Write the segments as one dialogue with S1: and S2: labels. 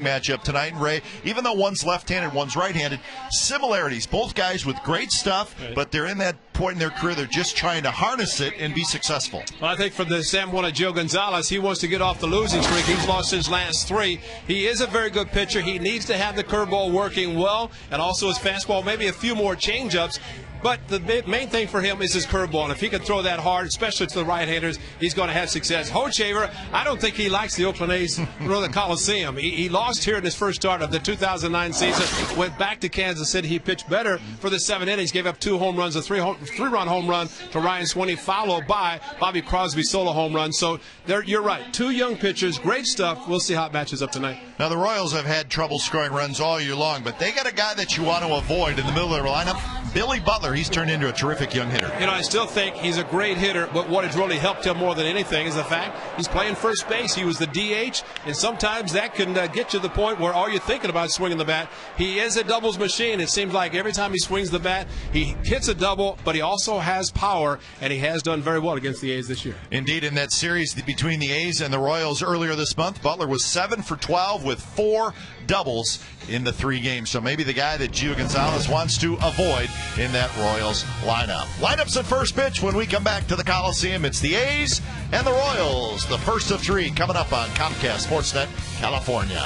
S1: matchup tonight. Ray, even though one's left-handed, one's right-handed, similarities. Both guys with great stuff, but they're in that point in their career they're just trying to harness it and be successful.
S2: Well, I think for the standpoint of Joe Gonzalez, he wants to get off the losing streak. He's lost his last 3. He is a very good pitcher. He needs to have the curveball working well, and also his fastball, maybe a few more change-ups. But the main thing for him is his curveball. And if he can throw that hard, especially to the right-handers, he's going to have success. Hochevar, I don't think he likes the Oakland A's or the Coliseum. He lost here in his first start of the 2009 season, went back to Kansas City. He pitched better for the 7 innings, gave up 2 home runs, a three-run home run to Ryan Sweeney, followed by Bobby Crosby's solo home run. So you're right. 2 young pitchers, great stuff. We'll see how it matches up tonight.
S1: Now, the Royals have had trouble scoring runs all year long, but they got a guy that you want to avoid in the middle of their lineup, Billy Butler. He's turned into a terrific young hitter.
S2: You know, I still think he's a great hitter, but what has really helped him more than anything is the fact he's playing first base. He was the DH, and sometimes that can get you to the point where all you're thinking about is swinging the bat. He is a doubles machine. It seems like every time he swings the bat, he hits a double, but he also has power, and he has done very well against the A's this year.
S1: Indeed, in that series between the A's and the Royals earlier this month, Butler was 7 for 12 with 4 doubles in the 3 games. So maybe the guy that Gio Gonzalez wants to avoid in that Royals lineup. Lineups at first pitch when we come back to the Coliseum. It's the A's and the Royals. The first of 3 coming up on Comcast Sportsnet, California.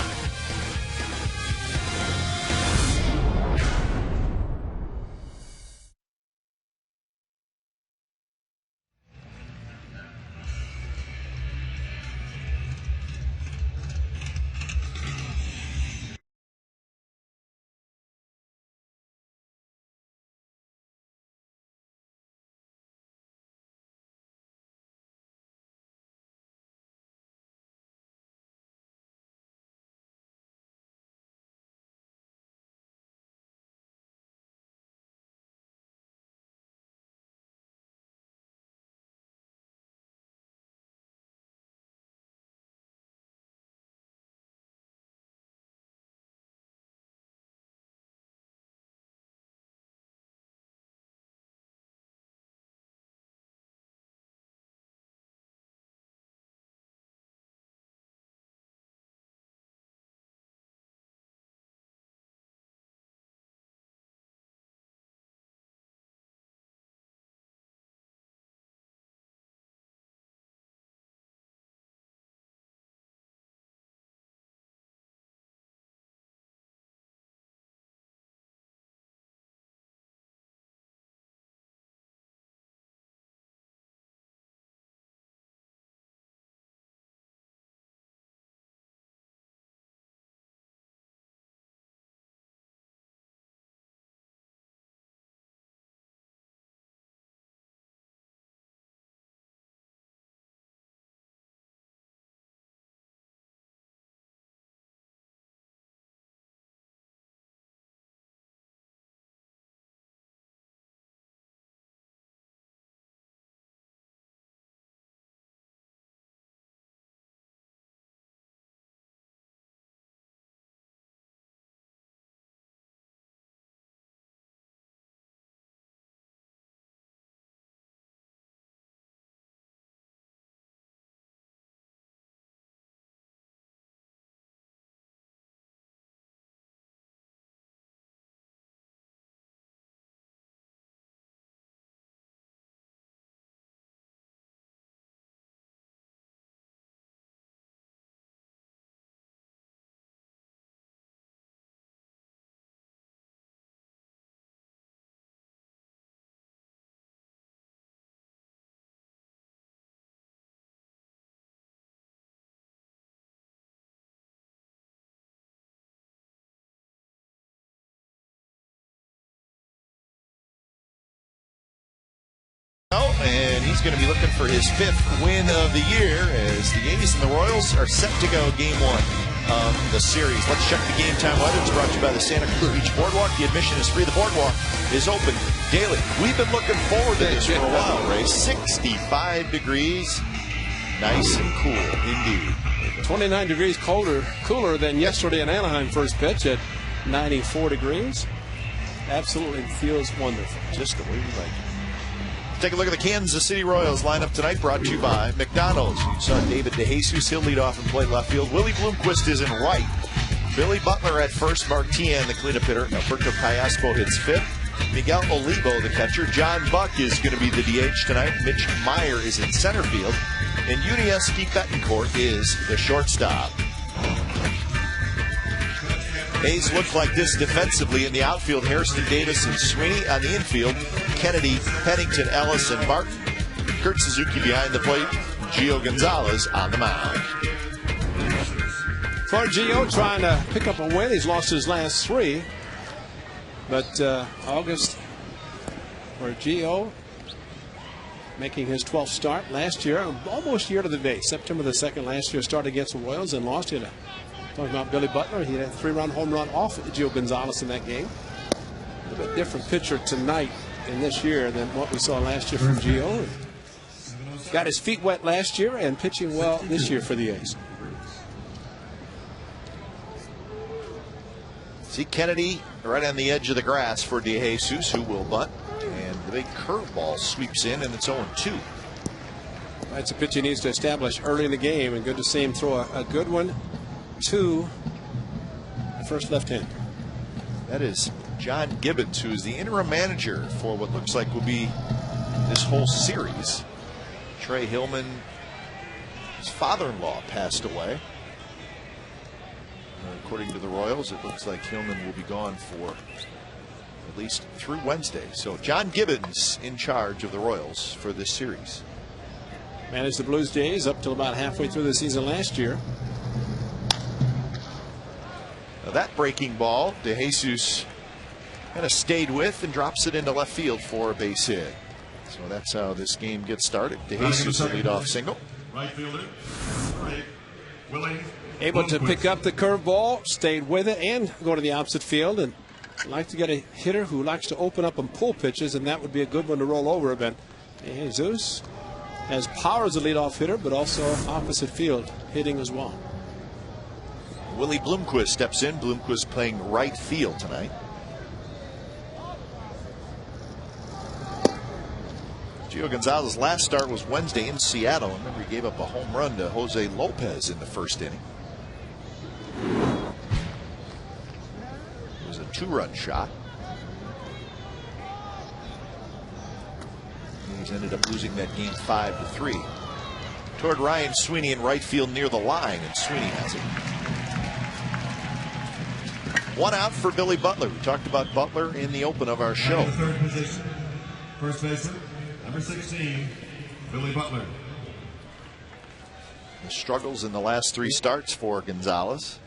S1: And he's going to be looking for his 5th win of the year as the A's and the Royals are set to go game 1 of the series. Let's check the game time weather. It's brought to you by the Santa Cruz Beach Boardwalk. The admission is free. The boardwalk is open daily. We've been looking forward to this for a while, Ray. 65 degrees. Nice and cool indeed.
S2: 29 degrees cooler than yesterday in Anaheim first pitch at 94 degrees. Absolutely feels wonderful.
S1: Just the way we like it. Take a look at the Kansas City Royals lineup tonight, brought to you by McDonald's. You saw David DeJesus. He'll lead off and play left field. Willie Bloomquist is in right. Billy Butler at first, Mark Tian, the cleanup hitter. Alberto Callaspo hits fifth. Miguel Olivo, the catcher. John Buck is going to be the DH tonight. Mitch Meyer is in center field. And Yuniesky Betancourt is the shortstop. A's look like this defensively in the outfield. Harrison Davis and Sweeney on the infield. Kennedy, Pennington, Ellis, and Martin. Kurt Suzuki behind the plate. Gio Gonzalez on the mound.
S2: For Gio, trying to pick up a win. He's lost his last three. But August for Gio, making his 12th start last year, almost year to the day. September the 2nd last year, started against the Royals and lost it. Talking about Billy Butler, he had a 3-run home run off of Gio Gonzalez in that game. A little bit different pitcher tonight and this year than what we saw last year from Gio. Got his feet wet last year and pitching well this year for the A's.
S1: See Kennedy right on the edge of the grass for DeJesus, who will bunt. And the big curveball sweeps in, and it's 0-2.
S2: That's a pitch he needs to establish early in the game, and good to see him throw a good one to the first left-hander.
S1: That is John Gibbons, who is the interim manager for what looks like will be this whole series. Trey Hillman, his father-in-law, passed away. According to the Royals, it looks like Hillman will be gone for at least through Wednesday. So John Gibbons in charge of the Royals for this series.
S2: Managed the Blues Jays up till about halfway through the season last year.
S1: Now that breaking ball, DeJesus kind of stayed with and drops it into left field for a base hit. So that's how this game gets started. DeJesus, the leadoff single.
S3: Right fielder, Willie.
S2: Able to pick up the curveball, stayed with it, and go to the opposite field. And like to get a hitter who likes to open up and pull pitches, and that would be a good one to roll over. But Jesus has power as a leadoff hitter, but also opposite field hitting as well.
S1: Willie Bloomquist steps in. Bloomquist playing right field tonight. Gio Gonzalez's last start was Wednesday in Seattle. Remember, he gave up a home run to Jose Lopez in the first inning. It was a 2-run shot. He's ended up losing that game 5-3. Toward Ryan Sweeney in right field near the line, and Sweeney has it. 1 out for Billy Butler. We talked about Butler in the open of our show.
S3: Third position, first baseman, number 16, Billy Butler.
S1: The struggles in the last 3 starts for Gonzalez.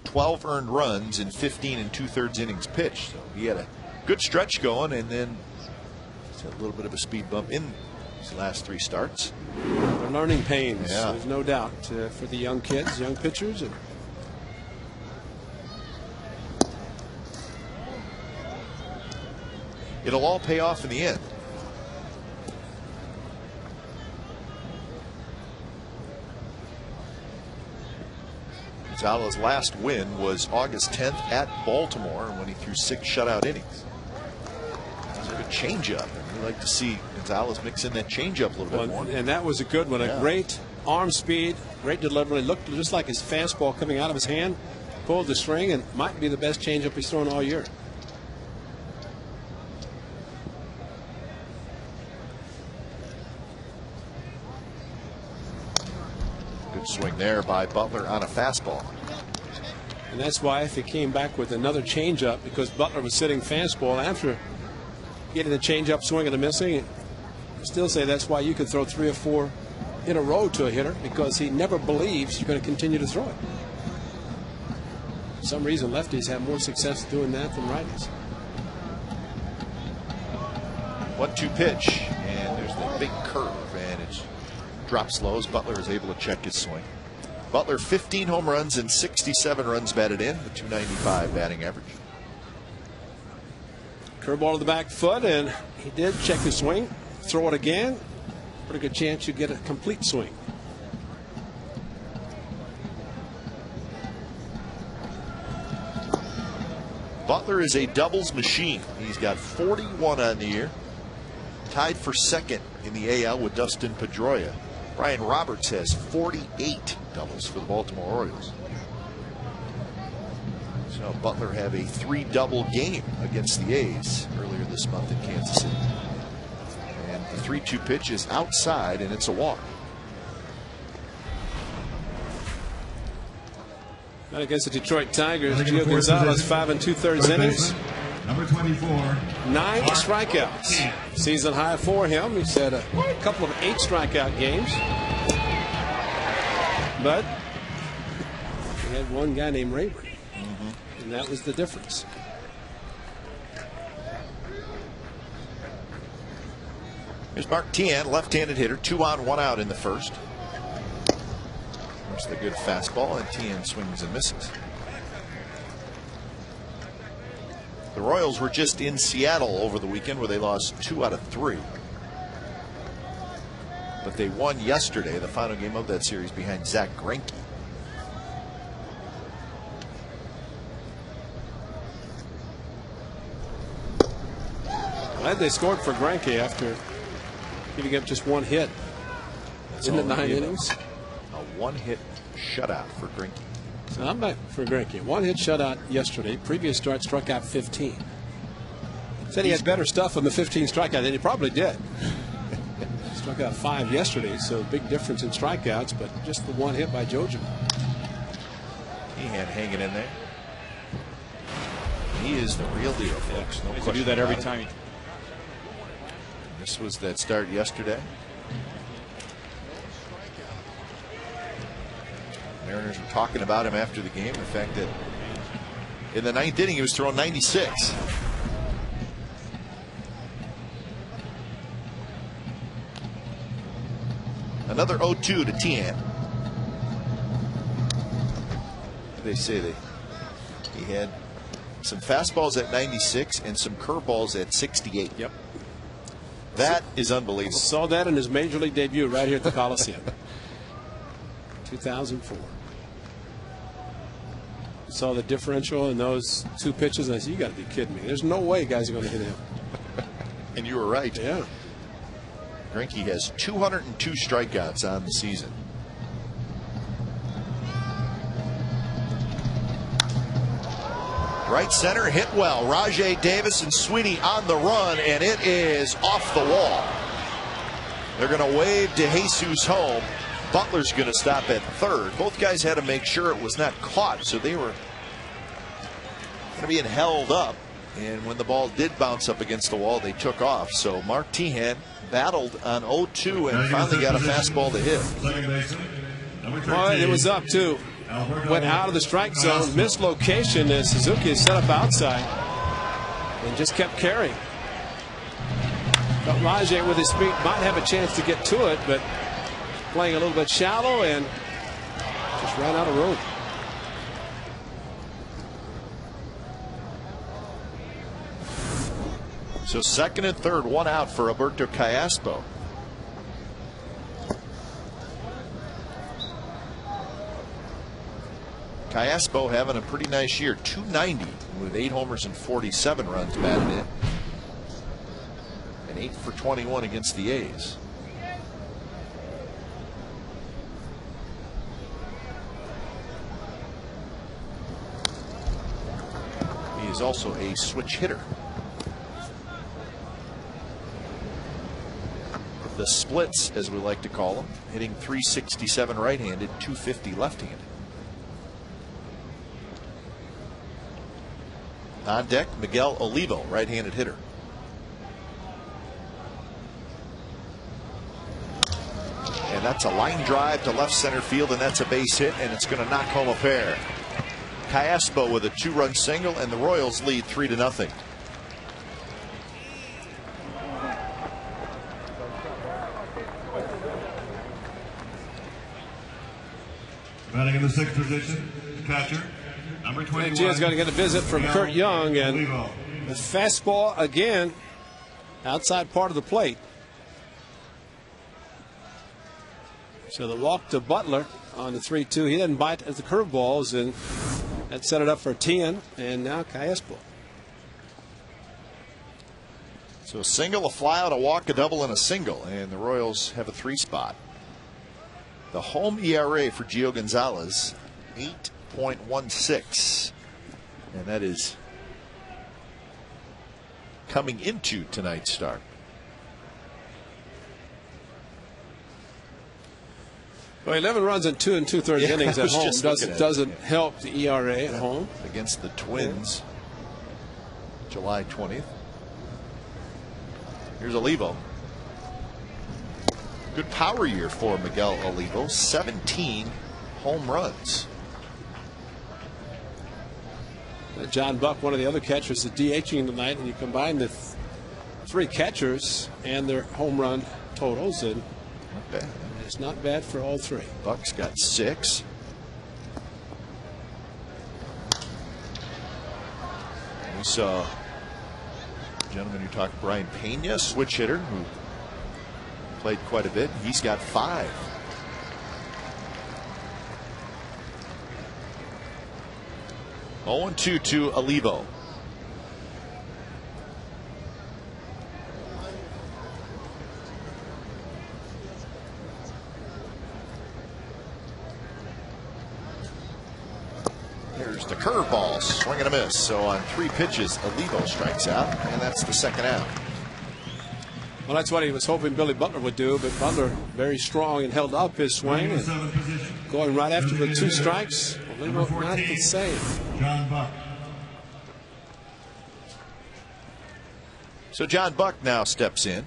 S1: 12 earned runs in 15 2/3 innings pitched. So he had a good stretch going, and then a little bit of a speed bump in his last 3 starts.
S2: The learning pains,
S1: yeah.
S2: There's no doubt, for the young kids, young pitchers. And
S1: it'll all pay off in the end. Gonzalez's last win was August 10th at Baltimore when he threw 6 shutout innings. That's a good changeup. We like to see Gonzalez mix in that changeup a little bit more.
S2: And that was a good one.
S1: Yeah.
S2: A great arm speed, great delivery. Looked just like his fastball coming out of his hand. Pulled the string, and might be the best changeup he's thrown all year.
S1: Good swing there by Butler on a fastball.
S2: And that's why if he came back with another changeup, because Butler was sitting fastball after getting the changeup swing and a missing, I still say that's why you could throw 3 or 4 in a row to a hitter, because he never believes you're going to continue to throw it. For some reason, lefties have more success doing that than righties.
S1: 1-2 pitch, and there's the big curve, and it's drops low as Butler is able to check his swing. Butler 15 home runs and 67 runs batted in, with .295 batting average.
S2: Curveball to the back foot, and he did check his swing. Throw it again. Pretty good chance you get a complete swing.
S1: Butler is a doubles machine. He's got 41 on the year. Tied for second in the AL with Dustin Pedroia. Brian Roberts has 48 doubles for the Baltimore Orioles. So Butler have a 3-double game against the A's earlier this month in Kansas City. And the 3-2 pitch is outside, and it's a walk.
S2: Against the Detroit Tigers, Gio Gonzalez, 5 2/3 innings.
S3: Number 24.
S2: 9 strikeouts. Season high for him. He's had a couple of 8 strikeout games. But he had one guy named Rayburn. And that was the difference.
S1: Here's Mark Tian, left-handed hitter, 2 on, 1 out in the first. There's the good fastball, and Tian swings and misses. The Royals were just in Seattle over the weekend where they lost 2 out of 3. But they won yesterday, the final game of that series, behind Zach Greinke.
S2: Glad they scored for Greinke after giving up just 1 hit in the 9 innings.
S1: A 1-hit shutout for Greinke.
S2: So I'm back for Greinke. 1-hit shutout yesterday. Previous start struck out 15. Said he had better stuff on the 15 strikeout than he probably did. Struck out 5 yesterday, so big difference in strikeouts, but just the 1 hit by Jojo.
S1: He had hanging in there. He is the real deal, folks. No question.
S4: Do that every time.
S1: This was that start yesterday. Mariners were talking about him after the game. The fact that in the 9th inning he was throwing 96. Another 0-2 to Tian. They say he had some fastballs at 96 and some curveballs at 68.
S2: Yep.
S1: That is unbelievable.
S2: Saw that in his major league debut right here at the Coliseum. 2004. Saw the differential in those 2 pitches, and I said, you got to be kidding me. There's no way guys are going to hit him.
S1: And you were right.
S2: Yeah.
S1: Greinke has 202 strikeouts on the season. Right center, hit well. Rajai Davis and Sweeney on the run, and it is off the wall. They're going to wave to Jesus home. Butler's going to stop at third. Both guys had to make sure it was not caught, so they were going to be held up. And when the ball did bounce up against the wall, they took off. So Mark Tihan battled on 0-2 and finally got a fastball to hit.
S2: Well, it was up too. Went out of the strike zone, mislocation as Suzuki is set up outside and just kept carrying. But Rajai with his feet might have a chance to get to it, but playing a little bit shallow and just ran out of room.
S1: So second and third, 1 out for Roberto Callaspo. Callaspo having a pretty nice year, 290 with 8 homers and 47 runs batted in, and 8 for 21 against the A's. He is also a switch hitter. The splits, as we like to call them, hitting .367 right-handed, .250 left-handed. On deck, Miguel Olivo, right-handed hitter. And that's a line drive to left center field, and that's a base hit, and it's going to knock home a pair. Callaspo with a 2-run single, and the Royals lead 3-0.
S3: Batting in the 6th position, catcher, number 21.
S2: Gia's going to get a visit from Kurt Young, and the fastball again outside part of the plate. So the walk to Butler on the 3-2. He didn't bite at the curveballs, and that set it up for Tian, and now Callaspo.
S1: So a single, a fly out, a walk, a double, and a single, and the Royals have a 3 spot. The home ERA for Gio Gonzalez, 8.16. And that is coming into tonight's start.
S2: Well, 11 runs in 2 2/3 innings at home doesn't help the ERA at home.
S1: Against the Twins, July 20th. Here's Olivo. Good power year for Miguel Olivo. 17 home runs.
S2: John Buck, one of the other catchers, is DHing tonight, and you combine the three catchers and their home run totals, and it's not bad for all three.
S1: Buck's got 6. We saw a gentleman who talked, Brian Pena, switch hitter, who played quite a bit. He's got 5. Oh, 2 to Olivo. Here's the curveball, swing and a miss. So on 3 pitches, Olivo strikes out, and that's the second out.
S2: Well, that's what he was hoping Billy Butler would do, but Butler very strong and held up his swing. And going right after the 2 strikes, Olivo not the same.
S3: John Buck.
S1: So John Buck now steps in.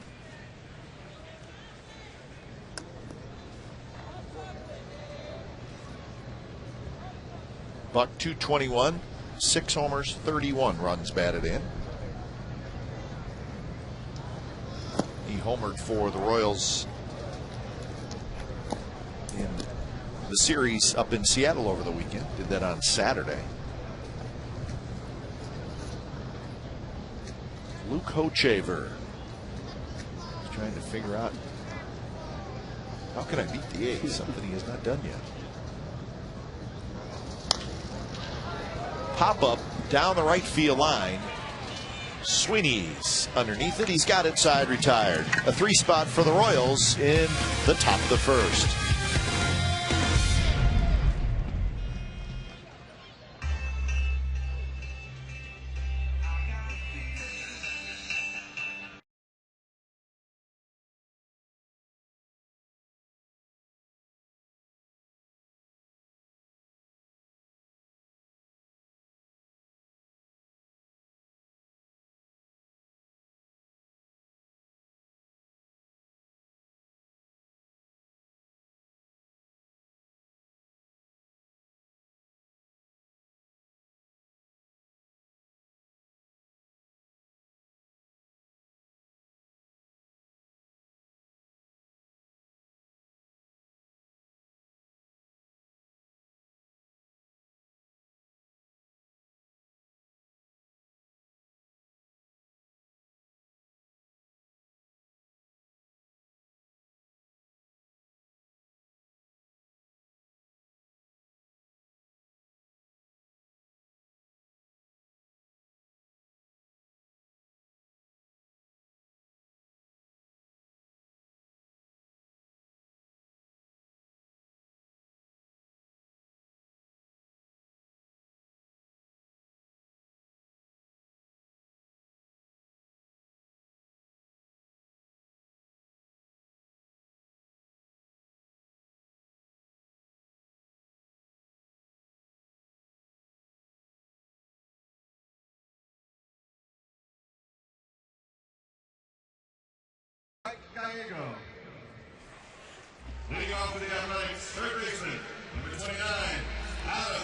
S1: Buck 221, 6 homers, 31 runs batted in. He homered for the Royals in the series up in Seattle over the weekend. Did that on Saturday. Luke Hochevar is trying to figure out, how can I beat the A's? Something he has not done yet. Pop up down the right field line. Sweeney's underneath it. He's got it, side retired. A 3 spot for the Royals in the top of the first.
S3: Gallego. Leading off for the Athletics, third baseman, number 29, Adam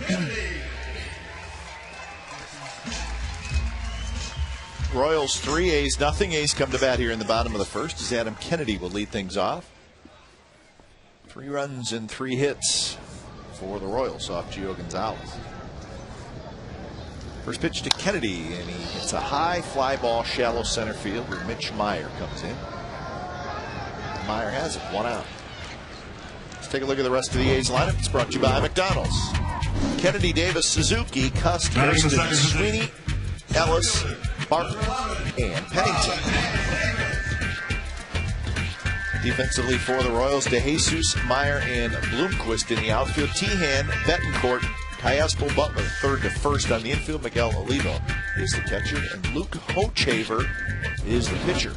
S3: Kennedy.
S1: Royals 3, A's nothing. A's come to bat here in the bottom of the first as Adam Kennedy will lead things off. 3 runs and 3 hits for the Royals off Gio Gonzalez. First pitch to Kennedy, and he hits a high fly ball, shallow center field where Mitch Meyer comes in. Meyer has it, 1 out. Let's take a look at the rest of the A's lineup. It's brought to you by McDonald's. Kennedy, Davis, Suzuki, Cust, Harrison, Sweeney, Ellis, Barton, and Pennington. Defensively for the Royals, DeJesus, Meyer, and Bloomquist in the outfield. Tehan, Betancourt, Cayaspo Butler, third to first on the infield. Miguel Olivo is the catcher, and Luke Hochaver is the pitcher.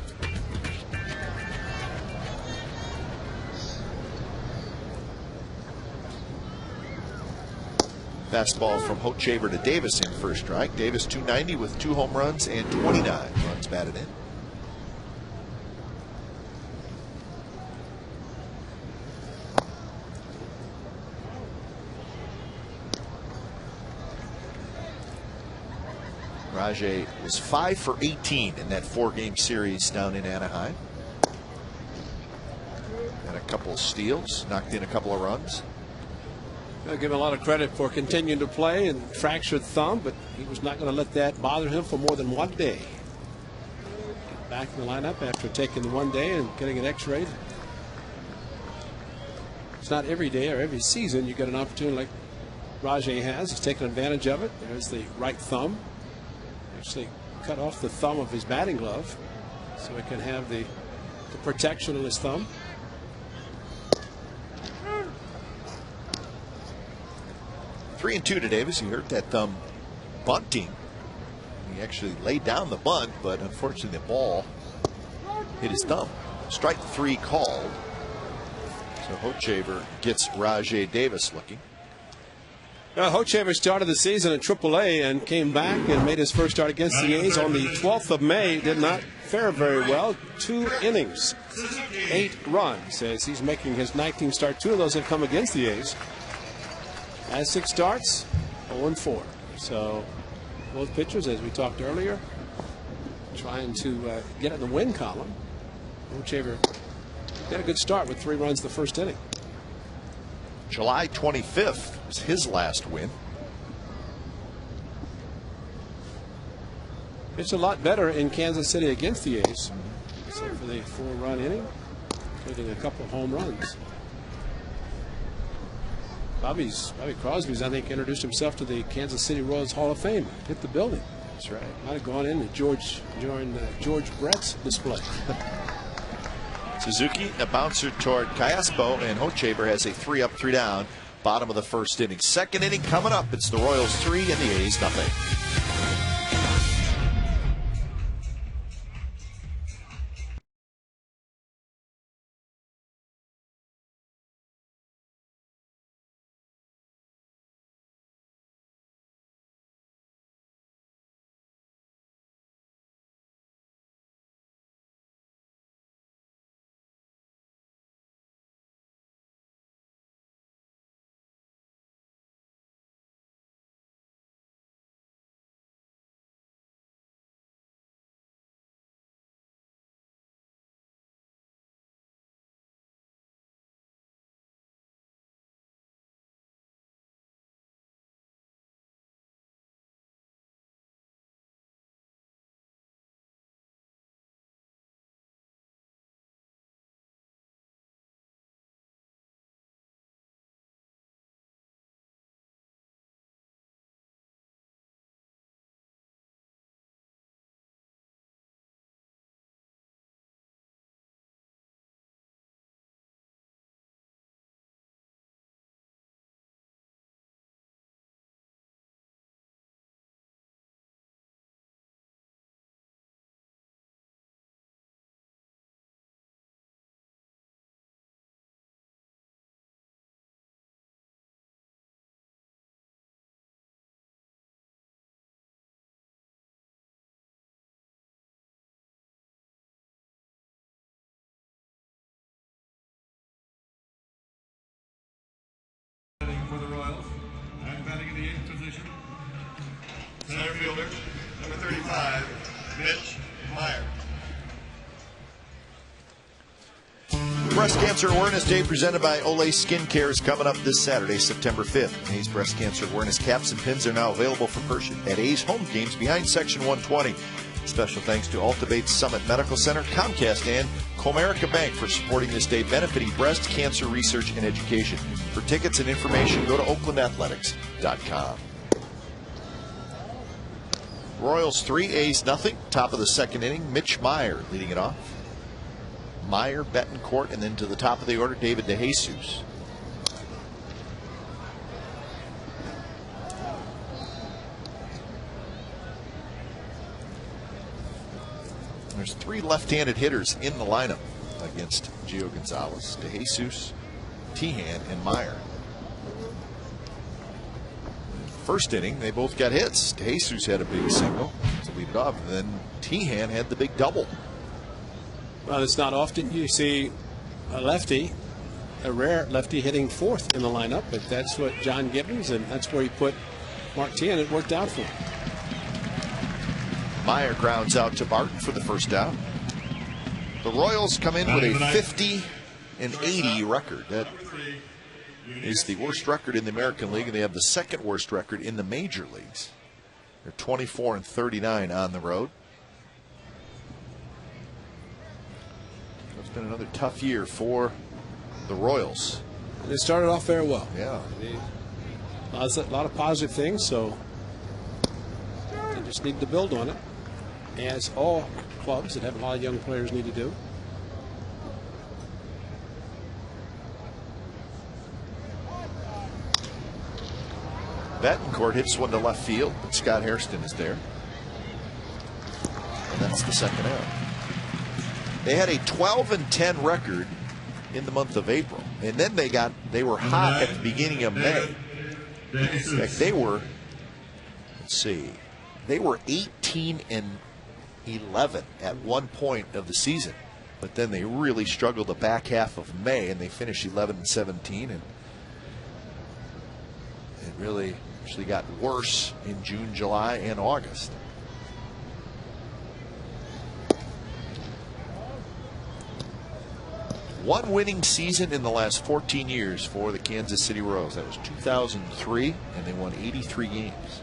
S1: Fastball from Hochaver to Davis in first strike. Davis 290 with 2 home runs and 29 runs batted in. Rajai was 5 for 18 in that 4-game series down in Anaheim. And a couple of steals, knocked in a couple of runs.
S2: I'll give him a lot of credit for continuing to play and fractured thumb, but he was not going to let that bother him for more than 1 day. Back in the lineup after taking the 1 day and getting an X-ray. It's not every day or every season you get an opportunity like Rajai has. He's taken advantage of it. There's the right thumb. Actually cut off the thumb of his batting glove so he can have the protection on his thumb.
S1: 3-2 to Davis. He hurt that thumb bunting. He actually laid down the bunt, but unfortunately the ball hit his thumb. Strike 3 called. So Hochaver gets Rajai Davis looking.
S2: Hochaver started the season at AAA and came back and made his first start against the A's on the 12th of May. Did not fare very well. 2 innings, 8 runs as he's making his 19th start. 2 of those have come against the A's. Has 6 starts, 0-4. So both pitchers, as we talked earlier, trying to get in the win column. Hochaver got a good start with 3 runs the first inning.
S1: July 25th was his last win.
S2: It's a lot better in Kansas City against the A's, except for the 4-run inning, including a couple of home runs. Bobby Crosby's, I think, introduced himself to the Kansas City Royals Hall of Fame. Hit the building.
S1: That's right.
S2: Might have gone in and joined George Brett's display.
S1: Suzuki, a bouncer toward Cayaspo, and Hochaver has a 3-up, 3-down, bottom of the first inning. Second inning coming up. It's the Royals 3 and the A's nothing.
S3: For the Royals, and batting in the 8th position, center fielder, number 35, Mitch Meyer.
S1: Breast Cancer Awareness Day presented by Olay Skincare is coming up this Saturday, September 5th. A's Breast Cancer Awareness caps and pins are now available for purchase at A's home games behind Section 120. Special thanks to Altabate Summit Medical Center, Comcast, and Comerica Bank for supporting this day benefiting breast cancer research and education. For tickets and information, go to oaklandathletics.com. Royals 3, A's nothing. Top of the second inning, Mitch Meyer leading it off. Meyer, Betancourt, and then to the top of the order, David DeJesus. There's 3 left-handed hitters in the lineup against Gio Gonzalez: DeJesus, Tehan, and Meyer. First inning, they both got hits. DeJesus had a big single to lead it off, and then Tehan had the big double.
S2: Well, it's not often you see a lefty, a rare lefty, hitting 4th in the lineup, but that's what John Gibbons, and that's where he put Mark Tehan. It worked out for him.
S1: Meyer grounds out to Barton for the first out. The Royals come in with a 50-80 record. That is the worst record in the American League, and they have the 2nd worst record in the major leagues. They're 24-39 on the road. It's been another tough year for the Royals.
S2: They started off very well.
S1: Yeah.
S2: A lot of positive things, so they just need to build on it, as all clubs that have a lot of young players need to do.
S1: Betancourt hits one to left field, but Scott Hairston is there. And that's the 2nd out. They had a 12-10 record in the month of April, and then they were hot at the beginning of May. In fact, they were, they were 18-11 at one point of the season, but then they really struggled the back half of May, and they finished 11-17, and it really actually got worse in June, July, and August. One winning season in the last 14 years for the Kansas City Royals. That was 2003, and they won 83 games.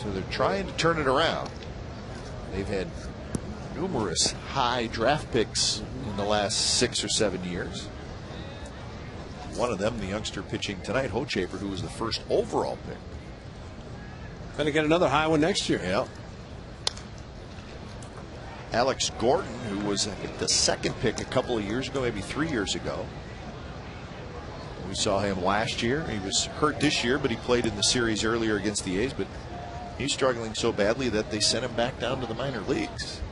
S1: So they're trying to turn it around. They've had numerous high draft picks in the last 6 or 7 years. One of them, the youngster pitching tonight, Hochafer, who was the 1st overall pick.
S2: Going to get another high one next year.
S1: Yeah. Alex Gordon, who was, I think, the 2nd pick a couple of years ago, maybe 3 years ago. We saw him last year. He was hurt this year, but he played in the series earlier against the A's. But he's struggling so badly that they sent him back down to the minor leagues.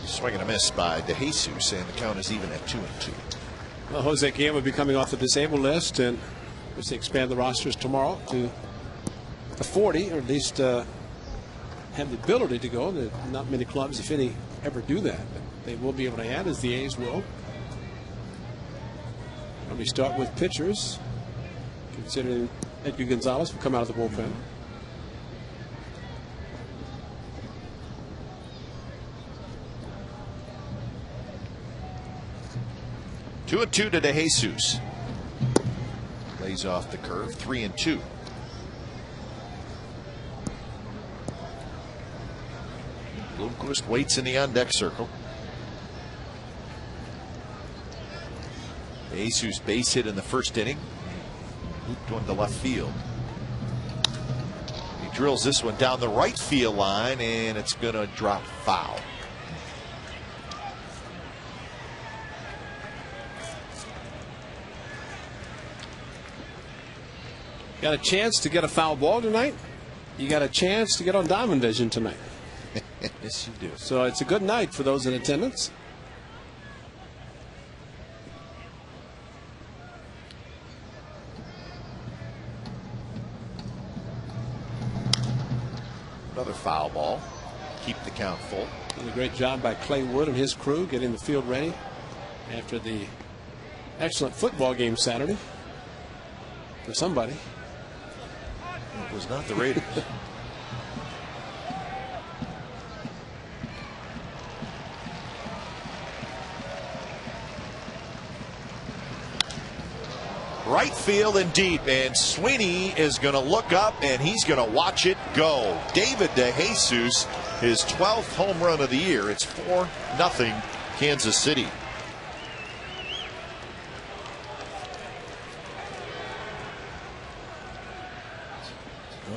S1: Swing and a miss by DeJesus, and the count is even at 2-2.
S2: Well, Jose Guillen will be coming off the disabled list, and as they expand the rosters tomorrow to the 40, or at least have the ability to go. There are not many clubs, if any, ever do that, but they will be able to add, as the A's will. And we start with pitchers, considering Edgar Gonzalez will come out of the bullpen.
S1: Two and 2 to DeJesus. Lays off the curve. 3-2. Bloomquist waits in the on-deck circle. DeJesus base hit in the 1st inning. Looped one to left field. He drills this one down the right field line, and it's going to drop foul.
S2: Got a chance to get a foul ball tonight. You got a chance to get on Diamond Vision tonight.
S1: Yes, you do.
S2: So it's a good night for those in attendance.
S1: Another foul ball. Keep the count full.
S2: Did a great job by Clay Wood and his crew getting the field ready after the excellent football game Saturday for somebody.
S1: It was not the Raiders. Right field and deep, and Sweeney is going to look up and he's going to watch it go. David DeJesus, his 12th home run of the year. It's 4-0 Kansas City.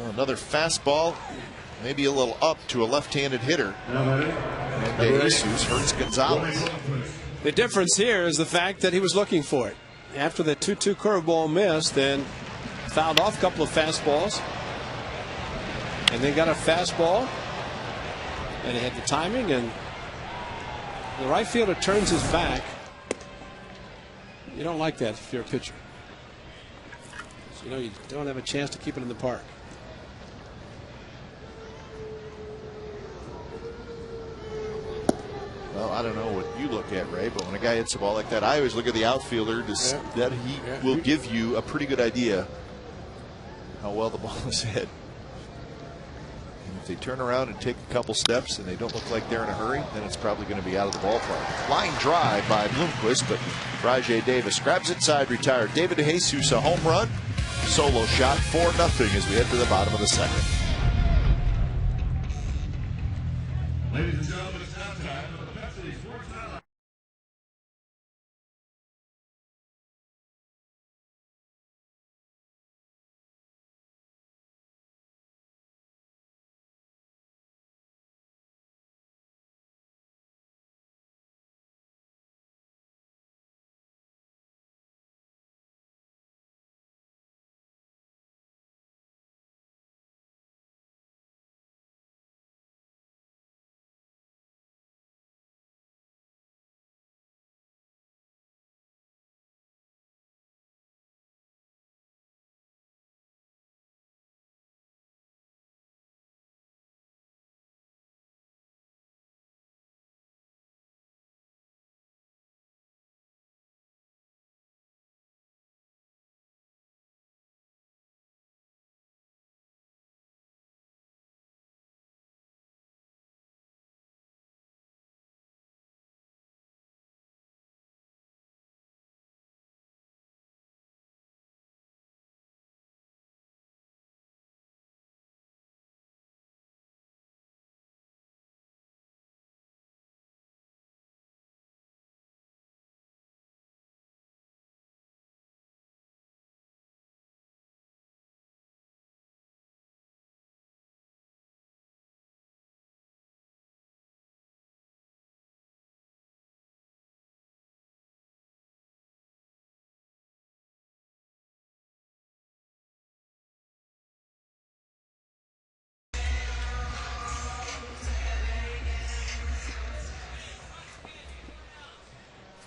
S1: Another fastball, maybe a little up to a left-handed hitter. And De Jesus hurts Gonzalez.
S2: The difference here is the fact that he was looking for it. After the 2-2 curveball missed, then fouled off a couple of fastballs. And then got a fastball. And he had the timing, and the right fielder turns his back. You don't like that if you're a pitcher. So, you know, you don't have a chance to keep it in the park.
S1: Well, I don't know what you look at, Ray, but when a guy hits a ball like that, I always look at the outfielder. That he will give you a pretty good idea how well the ball is hit. And if they turn around and take a couple steps and they don't look like they're in a hurry, then it's probably going to be out of the ballpark. Line drive by Bloomquist, but Rajai Davis grabs it side, retired. David De Jesus, a home run, solo shot, 4-0 as we head to the bottom of the second.
S3: Ladies and gentlemen, it's halftime of the Pepsi Sports Highlights.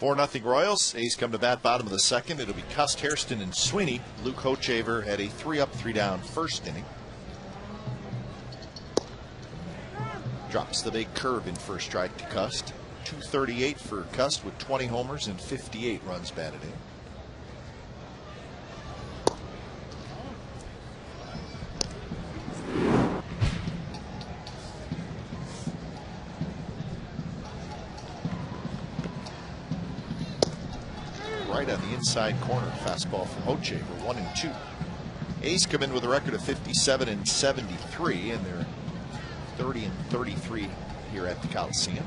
S1: Four 4-0 Royals. A's come to bat bottom of the second. It'll be Cust, Hairston, and Sweeney. Luke Hochaver had a 3-up, 3-down first inning. Drops the big curve in first strike to Cust. 238 for Cust with 20 homers and 58 runs batted in. Right on the inside corner, fastball from Hochaver, 1-2. A's come in with a record of 57-73, and they're 30-33 here at the Coliseum.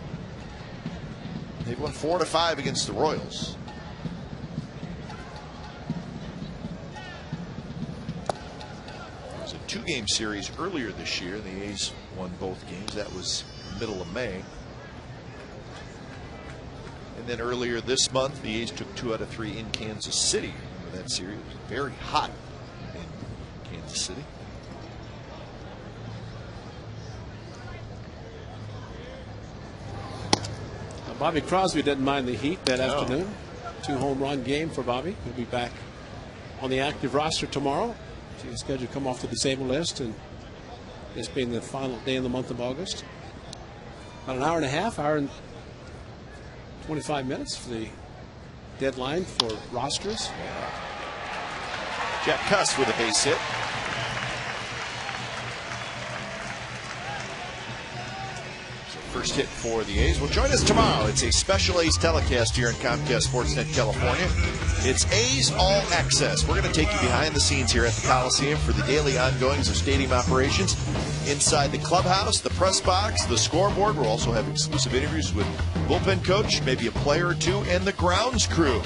S1: They've won 4-5 against the Royals. It was a two-game series earlier this year. The A's won both games. That was middle of May. And then earlier this month, the A's took 2 out of 3 in Kansas City. Remember that series? It was very hot in Kansas City.
S2: Bobby Crosby didn't mind the heat that afternoon. 2-home-run game for Bobby. He'll be back on the active roster tomorrow. He's scheduled to come off the disabled list, and this being the final day in the month of August. About an hour and a half, hour and 25 minutes for the deadline for rosters.
S1: Jack Cust with a base hit. So first hit for the A's. Well, join us tomorrow. It's a special A's telecast here in Comcast Sportsnet California. It's A's All Access. We're going to take you behind the scenes here at the Coliseum for the daily ongoings of stadium operations. Inside the clubhouse, the press box, the scoreboard. We'll also have exclusive interviews with bullpen coach, maybe a player or two, and the grounds crew.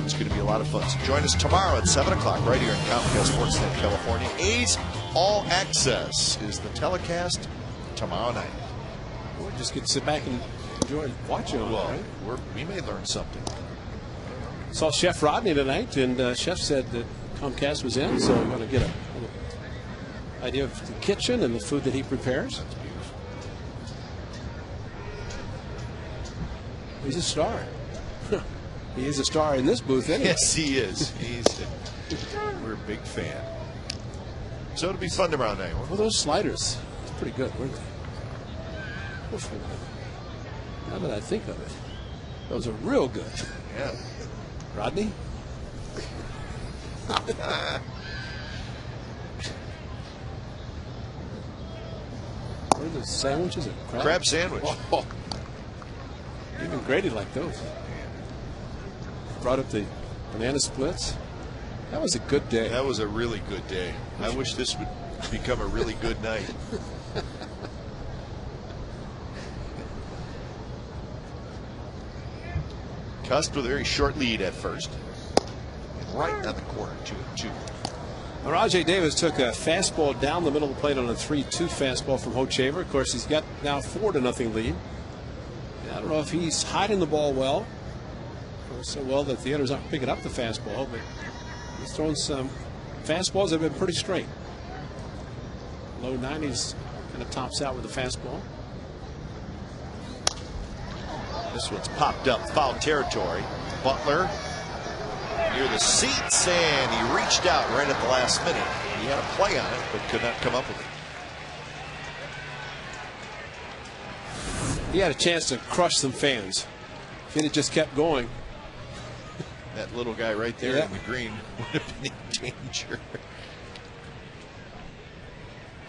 S1: It's going to be a lot of fun. So join us tomorrow at 7 o'clock right here in Comcast Sportsnet California. A's All Access is the telecast tomorrow night.
S2: We'll just get to sit back and
S4: enjoy watching on
S1: Well,
S4: right?
S1: we may learn something.
S4: Saw Chef Rodney tonight, and Chef said that Comcast was in, so we're going to get a idea of the kitchen and the food that he prepares.
S1: That's beautiful.
S4: He's a star. He is a star in this booth anyway.
S1: Yes, he is. We're a big fan. So it'll be fun tomorrow night.
S4: Well, those sliders, it's pretty good, weren't they? Oof. Now that I think of it, those are real good.
S1: Yeah.
S4: Rodney? What are the sandwiches? A
S1: Crab sandwich.
S4: Oh. Even Grady liked those. Brought up the banana splits. That was a good day.
S1: That was a really good day. I wish this would become a really good night. Cust with a very short lead at first. And right down the corner, 2-2.
S4: Rajay Davis took a fastball down the middle of the plate on a 3-2 fastball from Hochevar. Of course, he's got now 4-0 lead. I don't know if he's hiding the ball well, or so well that the others aren't picking up the fastball, but he's thrown some fastballs that have been pretty straight. Low 90s, kind of tops out with the fastball.
S1: This one's popped up foul territory. Butler near the seats, and he reached out right at the last minute. He had a play on it, but could not come up with it.
S4: He had a chance to crush some fans. If he'd have just kept going.
S1: That little guy right there
S4: Yeah.
S1: in the green would have been in danger.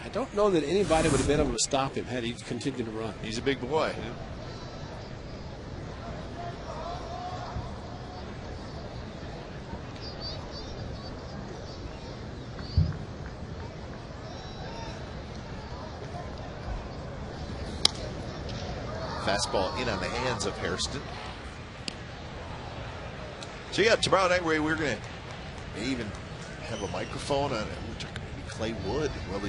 S4: I don't know that anybody would have been able to stop him had he continued to run.
S1: He's a big boy. Fastball in on the hands of Hairston. So yeah, tomorrow night we're going to even have a microphone on it. We're talking maybe Clay Wood while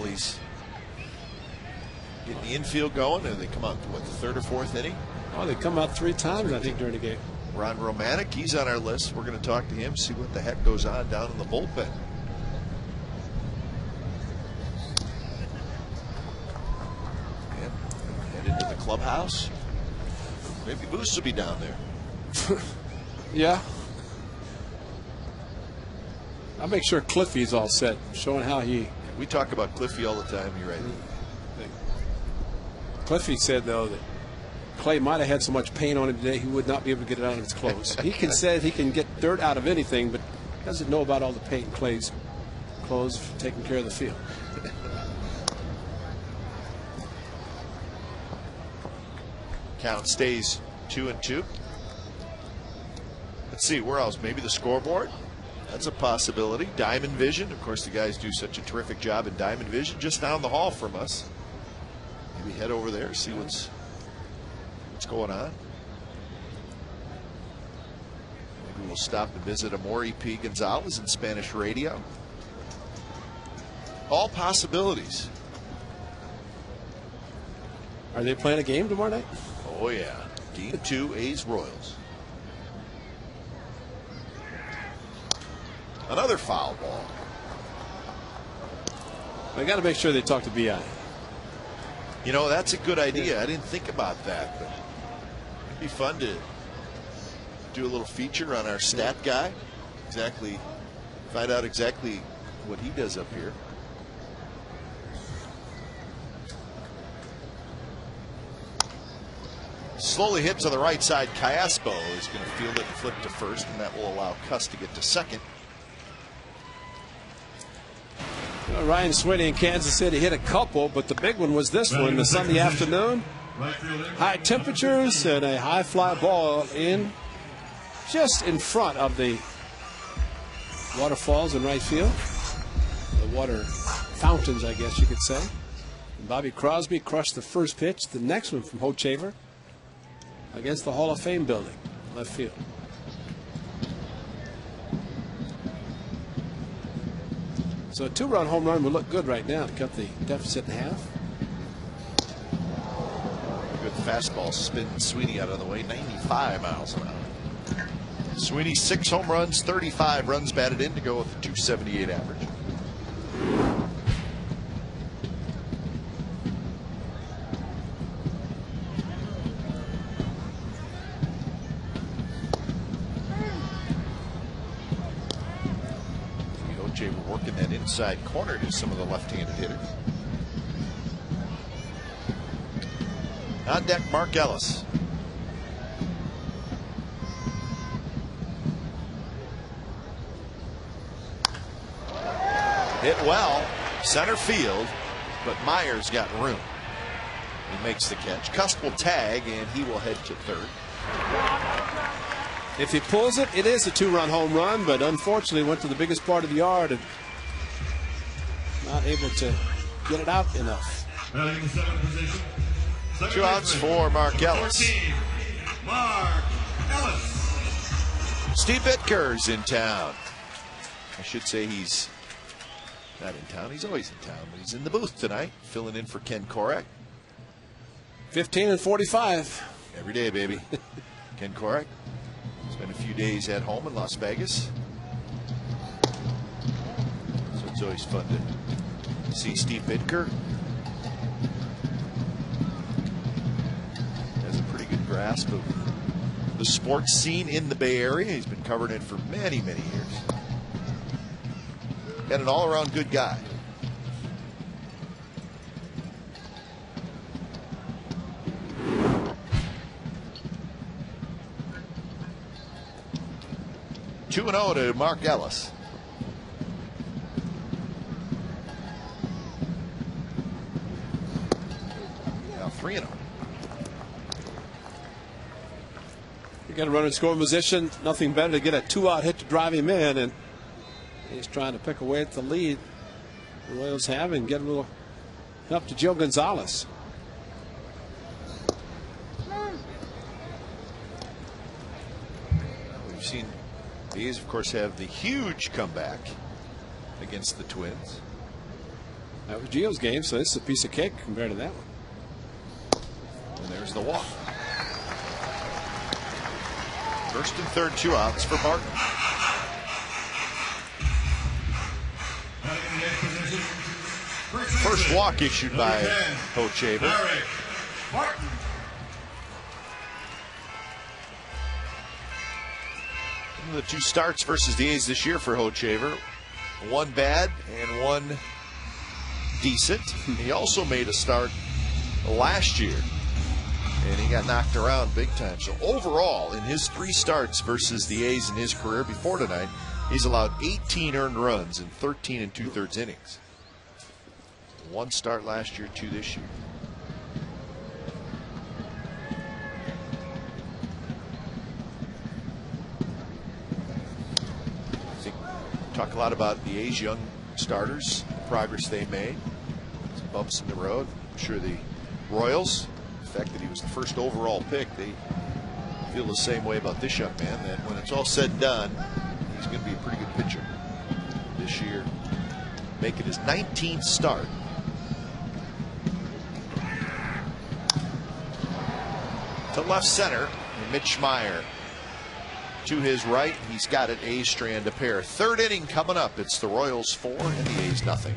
S1: he's getting the infield going, and they come out what, the third or fourth inning.
S4: Oh, they come out 3 times I think during the game.
S1: Ron Romanek, he's on our list. We're going to talk to him, see what the heck goes on down in the bullpen. Head into the clubhouse. Maybe Boost will be down there.
S4: Yeah. I'll make sure Cliffy's all set, showing how he.
S1: We talk about Cliffy all the time. You're right.
S4: Cliffy said, though, that Clay might have had so much paint on him today he would not be able to get it out of his clothes. He can say he can get dirt out of anything, but doesn't know about all the paint in Clay's clothes for taking care of the field.
S1: Count stays 2-2. Let's see, where else? Maybe the scoreboard? That's a possibility. Diamond Vision. Of course, the guys do such a terrific job in Diamond Vision just down the hall from us. Maybe head over there, see what's going on. Maybe we'll stop and visit Amori P. Gonzalez in Spanish radio. All possibilities.
S4: Are they playing a game tomorrow night?
S1: Oh, yeah. Game 2, A's Royals. Another foul ball.
S4: I got to make sure they talk to BI.
S1: You know, that's a good idea. I didn't think about that, but it'd be fun to do a little feature on our stat guy. Exactly. Find out exactly what he does up here. Slowly hit to the right side. Callaspo is going to field it and flip to first, and that will allow Cuss to get to second.
S4: Ryan Sweeney in Kansas City hit a couple, but the big one was this one, the Sunday afternoon. High temperatures and a high fly ball in just in front of the waterfalls in right field. The water fountains, I guess you could say. And Bobby Crosby crushed the first pitch. The next one from Hochevar against the Hall of Fame building, left field. So a 2-run home run would look good right now to cut the deficit in half.
S1: Good with fastball spinning Sweeney out of the way, 95 miles an hour. Sweeney 6 home runs, 35 runs batted in to go with a 278 average. We're working that inside corner to some of the left-handed hitters. On deck, Mark Ellis. Hit well, center field, but Myers got room. He makes the catch. Cusp will tag, and he will head to third.
S4: If he pulls it, it is a 2-run home run, but unfortunately went to the biggest part of the yard and not able to get it out enough.
S3: Batting in the seventh position.
S1: 2 outs for Mark Ellis.
S3: 14, Mark Ellis.
S1: Steve Bitker's in town. I should say he's not in town. He's always in town, but he's in the booth tonight, filling in for Ken Korak.
S4: 15 and 45.
S1: Every day, baby. Ken Korak. Spent a few days at home in Las Vegas. So it's always fun to see Steve Bitker. Has a pretty good grasp of the sports scene in the Bay Area. He's been covering it for many, many years. And an all-around good guy. Two and 0 to Mark Ellis. Now 3 and 0.
S4: You got a runner in scoring position. Nothing better to get a 2-out hit to drive him in, and he's trying to pick away at the lead the Royals have and get a little up to Joe Gonzalez.
S1: We've seen the A's, of course, have the huge comeback against the Twins.
S4: That was Gio's game, so this is a piece of cake compared to that one.
S1: And there's the walk. First and third, 2 outs for Martin. First walk issued by Hochevar.
S3: Martin.
S1: The 2 starts versus the A's this year for Hochevar. 1 bad and 1 decent. He also made a start last year, and he got knocked around big time. So overall, in his 3 starts versus the A's in his career before tonight, he's allowed 18 earned runs in 13 2/3 innings. 1 start last year, 2 this year. Talk a lot about the A's young starters, the progress they made, some bumps in the road. I'm sure the Royals, the fact that he was the first overall pick, they feel the same way about this young man, that when it's all said and done, he's going to be a pretty good pitcher this year. Making his 19th start. To left center, Mitch Meyer. To his right, he's got an A's strand to pair. 3rd inning coming up. It's the Royals 4 and the A's nothing.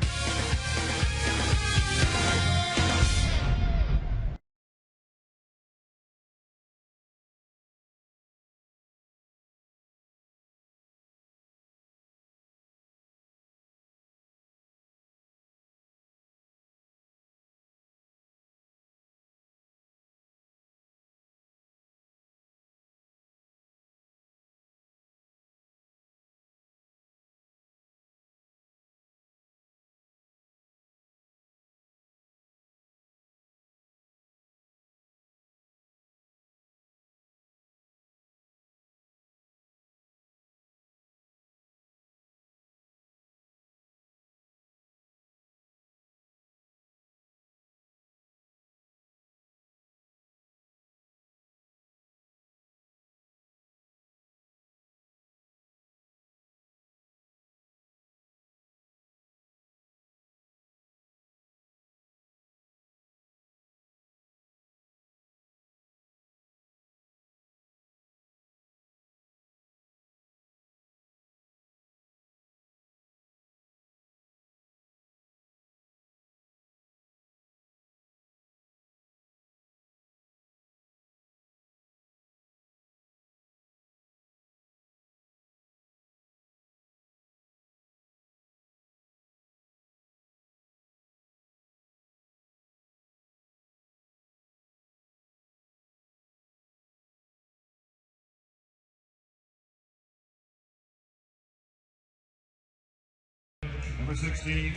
S3: Number 16,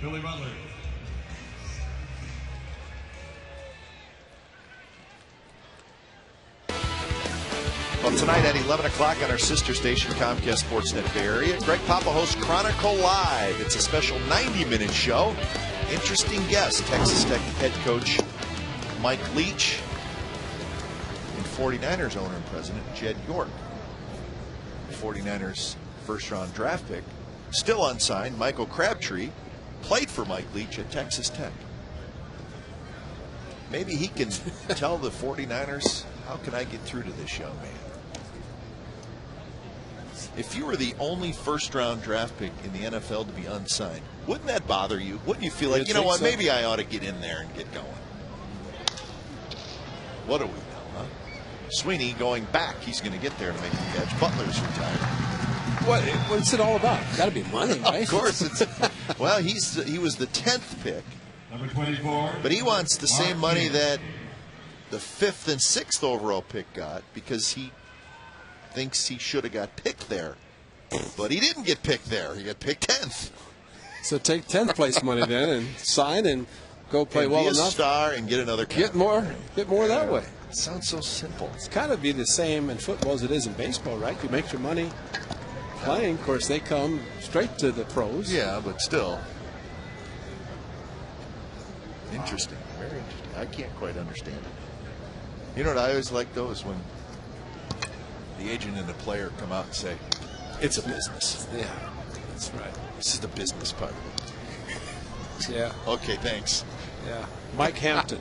S3: Billy Butler.
S1: Well, tonight at 11 o'clock on our sister station, Comcast Sportsnet Bay Area, Greg Papa hosts Chronicle Live. It's a special 90-minute show. Interesting guest, Texas Tech head coach Mike Leach and 49ers owner and president Jed York. 49ers first-round draft pick, still unsigned, Michael Crabtree, played for Mike Leach at Texas Tech. Maybe he can tell the 49ers, how can I get through to this young man? If you were the only first-round draft pick in the NFL to be unsigned, wouldn't that bother you? Wouldn't you feel like, you know what, maybe I ought to get in there and get going? What do we know, huh? Sweeney going back. He's going to get there to make the catch. Butler's retired.
S4: What's it all about? Got to be money, right?
S1: Of course. Well, he was the 10th pick.
S3: Number 24.
S1: But he wants the same money that the 5th and 6th overall pick got because he thinks he should have got picked there. But he didn't get picked there. He got picked 10th.
S4: So take 10th place money then and sign and go play well enough.
S1: Be a star and get another
S4: Get more that way.
S1: It sounds so simple.
S4: It's kind of be the same in football as it is in baseball, right? You make your money playing. Of course, they come straight to the pros.
S1: Yeah, but still. Interesting. Very interesting. I can't quite understand it. You know what I always like, though, is when the agent and the player come out and say, it's a business.
S4: Yeah, that's right.
S1: This is the business part.
S4: Yeah.
S1: Okay, thanks.
S4: Yeah. Mike Hampton.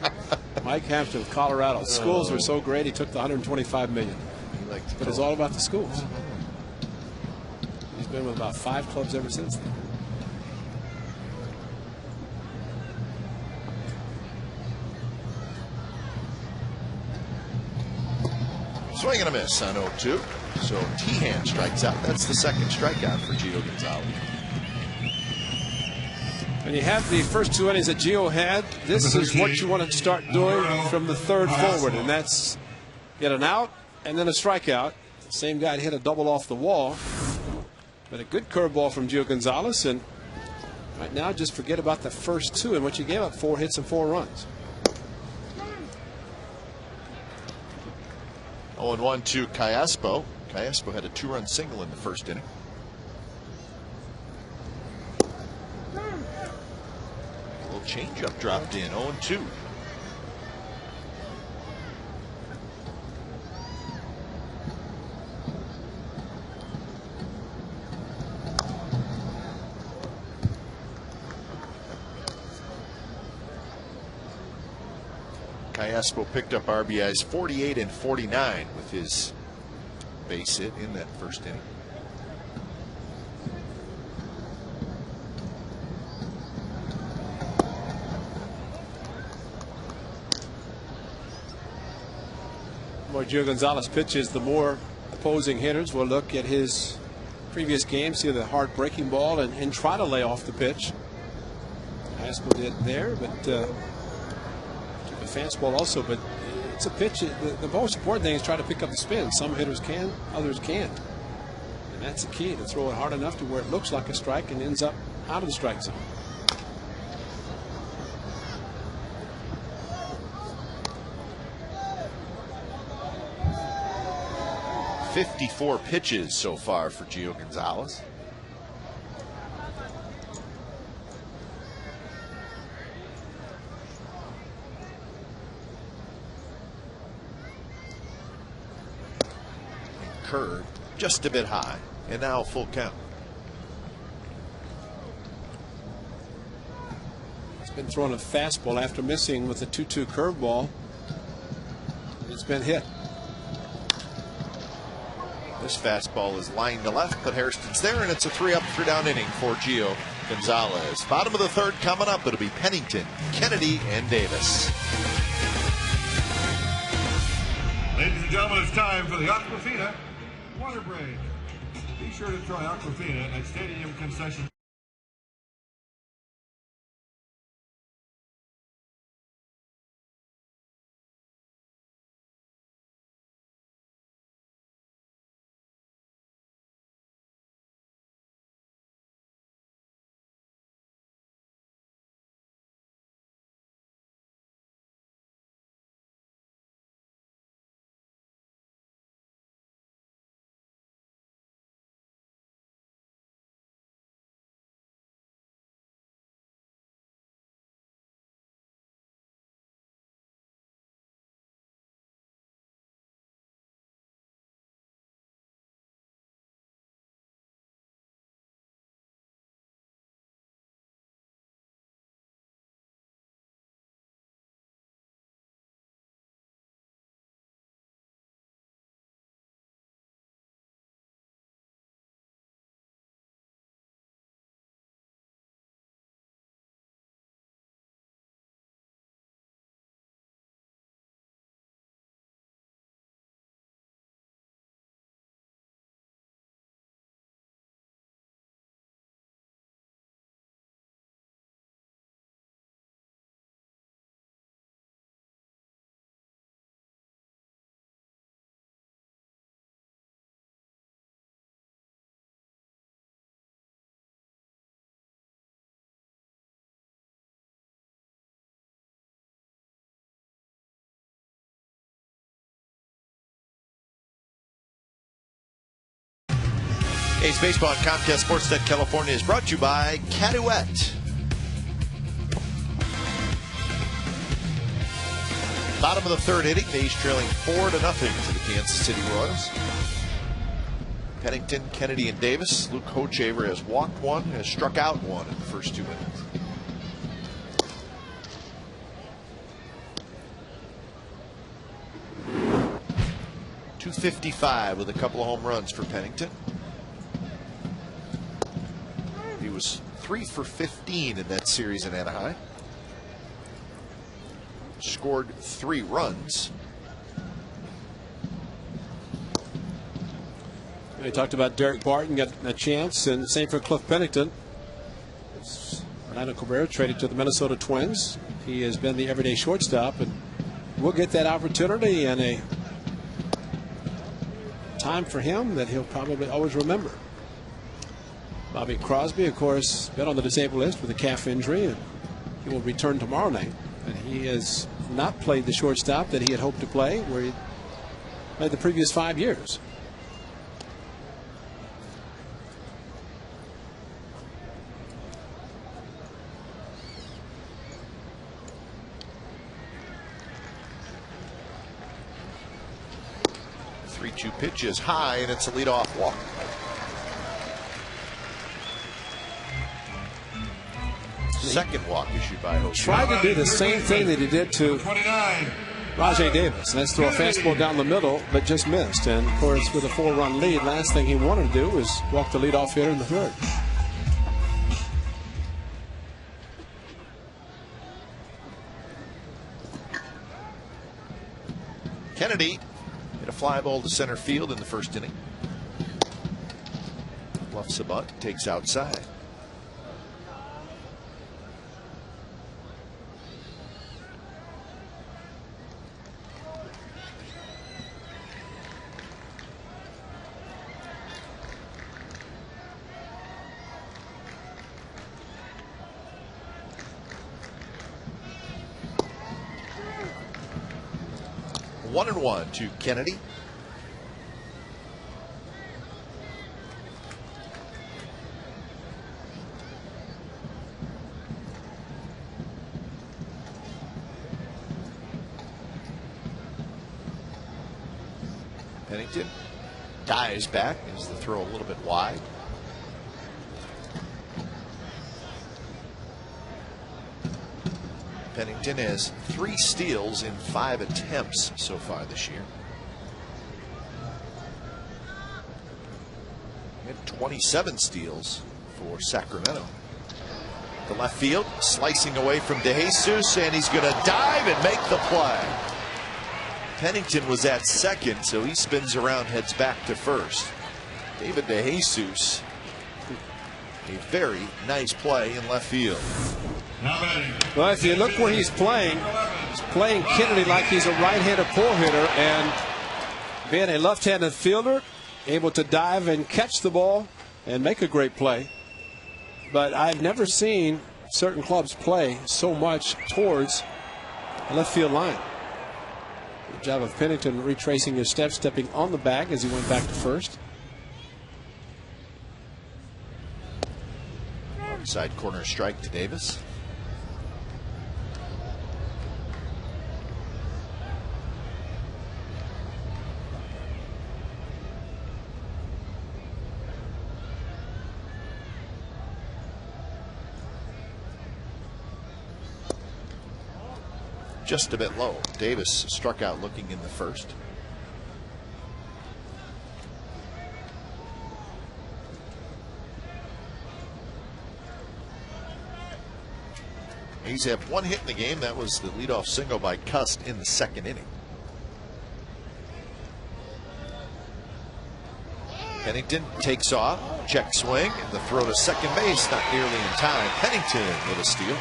S4: Mike Hampton of Colorado. Schools were so great, he took the $125 million. But it's all about the schools. He's been with about 5 clubs ever since then.
S1: Swing and a miss on 0-2. So Tehan strikes out. That's the second strikeout for Gio Gonzalez.
S4: When you have the first 2 innings that Gio had, this is what you want to start doing from the 3rd forward, and that's get an out and then a strikeout. Same guy hit a double off the wall, but a good curveball from Gio Gonzalez, and right now just forget about the first 2 in which he gave up 4 hits and 4 runs.
S1: 0-1 to Callaspo. Callaspo had a 2-run single in the first inning. A little changeup dropped in. 0-2. Callaspo picked up RBIs 48 and 49 with his base hit in that first inning.
S4: The more Gio Gonzalez pitches, the more opposing hitters will look at his previous game, see the hard breaking ball, and try to lay off the pitch. Callaspo did there, but took a fastball also, but it's a pitch. The most important thing is try to pick up the spin. Some hitters can, others can't. And that's the key, to throw it hard enough to where it looks like a strike and ends up out of the strike zone.
S1: .54 pitches so far for Gio Gonzalez. Curve just a bit high, and now full count.
S4: He's been throwing a fastball after missing with a 2-2 curveball. It's been hit.
S1: This fastball is lined to left, but Hairston's there, and it's a 3-up, 3-down inning for Gio Gonzalez. Bottom of the 3rd coming up. It'll be Pennington, Kennedy, and Davis.
S3: Ladies and gentlemen, it's time for the Aquafina water break. Be sure to try Aquafina at Stadium Concession.
S1: A's Baseball on Comcast Sportsnet California is brought to you by KCA AT OAK. Bottom of the third inning, the A's trailing 4-0 to the Kansas City Royals. Pennington, Kennedy, and Davis. Luke Hochevar has walked one, has struck out one in the first 2 innings. .255 with a couple of home runs for Pennington. He was 3 for 15 in that series in Anaheim. Scored 3 runs.
S4: We talked about Derek Barton getting a chance, and same for Cliff Pennington. Orlando Cabrera traded to the Minnesota Twins. He has been the everyday shortstop, and we'll get that opportunity and a time for him that he'll probably always remember. Bobby Crosby, of course, been on the disabled list with a calf injury, and he will return tomorrow night. And he has not played the shortstop that he had hoped to play, where he played the previous 5 years.
S1: The 3-2 pitch is high, and it's a leadoff walk. Second walk issued by Hochevar.
S4: Tried to do the same thing that he did to Rajay Davis. That's throw a fastball down the middle, but just missed. And of course, with a 4-run lead, last thing he wanted to do was walk the leadoff hitter in the third.
S1: Kennedy hit a fly ball to center field in the first inning. Bluffs a bunt, takes outside. One and one to Kennedy. Pennington dives back. Is the throw a little bit wide? Pennington has 3 steals in 5 attempts so far this year. He had 27 steals for Sacramento. The left field, slicing away from DeJesus, and he's going to dive and make the play. Pennington was at second, so he spins around, heads back to first. David DeJesus, a very nice play in left field.
S4: Well, if you look where he's playing Kennedy like he's a right-handed pull hitter, and being a left-handed fielder, able to dive and catch the ball and make a great play. But I've never seen certain clubs play so much towards the left field line. Good job of Pennington retracing his steps, stepping on the bag as he went back to first.
S1: Side corner strike to Davis. Just a bit low. Davis struck out looking in the first. A's have 1 hit in the game. That was the leadoff single by Cust in the second inning. Pennington takes off, check swing, and the throw to second base, not nearly in time. Pennington with a steal.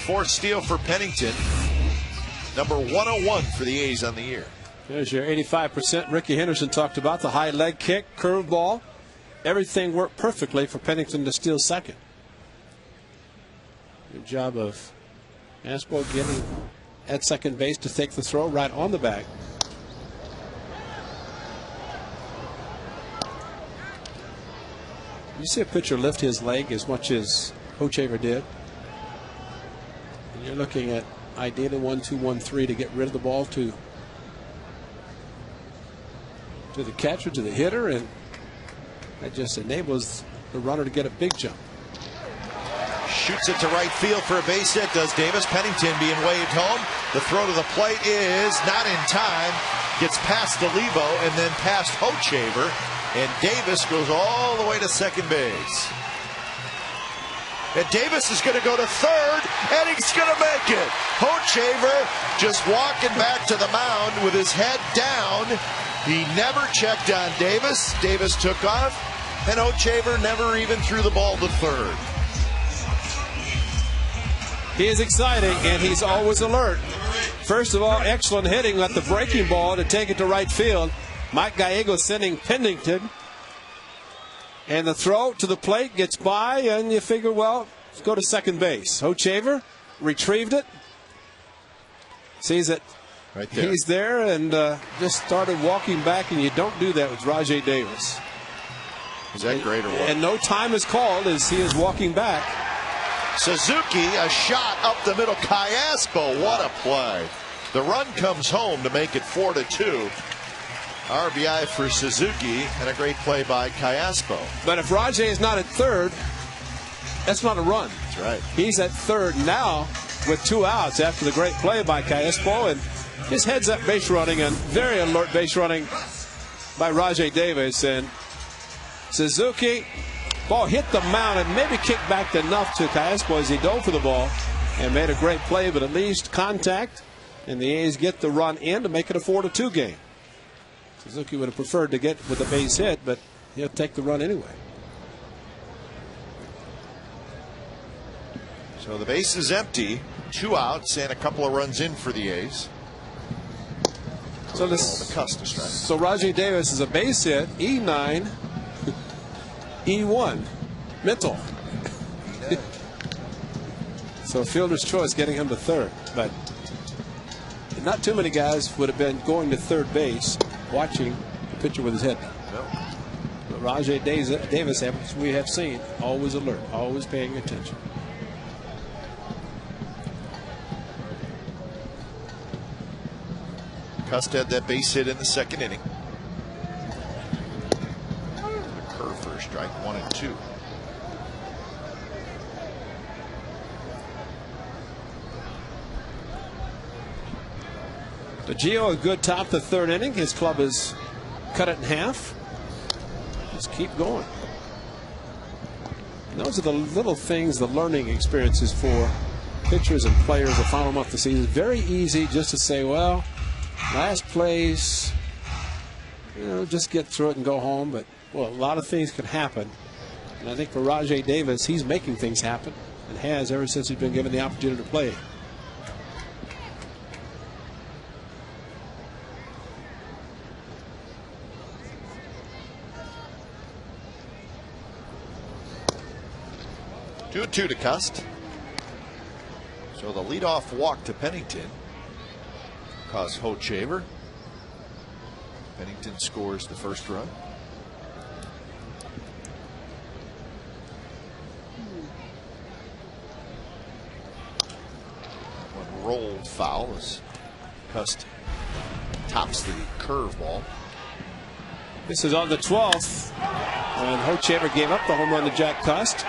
S1: Fourth steal for Pennington. Number 101 for the A's on the year.
S4: There's your 85%. Ricky Henderson talked about the high leg kick, curveball. Everything worked perfectly for Pennington to steal second. Good job of Aspo getting at second base to take the throw right on the bag. You see a pitcher lift his leg as much as Hochevar did. And you're looking at ideally 1-2, 1-3 to get rid of the ball to the catcher, to the hitter, and that just enables the runner to get a big jump.
S1: Shoots it to right field for a base hit, does Davis. Pennington being waved home. The throw to the plate is not in time. Gets past DeLevo and then past Hochevar. And Davis goes all the way to second base. And Davis is going to go to third, and he's going to make it. Hochevar just walking back to the mound with his head down. He never checked on Davis. Davis took off, and Hochevar never even threw the ball to third.
S4: He is exciting, and he's always alert. First of all, excellent hitting with the breaking ball to take it to right field. Mike Gallegos sending Pennington. And the throw to the plate gets by, and you figure, well, let's go to second base. Hochevar retrieved it. Sees it.
S1: Right there.
S4: He's there and just started walking back, and you don't do that with Rajai Davis.
S1: Is that great or what?
S4: And no time is called as he is walking back.
S1: Suzuki, a shot up the middle. Callaspo, what a play. The run comes home to make it 4-2. RBI for Suzuki and a great play by Callaspo.
S4: But if Rajai is not at third, that's not a run.
S1: That's right.
S4: He's at third now with 2 outs after the great play by Callaspo, and his heads up base running and very alert base running by Rajai Davis. And Suzuki, ball hit the mound and maybe kicked back enough to Callaspo as he dove for the ball and made a great play, but at least contact, and the A's get the run in to make it a 4-2 game. Suzuki would have preferred to get with a base hit, but he'll take the run anyway.
S1: So the base is empty, 2 outs, and a couple of runs in for the A's.
S4: So this,
S1: the Custis, right?
S4: So Rajai Davis is a base hit, E9, E1, mental. So fielder's choice getting him to third, but not too many guys would have been going to third base watching the pitcher with his head down.
S1: No.
S4: But Rajai Davis, as we have seen, always alert, always paying attention.
S1: Cust had that base hit in the second inning. A curve for a strike, 1-2.
S4: DeGio, a good top the third inning. His club has cut it in half. Just keep going. And those are the little things, the learning experiences for pitchers and players the final month of the season. Very easy just to say, well, last place, you know, just get through it and go home. But, well, a lot of things could happen. And I think for Rajai Davis, he's making things happen and has ever since he's been given the opportunity to play.
S1: Two to Cust. So the leadoff walk to Pennington caused Hochevar. Pennington scores the first run. One rolled foul as Cust tops the curveball.
S4: This is on the 12th, and Hochevar gave up the home run to Jack Cust.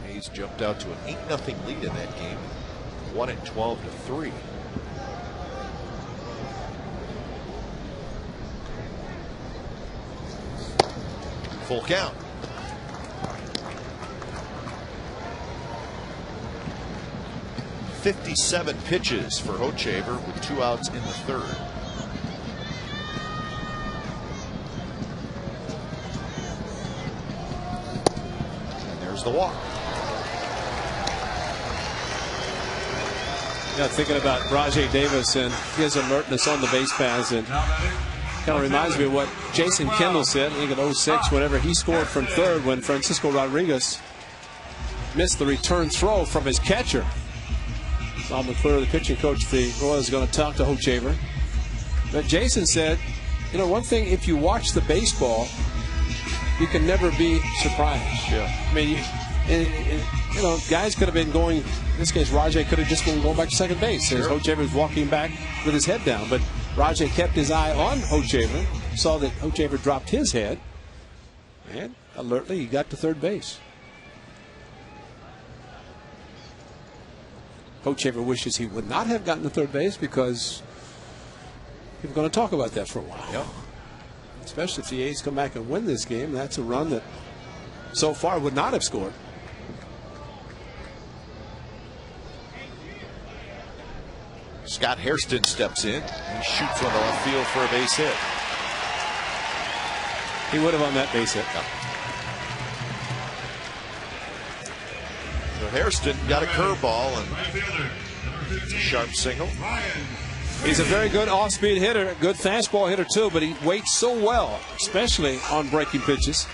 S1: A's jumped out to an 8-0 lead in that game, won it 12-3. Full count. .57 pitches for Hochevar with 2 outs in the third. And there's the walk.
S4: Yeah, thinking about Rajai Davis and his alertness on the base paths, and Kind of reminds me of what Jason Kendall said, I think in 06, whenever he scored from third when Francisco Rodriguez missed the return throw from his catcher. Bob McClure, the pitching coach of the Royals, is going to talk to Hochevar. But Jason said, you know, one thing, if you watch the baseball, you can never be surprised.
S1: Yeah.
S4: I mean, you know, guys could have been going, in this case, Rajay could have just been going back to second base as Hochevar was walking back with his head down. But Rajay kept his eye on Hochevar, saw that Hochevar dropped his head, and alertly he got to third base. Hochevar wishes he would not have gotten to third base because people are going to talk about that for a while.
S1: Yep.
S4: Especially if the A's come back and win this game. That's a run that so far would not have scored.
S1: Scott Hairston steps in and shoots one to left field for a base hit.
S4: He would have on that base hit.
S1: So Hairston got a curveball and it's a sharp single.
S4: He's a very good off-speed hitter, good fastball hitter too, but he waits so well, especially on breaking pitches.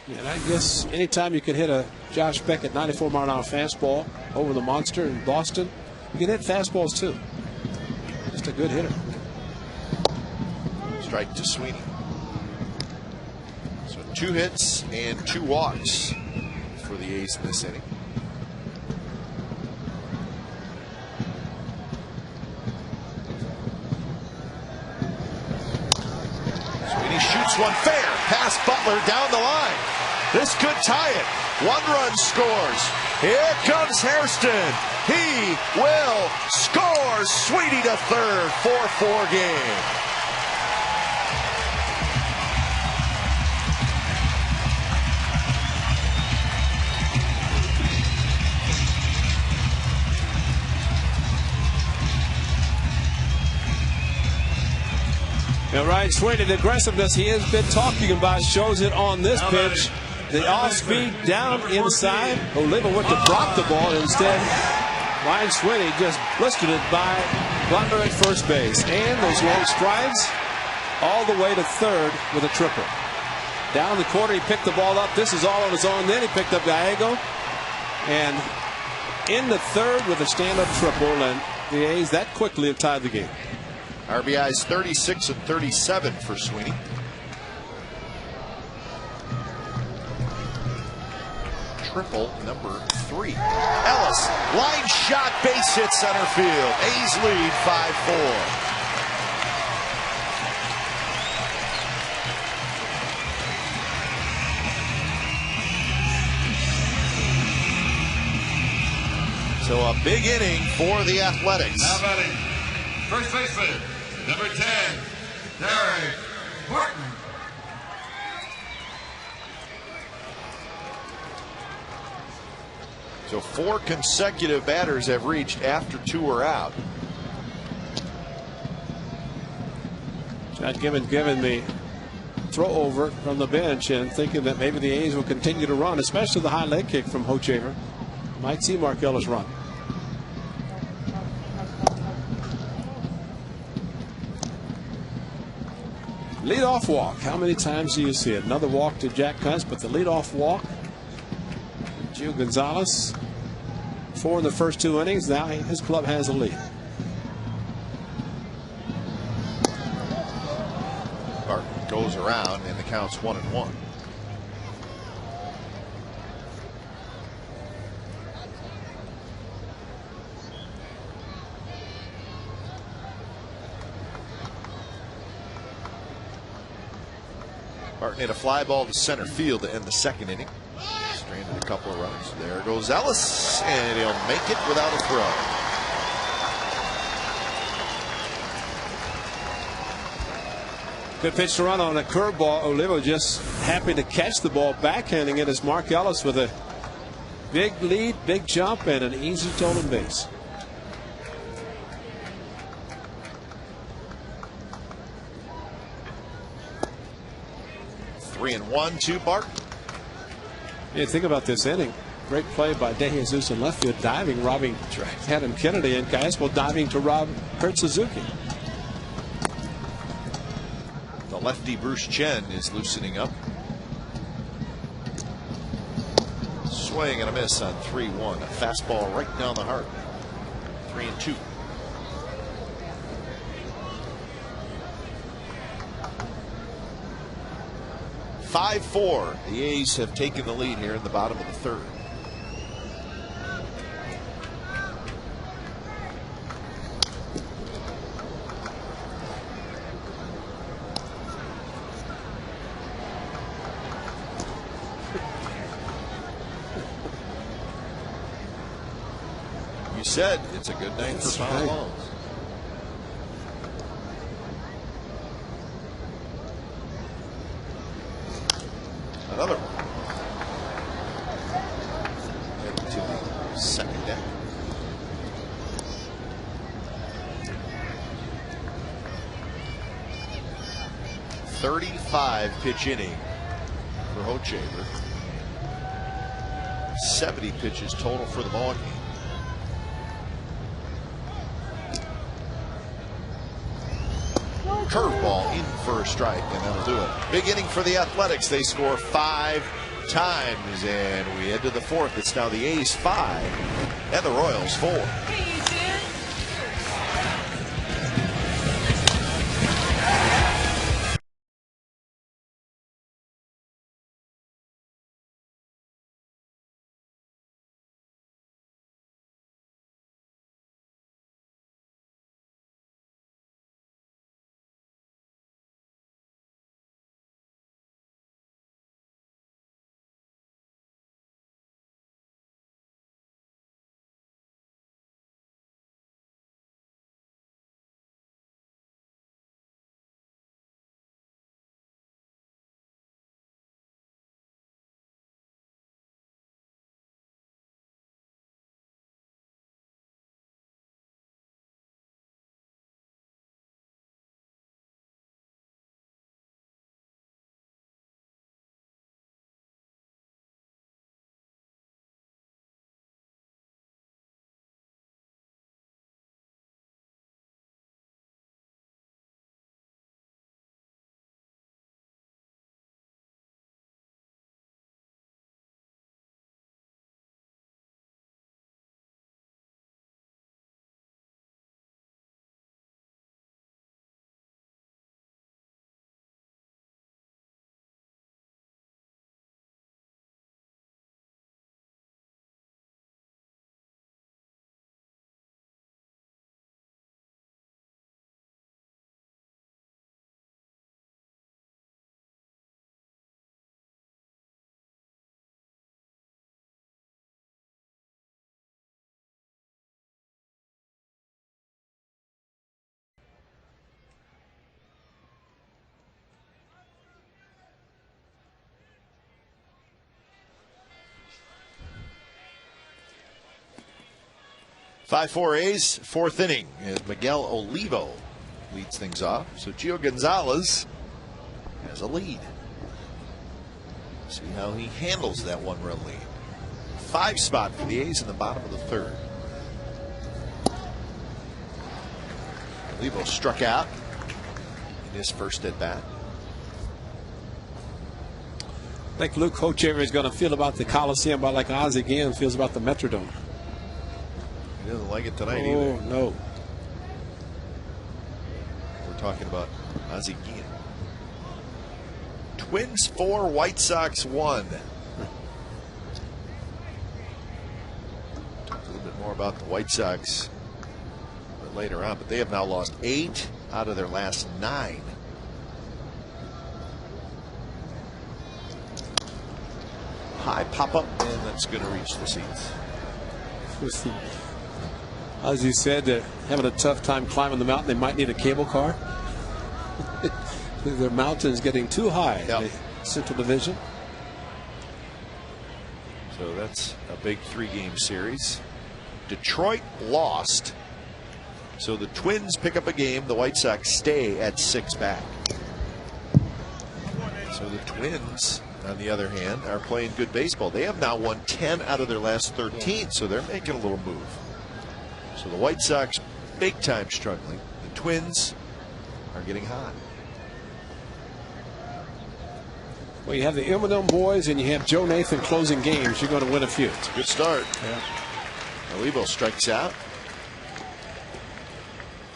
S4: And I guess anytime you can hit a Josh Beckett 94-mile-an-hour fastball over the monster in Boston, you can hit fastballs too. Just a good hitter.
S1: Strike to Sweeney. So 2 hits and 2 walks for the A's in this inning. Sweeney shoots one fair past Butler down the line. This could tie it. 1 run scores. Here comes Hairston. He will score. Sweeney to third. 4-4 game.
S4: Now, Ryan Sweeney, the aggressiveness he has been talking about shows it on this pitch. The off-speed down inside. Oliva went to drop the ball. Instead, Ryan Sweeney just blistered it by Butler at first base. And those long strides all the way to third with a triple. Down the corner, he picked the ball up. This is all on his own. Then he picked up Gallego. And in the third with a stand-up triple. And the A's that quickly have tied the game.
S1: RBIs 36 and 37 for Sweeney. Triple number 3. Ellis, line shot, base hit center field. A's lead 5-4. So a big inning for the Athletics.
S3: Now batting, first baseman, number 10, Derek Martin.
S1: So 4 consecutive batters have reached after 2 are out.
S4: Chad Gibbons given the throw over from the bench and thinking that maybe the A's will continue to run, especially the high leg kick from Hochevar. Might see Mark Ellis run. Leadoff walk. How many times do you see it? Another walk to Jack Kuntz, but the leadoff walk. Gio Gonzalez. 4 in the first 2 innings. Now his club has a lead.
S1: Barton goes around and the count's 1-1. Barton hit a fly ball to center field to end the 2nd inning. Stranded a couple of runs. There goes Ellis, and he'll make it without a throw.
S4: Good pitch to run on a curveball. Oliva just happy to catch the ball, backhanding it as Mark Ellis with a big lead, big jump, and an easy stolen base.
S1: Three and 1 to Barton.
S4: Yeah, think about this inning. Great play by De Jesus in left field, diving, robbing Adam Kennedy, and Caspo diving to rob Kurt Suzuki.
S1: lefty Bruce Chen is loosening up. Swing and a miss on 3-1. A fastball right down the heart. 3-2. The A's have taken the lead here in the bottom of the third. You said it's a good night for foul balls. Another one. Heading to the second deck. .35 pitch inning for Hochevar. 70 pitches total for the ball game. Curveball in for a strike, and that'll do it. Big inning for the Athletics. They score 5 times, and we head to the fourth. It's now the A's 5 and the Royals 4. .54 A's, fourth inning, as Miguel Olivo leads things off. So Gio Gonzalez has a lead. See how he handles that one-run lead. 5 spot for the A's in the bottom of the third. Olivo struck out in his first at bat.
S4: I think Luke Hochevar is going to feel about the Coliseum about like Ozzie Guillen feels about the Metrodome.
S1: He doesn't like it tonight either.
S4: Oh, no.
S1: We're talking about Ozzie Guillen. Twins 4, White Sox 1. Talk a little bit more about the White Sox later on, but they have now lost 8 out of their last 9. High pop up, and that's going to reach the seats.
S4: As you said, they're having a tough time climbing the mountain. They might need a cable car. Their mountain's getting too high.
S1: Yep.
S4: In the Central Division.
S1: So that's a big 3-game series. Detroit lost. So the Twins pick up a game. The White Sox stay at 6 back. So the Twins, on the other hand, are playing good baseball. They have now won 10 out of their last 13, so they're making a little move. So the White Sox big time struggling. The Twins are getting hot.
S4: Well, you have the M&M boys and you have Joe Nathan closing games. You're going to win a few.
S1: It's a good start.
S4: Yeah.
S1: Olivo strikes out.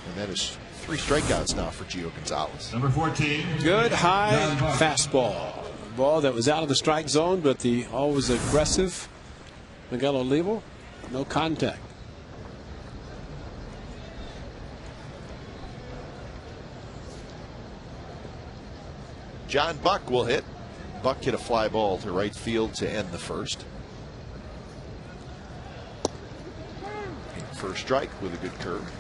S1: And that is 3 strikeouts now for Gio Gonzalez.
S3: Number 14.
S4: Good high fastball. Ball that was out of the strike zone, but the always aggressive Miguel Olivo, no contact.
S1: John Buck will hit. Buck hit a fly ball to right field to end the first. First strike with a good curve.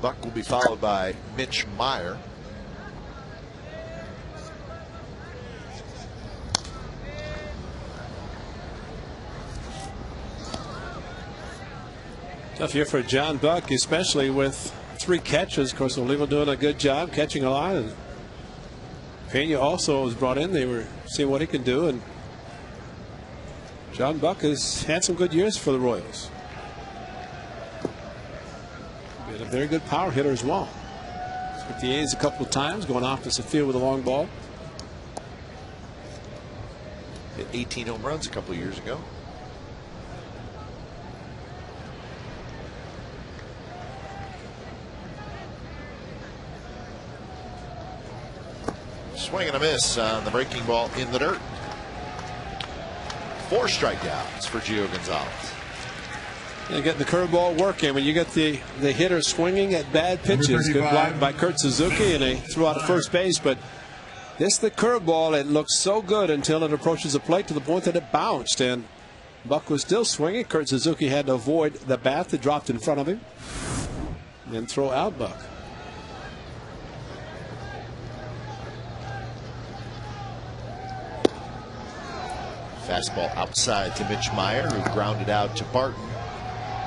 S1: Buck will be followed by Mitch Meyer.
S4: Tough year for John Buck, especially with 3 catches. Of course, Olivo doing a good job catching a lot, and Pena also was brought in. They were seeing what he can do, and John Buck has had some good years for the Royals. A very good power hitter as well. With the A's a couple of times, going opposite field with a long ball.
S1: Hit 18 home runs a couple of years ago. Swing and a miss on the breaking ball in the dirt. 4 strikeouts for Gio Gonzalez.
S4: And getting the curveball working. When you get the hitter swinging at bad pitches. Good block by Kurt Suzuki, and they threw out at first base. But this the curveball. It looked so good until it approaches the plate to the point that it bounced. And Buck was still swinging. Kurt Suzuki had to avoid the bat that dropped in front of him and throw out Buck.
S1: Fastball outside to Mitch Meyer, who grounded out to Barton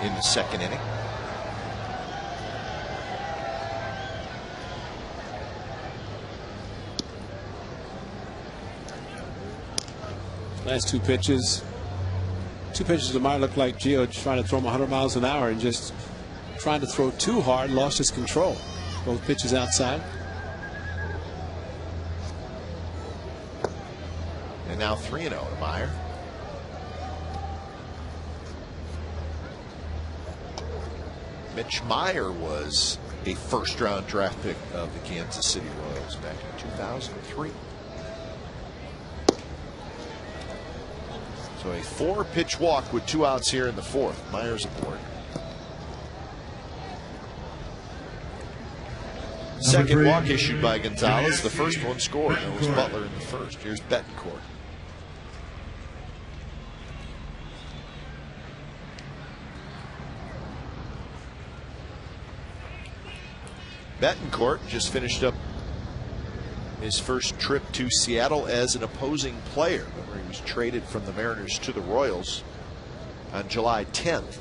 S1: in the second inning.
S4: Last 2 pitches. 2 pitches to Meyer looked like Gio trying to throw him 100 miles an hour and just trying to throw too hard, lost his control. Both pitches outside.
S1: And now 3-0 to Meyer. Mitch Meyer was a first-round draft pick of the Kansas City Royals back in 2003. So a 4-pitch walk with 2 outs here in the 4th. Meyer's aboard. Second walk issued by Gonzalez. The first one scored. That was Butler in the first. Here's Betancourt. Betancourt just finished up his first trip to Seattle as an opposing player. Remember, he was traded from the Mariners to the Royals on July 10th.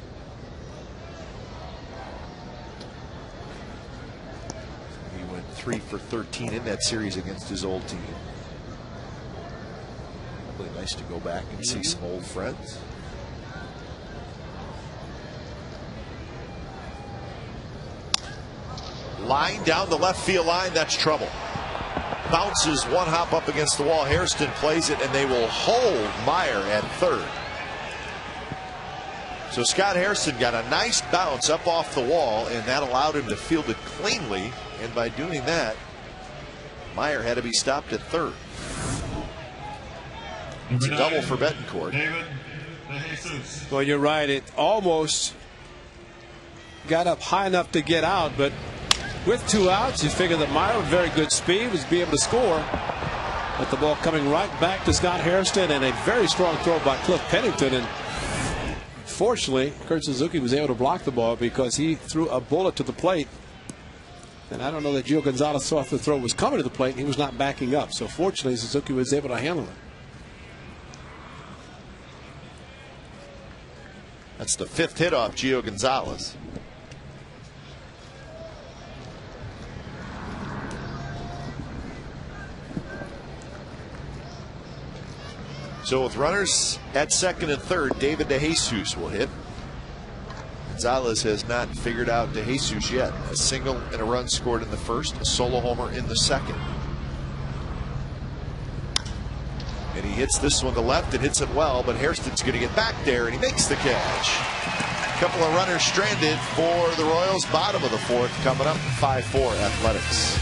S1: He went 3 for 13 in that series against his old team. Really nice to go back and see some old friends. Line down the left field line. That's trouble. Bounces 1 hop up against the wall. Hairston plays it, and they will hold Meyer at third. So Scott Hairston got a nice bounce up off the wall, and that allowed him to field it cleanly. And by doing that, Meyer had to be stopped at third. It's a double for Betancourt.
S4: Well, you're right. It almost got up high enough to get out, but with 2 outs, you figure that Meyer with very good speed was be able to score. But the ball coming right back to Scott Hairston, and a very strong throw by Cliff Pennington. And fortunately, Kurt Suzuki was able to block the ball because he threw a bullet to the plate. And I don't know that Gio Gonzalez thought the throw was coming to the plate, and he was not backing up. So fortunately, Suzuki was able to handle it.
S1: That's the 5th hit off Gio Gonzalez. So with runners at second and third, David DeJesus will hit. Gonzalez has not figured out DeJesus yet. A single and a run scored in the first, a solo homer in the second. And he hits this one to left and hits it well, but Hairston's going to get back there, and he makes the catch. A couple of runners stranded for the Royals. Bottom of the fourth coming up, 5-4 Athletics.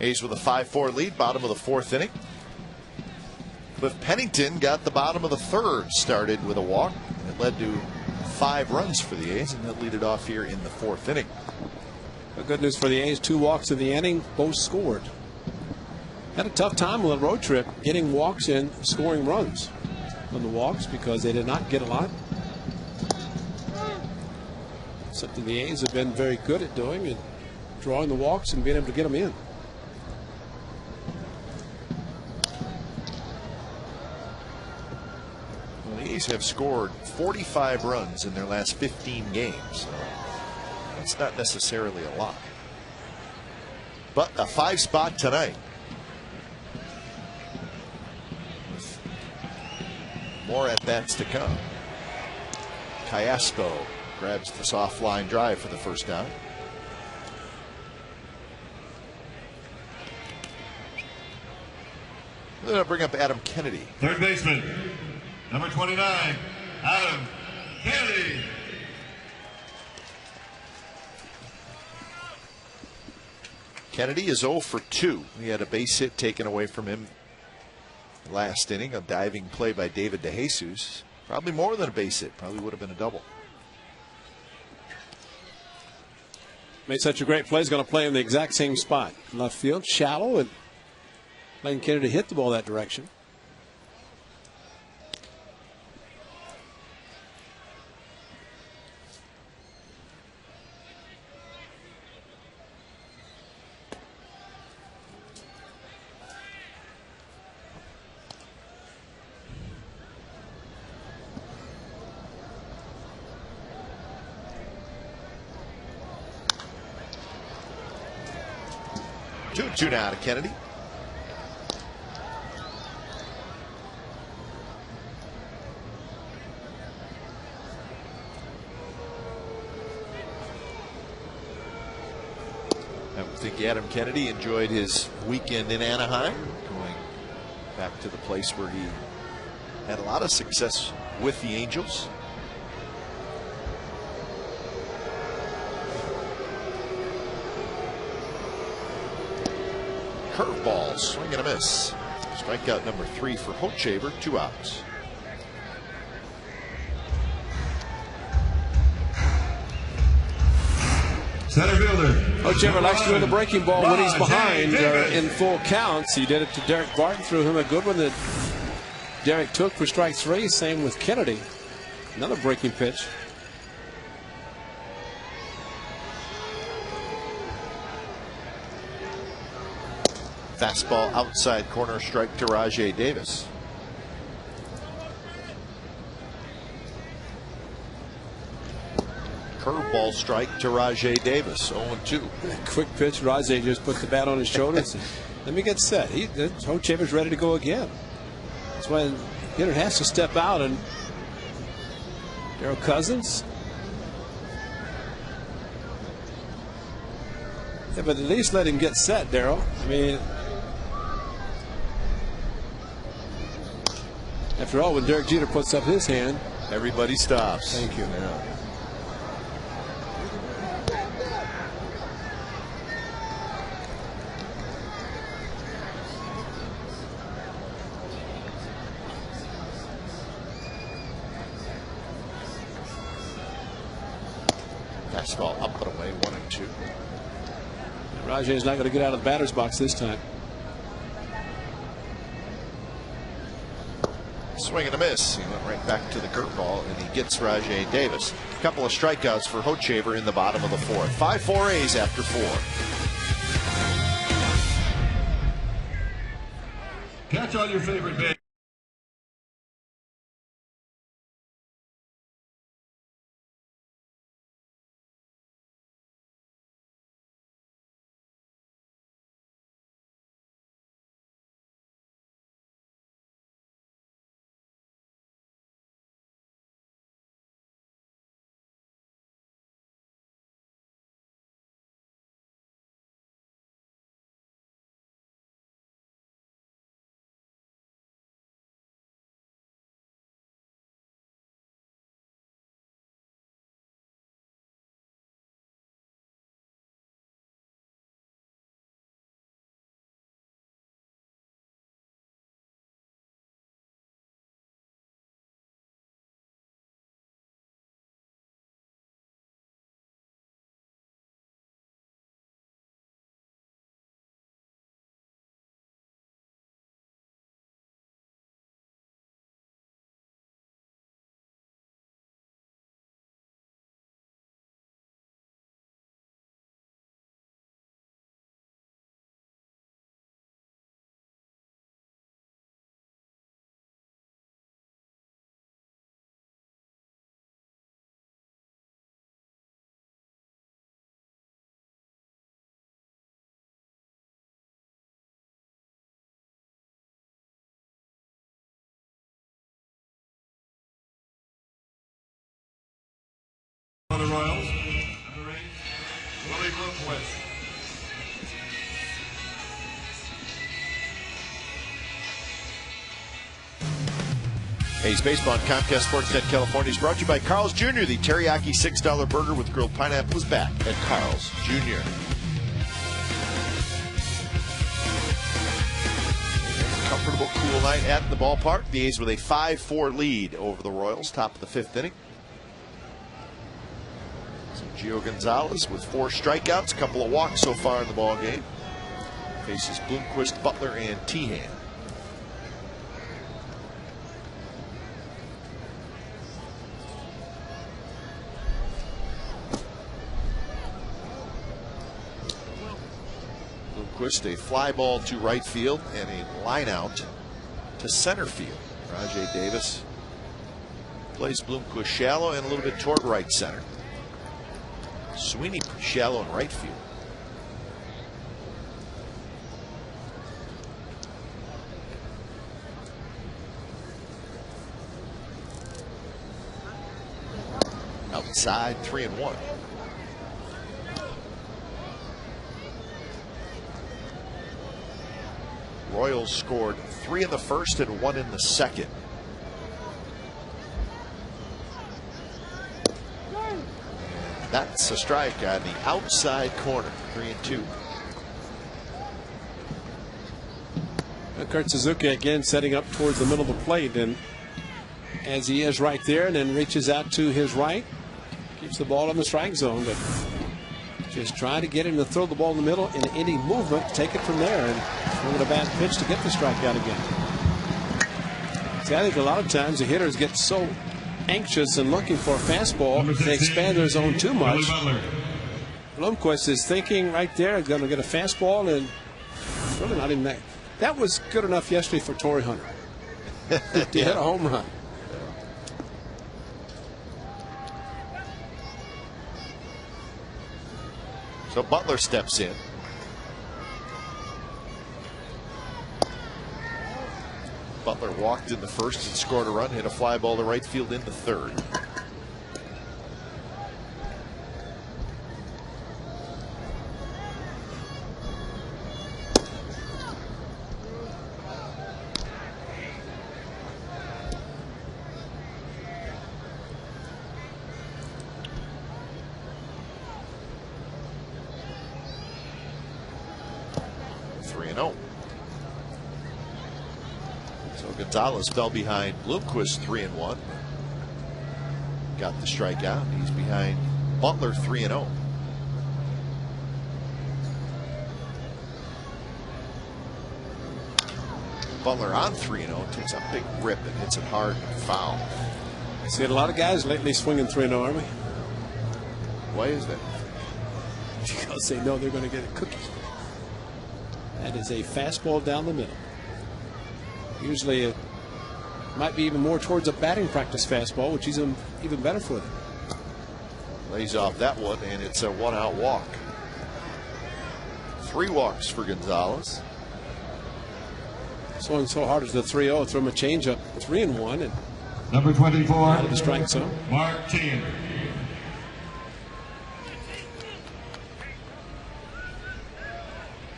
S1: A's with a 5-4 lead, bottom of the fourth inning. Cliff Pennington got the bottom of the third started with a walk. It led to 5 runs for the A's, and they'll lead it off here in the fourth inning.
S4: The good news for the A's, 2 walks in the inning, both scored. Had a tough time on the road trip getting walks in, scoring runs on the walks because they did not get a lot. Something the A's have been very good at doing, and drawing the walks and being able to get them in.
S1: The A's have scored 45 runs in their last 15 games. So that's not necessarily a lot. But a 5 spot tonight. With more at-bats to come. Callasco grabs the soft line drive for the first time. Then I'll bring up Adam Kennedy.
S3: Third baseman, number 29, Adam Kennedy.
S1: Kennedy is 0 for 2. He had a base hit taken away from him last inning. A diving play by David DeJesus. Probably more than a base hit. Probably would have been a double.
S4: Made such a great play. He's going to play in the exact same spot. Left field, shallow, and letting Kennedy hit the ball that direction.
S1: Two now to Kennedy. I think Adam Kennedy enjoyed his weekend in Anaheim, going back to the place where he had a lot of success with the Angels. Curveball, swing and a miss. Strikeout number 3 for Hochevar, 2 outs.
S3: Center fielder.
S4: Hochevar likes doing the breaking ball when he's behind
S3: Davis.
S4: in full counts. He did it to Derek Barton, threw him a good one that Derek took for strike 3. Same with Kennedy. Another breaking pitch.
S1: Fastball outside corner, strike to Rajai Davis. Curveball strike to Rajai Davis. 0-2.
S4: Quick pitch. Rajai just put the bat on his shoulders. Let me get set. Hochevar's ready to go again. That's when the hitter has to step out. And Darryl Cousins. Yeah, but at least let him get set, Darryl. I mean, after all, when Derek Jeter puts up his hand,
S1: everybody stops.
S4: Thank you.
S1: Yeah. Fastball up and away, 1-2.
S4: Rajai's not going to get out of the batter's box this time.
S1: Swing and a miss. He went right back to the curveball, and he gets Rajai Davis. A couple of strikeouts for Hochevar in the bottom of the 4th. 5-4 A's after 4.
S3: Catch all your favorite band. For the Royals, number 8, Willie Bloomquist.
S1: A's Baseball on Comcast Sportsnet California is brought to you by Carl's Jr. The teriyaki $6 burger with grilled pineapple is back at Carl's Jr. Comfortable, cool night at the ballpark. The A's with a 5-4 lead over the Royals, top of the 5th inning. Gio Gonzalez with 4 strikeouts, a couple of walks so far in the ball game. Faces Bloomquist, Butler, and Tehan. Bloomquist, a fly ball to right field and a line out to center field. Rajai Davis plays Bloomquist shallow and a little bit toward right center. Sweeney shallow in right field. Outside, 3-1. Royals scored 3 in the first and 1 in the second. That's a strike on the outside corner, 3-2.
S4: Kurt Suzuki again setting up towards the middle of the plate, and as he is right there and then reaches out to his right, keeps the ball in the strike zone, but Just trying to get him to throw the ball in the middle, and any movement, take it from there, and swing a bad pitch to get the strikeout again. See, I think a lot of times the hitters get so anxious and looking for a fastball, they expand their zone too much. Blomquist is thinking right there, going to get a fastball, and really not even that. That was good enough yesterday for Torrey Hunter to hit a home run.
S1: So Butler steps in. Butler walked in the first and scored a run, hit a fly ball to right field in the third. Gonzalez fell behind Bloomquist 3-1. Got the strikeout. He's behind Butler 3-0. Butler on 3-0 takes a big rip and hits it hard and foul.
S4: I see a lot of guys lately swinging 3-0, aren't we?
S1: Why is that?
S4: Because they know they're going to get a cookie. That is a fastball down the middle. Usually it might be even more towards a batting practice fastball, which is even better for them.
S1: Lays off that one, and it's a 1-out walk. 3 walks for Gonzalez.
S4: Swung so hard as the 3-0, threw him a changeup, 3-1, and
S3: number 24
S4: out of the strike zone.
S3: Mark Tien.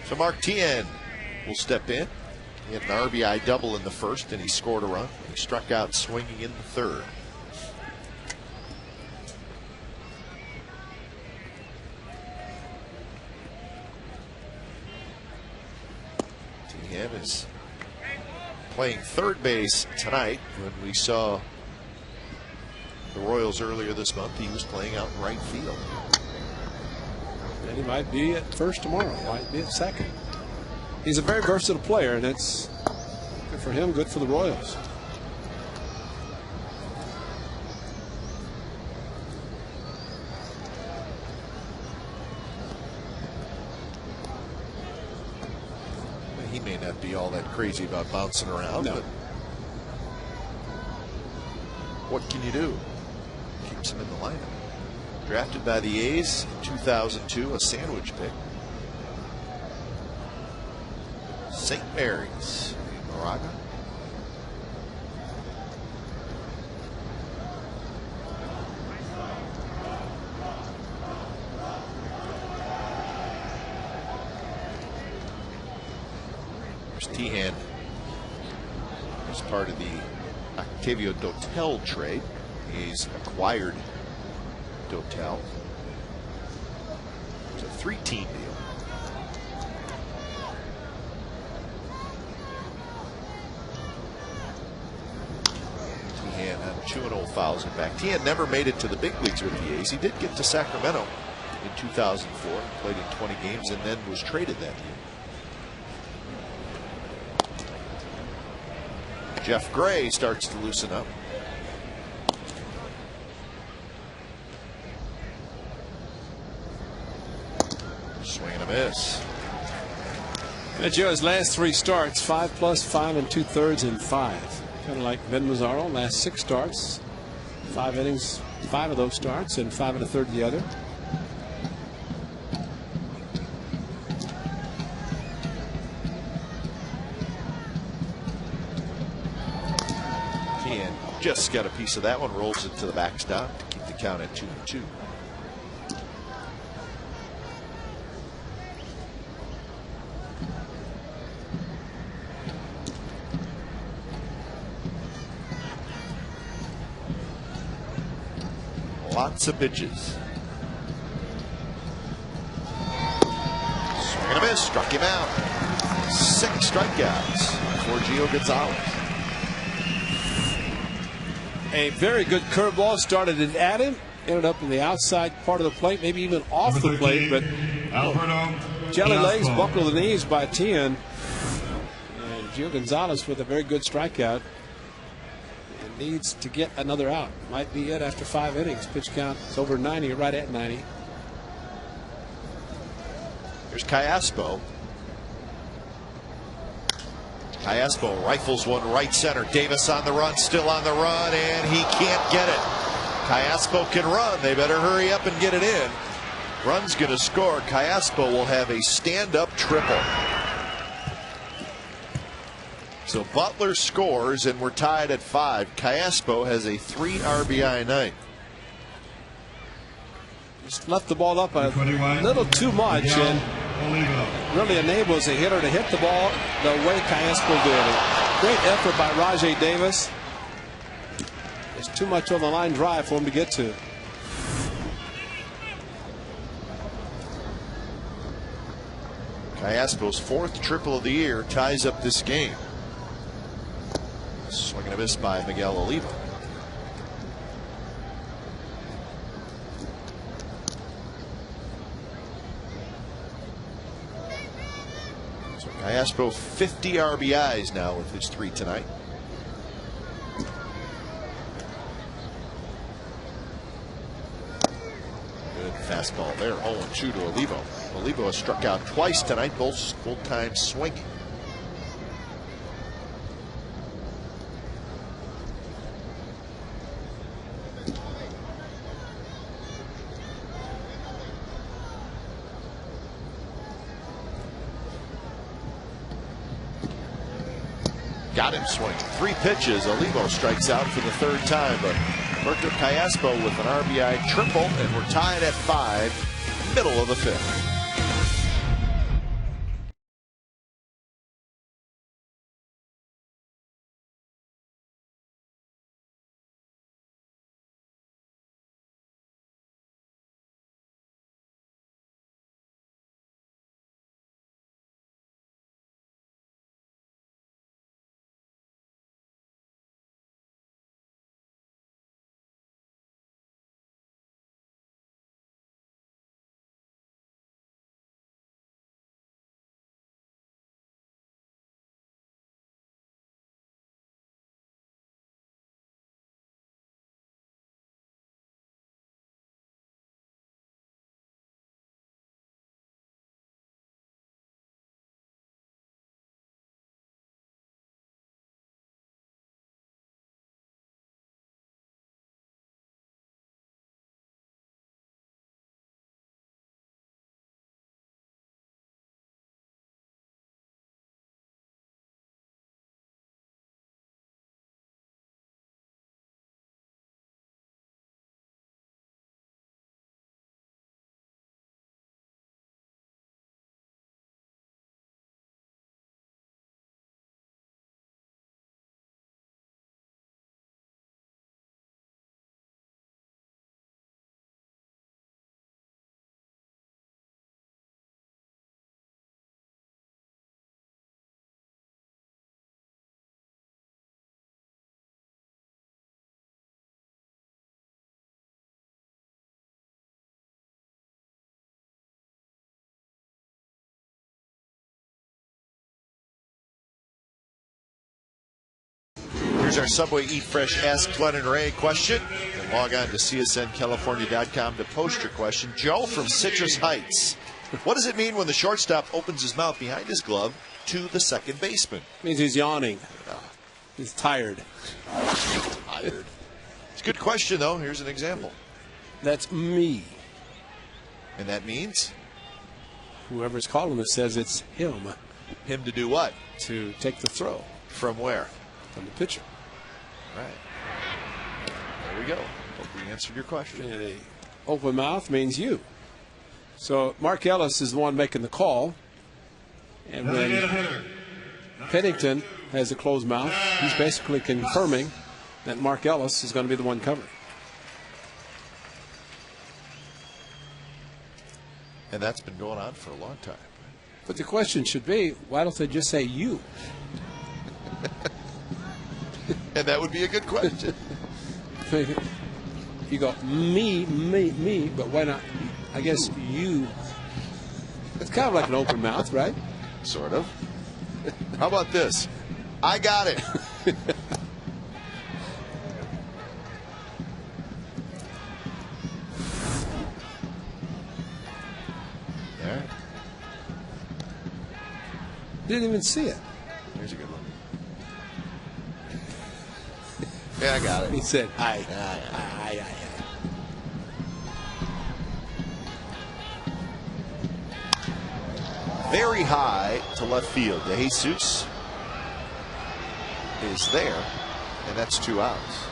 S1: So Mark Tien will step in. He had an RBI double in the first, and he scored a run. He struck out swinging in the third. Tien is playing third base tonight. When we saw the Royals earlier this month, he was playing out in right field.
S4: And he might be at first tomorrow, might be at second. He's a very versatile player, and it's good for him, good for the Royals.
S1: He may not be all that crazy about bouncing around,
S4: no.
S1: But what can you do? Keeps him in the lineup. Drafted by the A's in 2002, a sandwich pick. St. Mary's in Moraga. There's Tien as part of the Octavio Dotel trade. He's acquired Dotel. It's a 3-team deal. Tien had 2-0 fouls in back. Tien never made it to the big leagues with the A's. He did get to Sacramento in 2004, played in 20 games, and then was traded that year. Jeff Gray starts to loosen up. Swing and a miss.
S4: Joe's last 3 starts, 5+, 5 2/3, and 5. Kind of like Ben Mazzaro, last 6 starts, 5 innings, 5 of those starts, and 5 1/3 the other.
S1: Tien just got a piece of that one, rolls it to the backstop to keep the count at 2-2. Lots of pitches. Swing and a miss, struck him out. 6 strikeouts for Gio Gonzalez.
S4: A very good curveball started it at him, ended up in the outside part of the plate, maybe even off the plate, but jelly legs buckle the knees by 10. And Gio Gonzalez with a very good strikeout. And needs to get another out. Might be it after 5 innings. Pitch count is over 90, right at 90.
S1: Here's Callaspo. Callaspo rifles one right center. Davis on the run, still on the run, and he can't get it. Callaspo can run. They better hurry up and get it in. Run's going to score. Callaspo will have a stand-up triple. So Butler scores, and we're tied at 5. Callaspo has a 3 RBI night.
S4: Just left the ball up a little too much, and really enables a hitter to hit the ball the way Callaspo did it. Great effort by Rajai Davis. There's too much on the line drive for him to get to.
S1: Callaspo's 4th triple of the year ties up this game. Swing and a miss by Miguel Oliva. So Callaspo 50 RBIs now with his 3 tonight. Good fastball there. 0-2 to Olivo. Olivo has struck out twice tonight, both full-time swinging. Got him swinging. 3 pitches. Olivo strikes out for the 3rd time, but Roberto Callaspo with an RBI triple, and we're tied at 5, middle of the 5th. Here's our Subway Eat Fresh Ask Glenn and Ray question. And log on to csncalifornia.com to post your question. Joe from Citrus Heights. What does it mean when the shortstop opens his mouth behind his glove to the second baseman?
S4: It means he's yawning. He's tired.
S1: Tired. It's a good question, though. Here's an example.
S4: That's me.
S1: And that means?
S4: Whoever's calling it says it's him.
S1: Him to do what?
S4: To take the throw.
S1: From where?
S4: From the pitcher.
S1: Right. There we go. Hope we answered your question.
S4: And a open mouth means you. So Mark Ellis is the one making the call. And when Pennington has a closed mouth, he's basically confirming that Mark Ellis is going to be the one covering.
S1: And that's been going on for a long time.
S4: But the question should be, why don't they just say you?
S1: And that would be a good question.
S4: You go, me, but why not? I guess you. It's kind of like an open mouth, right?
S1: Sort of. How about this? I got it. There.
S4: Didn't even see it.
S1: Here's a good one. Yeah, I got it.
S4: He said, I.
S1: Very high to left field. De Jesus is there, and that's 2 outs.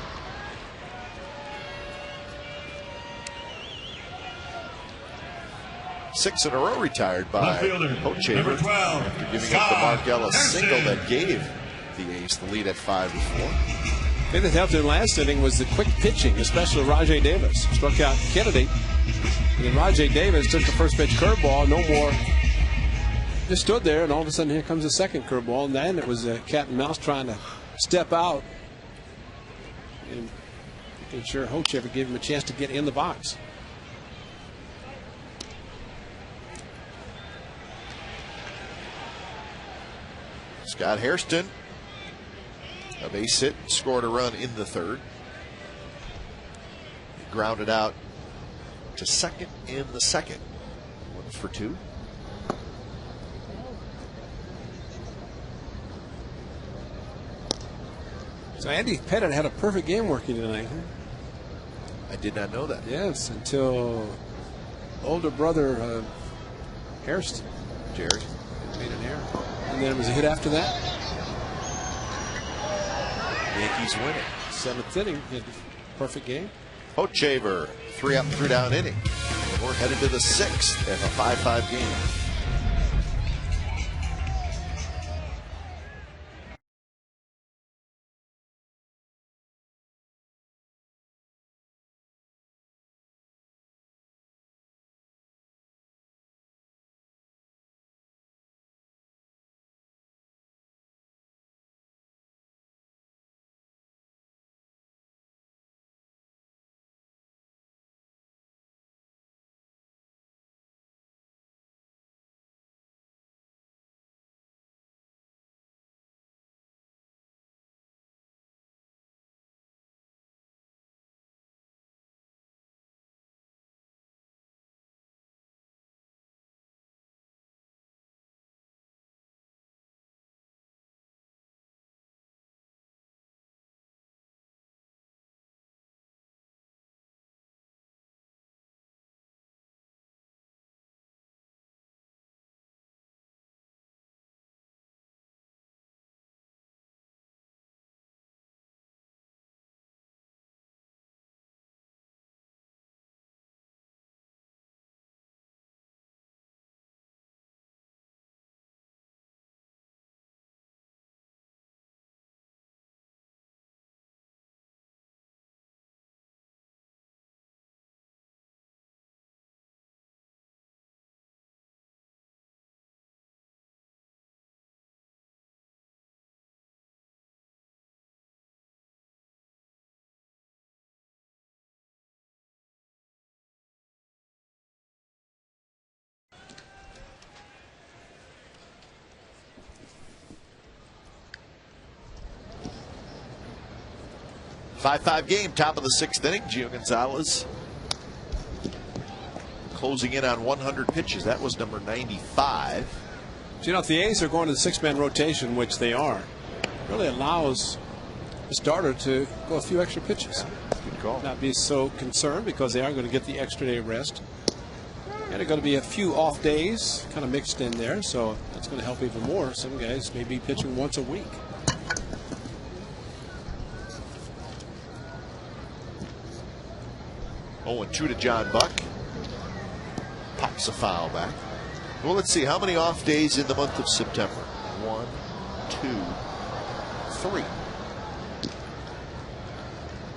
S1: Six in a row retired by Hochaver
S3: number 12,
S1: after giving up the Mark Ellis single that gave the A's the lead at 5-4.
S4: I think that helped in last inning was the quick pitching, especially Rajay Davis. Struck out Kennedy. And then Rajay Davis took the first pitch curveball, no more. Just stood there, and all of a sudden here comes the second curveball, and then it was a cat and mouse trying to step out. And making sure Hochaver gave him a chance to get in the box.
S1: Scott Hairston, a base hit, scored a run in the third. He grounded out to second in the second. 1 for 2.
S4: So Andy Pettit had a perfect game working tonight.
S1: I did not know that.
S4: Yes, until older brother Hairston,
S1: Jerry,
S4: made an error. And then it was a hit after that.
S1: Yankees winning.
S4: 7th inning, he had a perfect game.
S1: Hochaver, 3 up, 3 down inning. And we're headed to the 6th in a 5-5 game. Five game, top of the 6th inning. Gio Gonzalez closing in on 100 pitches. That was number 95.
S4: So, you know, if the A's are going to the 6-man rotation, which they are, really allows the starter to go a few extra pitches.
S1: Good call.
S4: Not be so concerned because they are going to get the extra day rest. And there are going to be a few off days kind of mixed in there, so that's going to help even more. Some guys may be pitching once a week.
S1: Oh, and 2 to John Buck. Pops a foul back. Well, let's see. How many off days in the month of September? 1, 2, 3.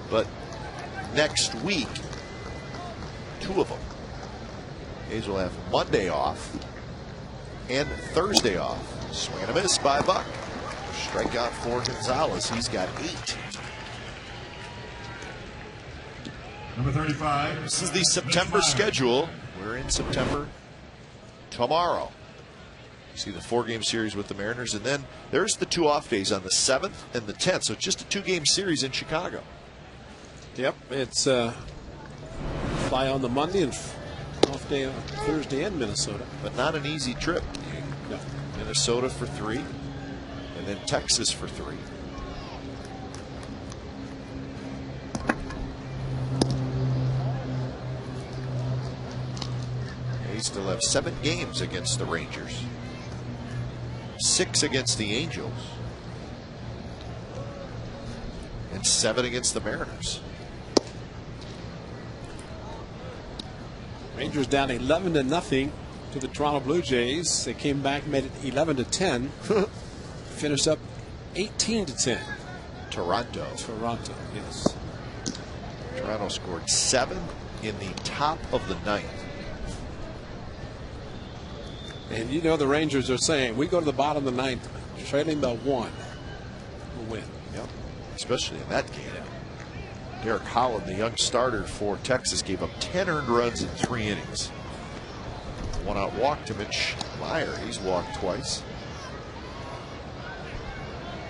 S1: But next week, 2 of them. A's will have Monday off and Thursday off. Swing and a miss by Buck. Strikeout for Gonzalez. He's got 8.
S3: Number 35.
S1: This is the September schedule. We're in September tomorrow. See the 4-game series with the Mariners, and then there's the 2 off days on the 7th and the 10th. So it's just a 2-game series in Chicago.
S4: Yep, it's fly on the Monday and off day on Thursday in Minnesota.
S1: But not an easy trip.
S4: No.
S1: Minnesota for 3, and then Texas for 3. They still have 7 games against the Rangers, 6 against the Angels, and 7 against the Mariners.
S4: Rangers down 11-0 to the Toronto Blue Jays. They came back, made it 11-10. Finished up 18-10.
S1: Toronto,
S4: yes.
S1: Toronto scored 7 in the top of the 9th.
S4: And you know the Rangers are saying, we go to the bottom of the 9th, trailing by 1, we'll win.
S1: Yep, especially in that game. Derek Holland, the young starter for Texas, gave up 10 earned runs in 3 innings. 1-out walk to Mitch Meyer. He's walked twice.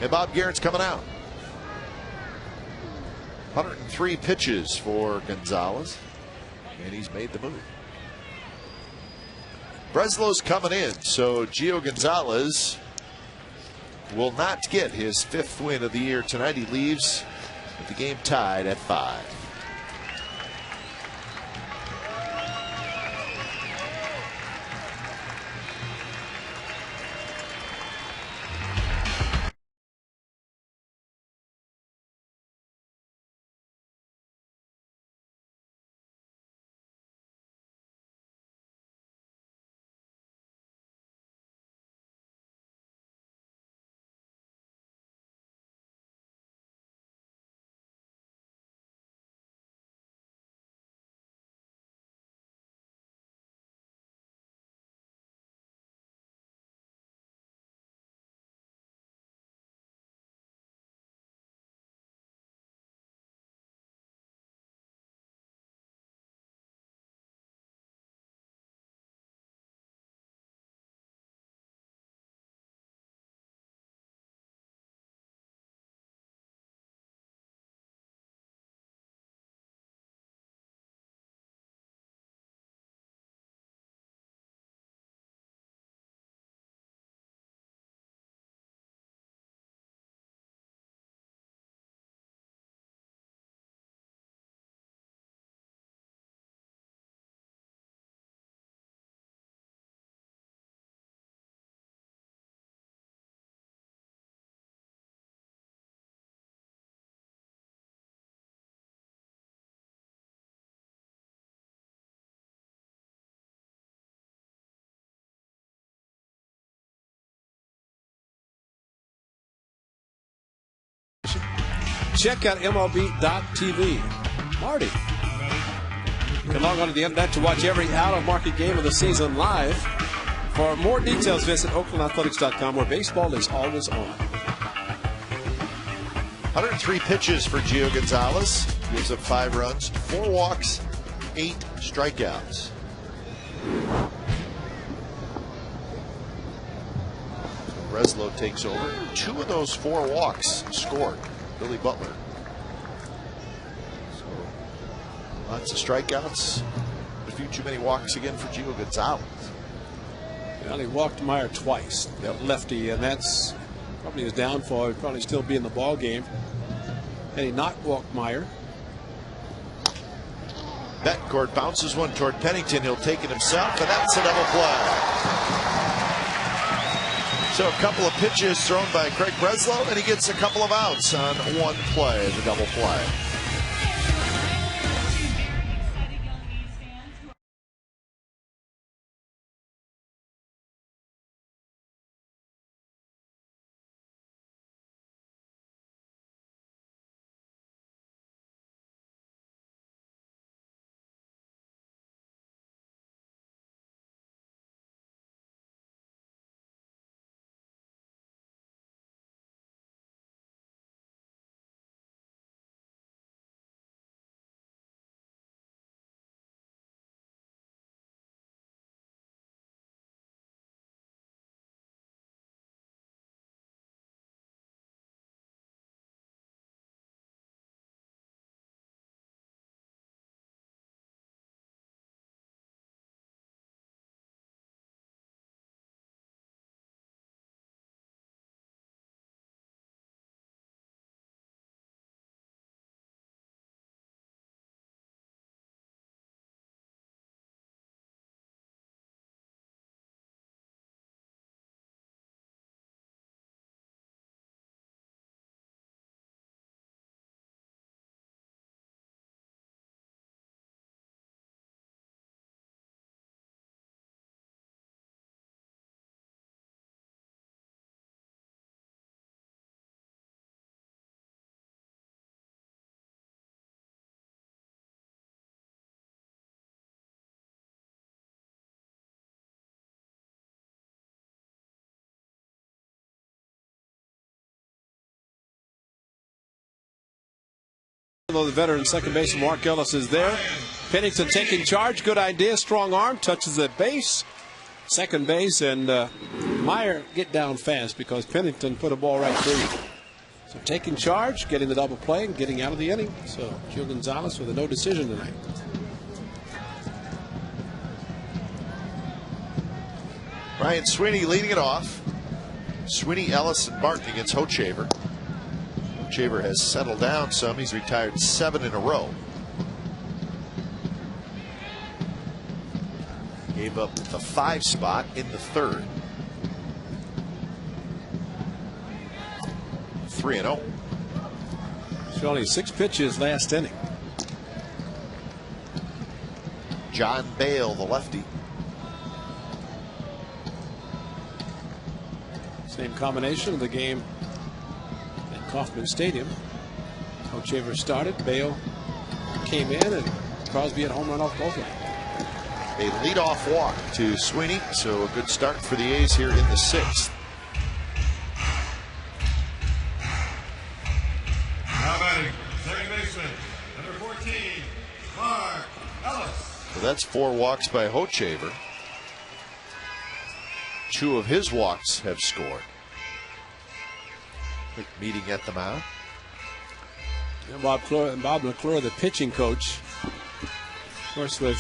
S1: And Bob Garrett's coming out. 103 pitches for Gonzalez, and he's made the move. Breslow's coming in, so Gio Gonzalez will not get his 5th win of the year tonight. He leaves with the game tied at 5.
S4: Check out MLB.tv. Marty. You can log on to the internet to watch every out-of-market game of the season live. For more details, visit OaklandAthletics.com, where baseball is always on.
S1: 103 pitches for Gio Gonzalez. Gives up 5 runs, 4 walks, 8 strikeouts. Breslow takes over. 2 of those 4 walks scored. Billy Butler. So lots of strikeouts. A few too many walks again for Gio Gonzalez.
S4: Well, he walked Meyer twice, that lefty, and that's probably his downfall. He'd probably still be in the ball game. And he not walked Meyer.
S1: Betancourt bounces one toward Pennington. He'll take it himself, and that's a double play. So a couple of pitches thrown by Craig Breslow, and he gets a couple of outs on 1 play, the double play.
S4: although the veteran second baseman Mark Ellis is there. Pennington taking charge. Good idea. Strong arm. Touches the base. Second base. And Meyer get down fast because Pennington put a ball right through you. So taking charge, getting the double play, and getting out of the inning. So Gio Gonzalez with a no decision tonight.
S1: Ryan Sweeney leading it off. Sweeney, Ellis, and Martin against Hochevar. Hochevar has settled down some. He's retired 7 in a row. Gave up the 5 spot in the 3rd. 3-0.
S4: So only 6 pitches last inning.
S1: John Bale, the lefty.
S4: Same combination of the game at Kauffman Stadium. Hochevar started. Bale came in, and Crosby had a home run off both lines.
S1: A leadoff walk to Sweeney, so a good start for the A's here in the 6th.
S3: Now batting, second baseman, number 14, Mark Ellis.
S1: So that's 4 walks by Hochevar. 2 of his walks have scored. Quick meeting at the mound.
S4: And Bob McClure, the pitching coach. Of course, with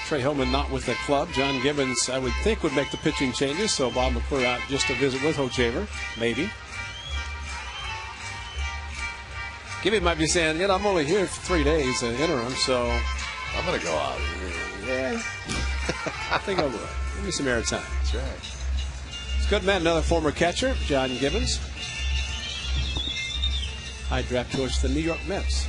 S4: Trey Hillman not with the club, John Gibbons, I would think, would make the pitching changes. So Bob McClure out just to visit with Hochevar, maybe. Gibby might be saying, you know, I'm only here for 3 days, an interim, so
S1: I'm going to go out.
S4: Yeah, I think I will. Give me some airtime.
S1: That's right.
S4: It's good man, another former catcher, John Gibbons. High draft choice to the New York Mets.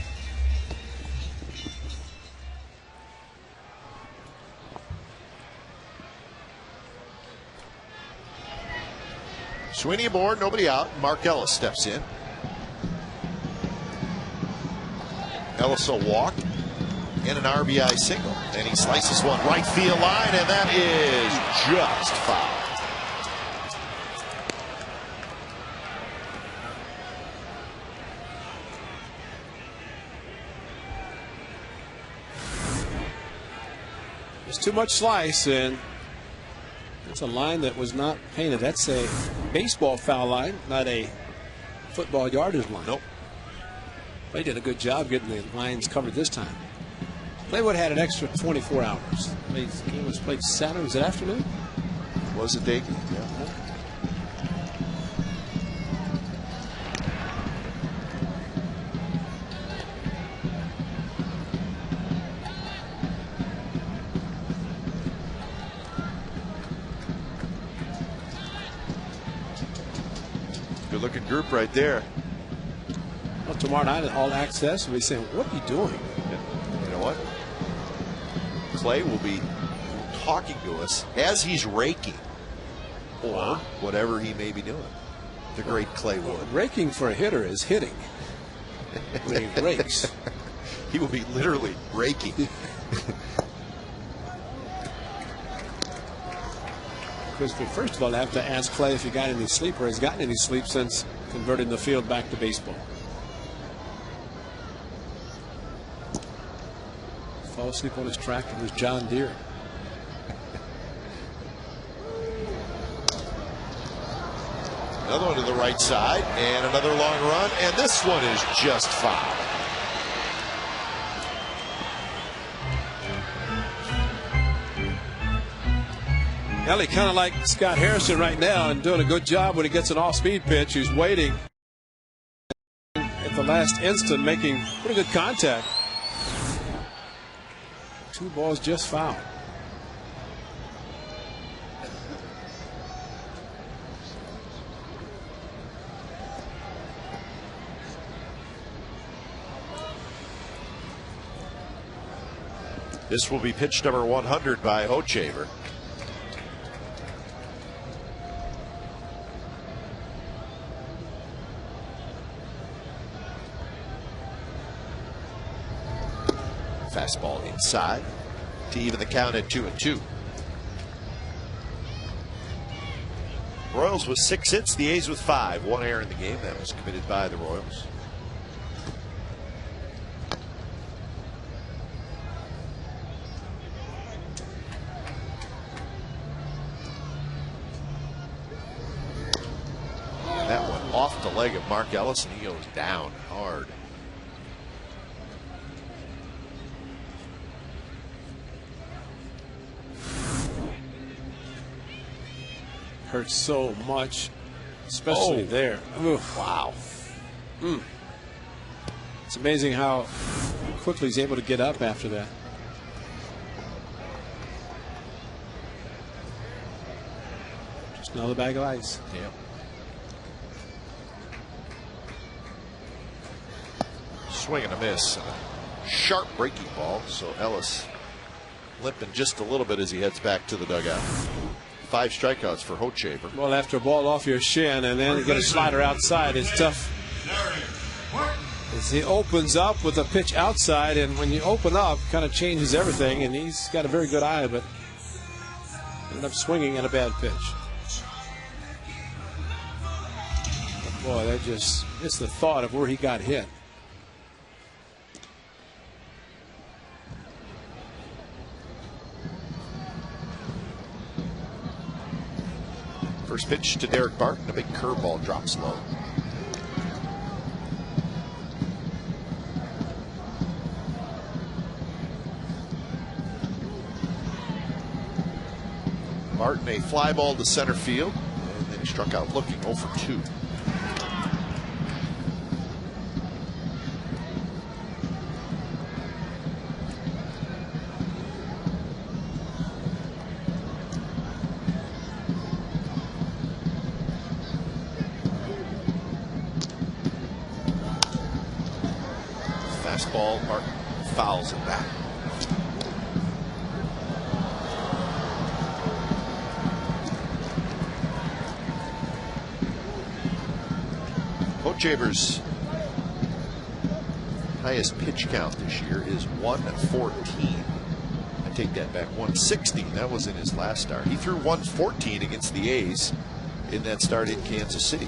S1: Sweeney aboard, nobody out. Mark Ellis steps in. Ellis will walk and an RBI single. And he slices one right field line, and that is just foul.
S4: There's too much slice, and that's a line that was not painted. That's a baseball foul line, not a football yardage line.
S1: Nope.
S4: They did a good job getting the lines covered this time. They would have had an extra 24 hours. The game was played Saturday. Was it afternoon?
S1: Was it day game? Yeah. Good looking group right there.
S4: Well, tomorrow night at All Access, we'll be saying, what are you doing?
S1: You know what? Clay will be talking to us as he's raking or whatever he may be doing. The great Clay Wood.
S4: Well, raking for a hitter is hitting. When he rakes.
S1: He will be literally raking.
S4: Because first of all, I have to ask Clay if he got any sleep or has gotten any sleep since converting the field back to baseball. Fall asleep on his tractor was John Deere.
S1: Another one to the right side and another long run, and this one is just foul.
S4: Ellie kind of like Scott Harrison right now and doing a good job when he gets an off-speed pitch. He's waiting at the last instant, making pretty good contact. 2 balls just foul.
S1: This will be pitch number 100 by Hochevar. Fastball inside to even the count at 2-2. Royals with 6 hits, the A's with 5. 1 error in the game that was committed by the Royals. off the leg of Mark Ellis, and he goes down hard.
S4: Hurts so much, especially there. Oof.
S1: Wow.
S4: It's amazing how quickly he's able to get up after that. Just another bag of ice.
S1: Yeah. Swing and a miss. Sharp breaking ball, so Ellis limping just a little bit as he heads back to the dugout. 5 strikeouts for Hochevar.
S4: Well, after a ball off your shin and then you get a slider outside, it's tough. As he opens up with a pitch outside, and when you open up, kind of changes everything, and he's got a very good eye, but ended up swinging at a bad pitch. But boy, that just, it's the thought of where he got hit.
S1: First pitch to Derek Barton, a big curveball drops low. Barton, a fly ball to center field, and then he struck out looking 0 for 2. Fastball, Barton fouls it back. Hochevar's highest pitch count this year is 114. I take that back, 160. That was in his last start. He threw 114 against the A's in that start in Kansas City.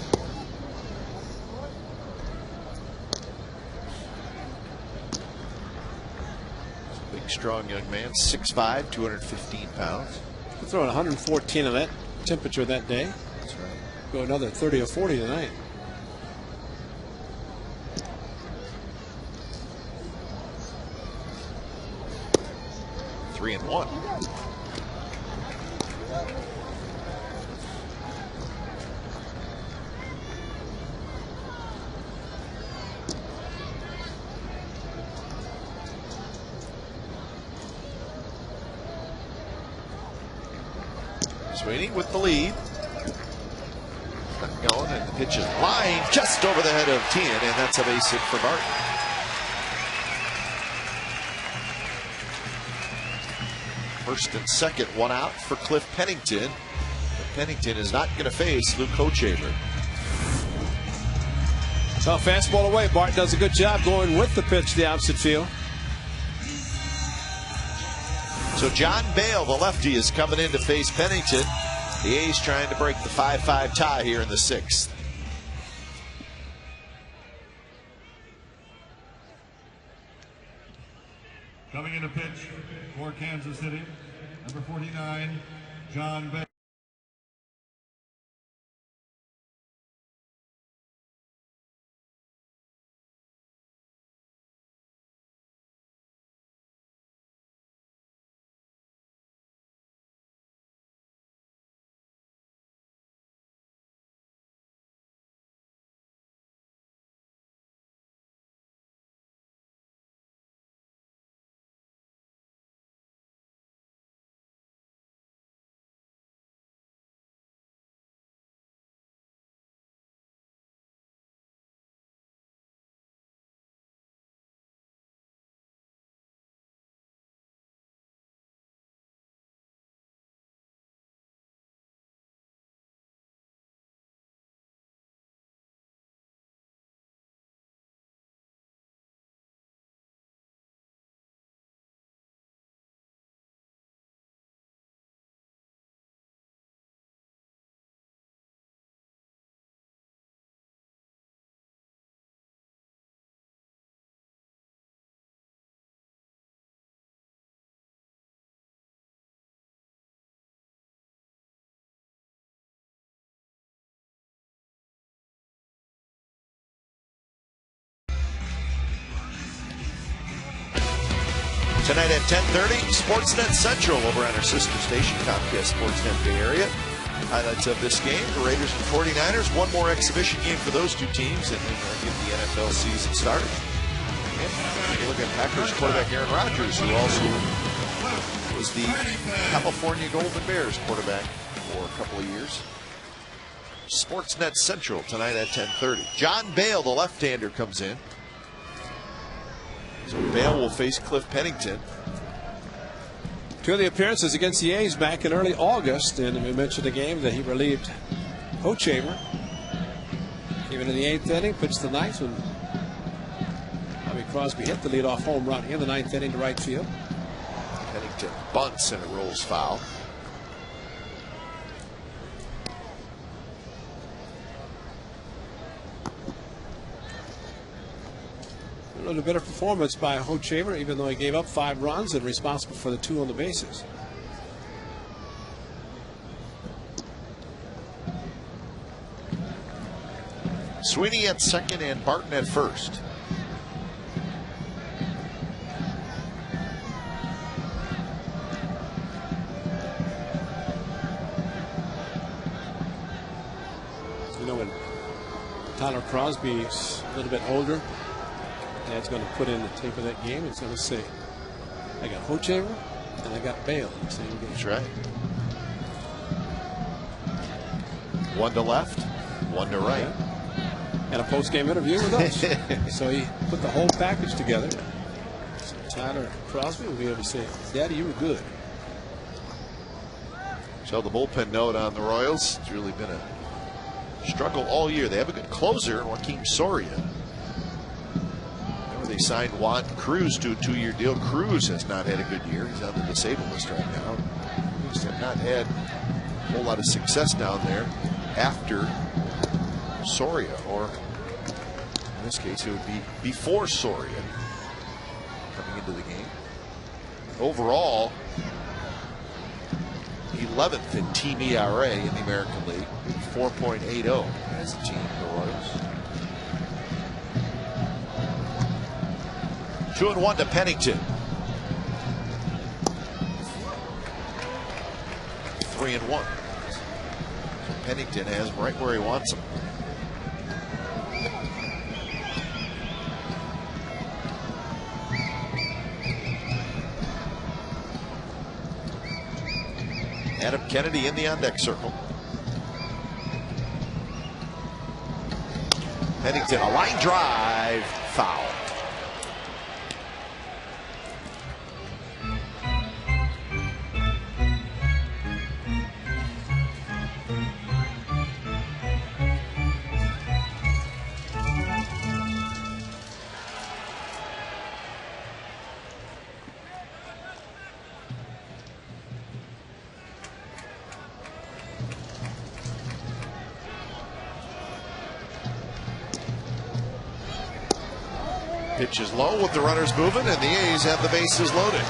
S1: Big, strong young man, 6'5", 215 pounds.
S4: He's throwing 114 on that temperature that day.
S1: That's right.
S4: Go another 30 or 40 tonight.
S1: Three and one. Sweeney with the lead. Not going, and the pitch is lined just over the head of Tien, and that's a base hit for Barton. First and second, one out for Cliff Pennington. But Pennington is not going to face Luke Hochevar.
S4: So fastball away. Bart does a good job going with the pitch to the opposite field.
S1: So John Bale, the lefty, is coming in to face Pennington. The A's trying to break the 5-5 tie here in the 6th.
S3: Coming in to pitch for Kansas City, number 49, John Bale.
S1: Tonight at 10:30, Sportsnet Central over on our sister station, Comcast Sportsnet Bay Area. Highlights of this game, the Raiders and 49ers. One more exhibition game for those two teams, and then get the NFL season started. And take a look at Packers quarterback Aaron Rodgers, who also was the California Golden Bears quarterback for a couple of years. Sportsnet Central tonight at 10:30. John Bale, the left-hander, comes in. So Bale will face Cliff Pennington.
S4: Two of the appearances against the A's back in early August, and we mentioned a game that he relieved Hochaver. Even in the 8th inning, pitched the ninth, and Bobby Crosby hit the leadoff home run in the 9th inning to right field.
S1: Pennington bunts and it rolls foul.
S4: A little better performance by Hochaver, even though he gave up 5 runs and responsible for the 2 on the bases.
S1: Sweeney at second and Barton at first.
S4: You know, when Tyler Crosby's a little bit older, Dad's going to put in the tape of that game. It's going to say, I got Hochaver and I got Bale in the same game.
S1: That's right. One to left, one to right.
S4: Yeah. And a post-game interview with us. So he put the whole package together. So Tyler Crosby will be able to say, Daddy, you were good.
S1: So the bullpen note on the Royals. It's really been a struggle all year. They have a good closer, Joaquin Soria. They signed Juan Cruz to a 2-year deal. Cruz has not had a good year. He's on the disabled list right now. He's not had a whole lot of success down there after Soria, or in this case, it would be before Soria coming into the game. Overall, 11th in team ERA in the American League, 4.80 as a team, the Royals. 2-1 to Pennington. 3-1. So Pennington has him right where he wants him. Adam Kennedy in the on-deck circle. Pennington, a line drive, foul. Pitch is low with the runners moving, and the A's have the bases loaded.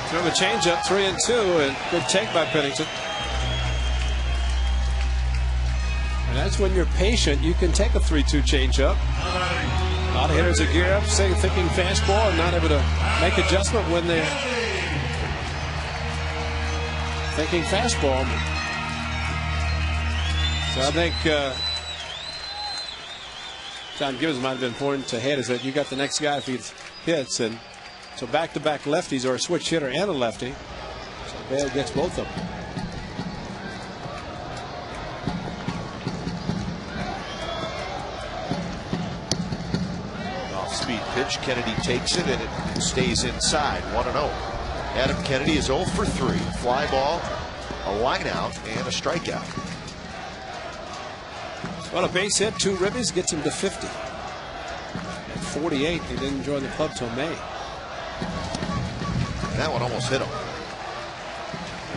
S4: Throw the changeup, 3-2, and good take by Pennington. And that's when you're patient. You can take a 3-2 changeup. A lot of hitters are gear up, thinking fastball, and not able to make adjustment when they're thinking fastball. So I think John Gibbons might have been important to head, is that you got the next guy if he hits, and so back-to-back lefties, or a switch hitter and a lefty. So Bale gets both of them.
S1: Off-speed pitch, Kennedy takes it, and it stays inside. 1-0. Adam Kennedy is 0 for 3. Fly ball, a line out, and a strikeout.
S4: Well, a base hit, 2 ribbies, gets him to 50. At 48, he didn't join the club till May.
S1: That one almost hit him.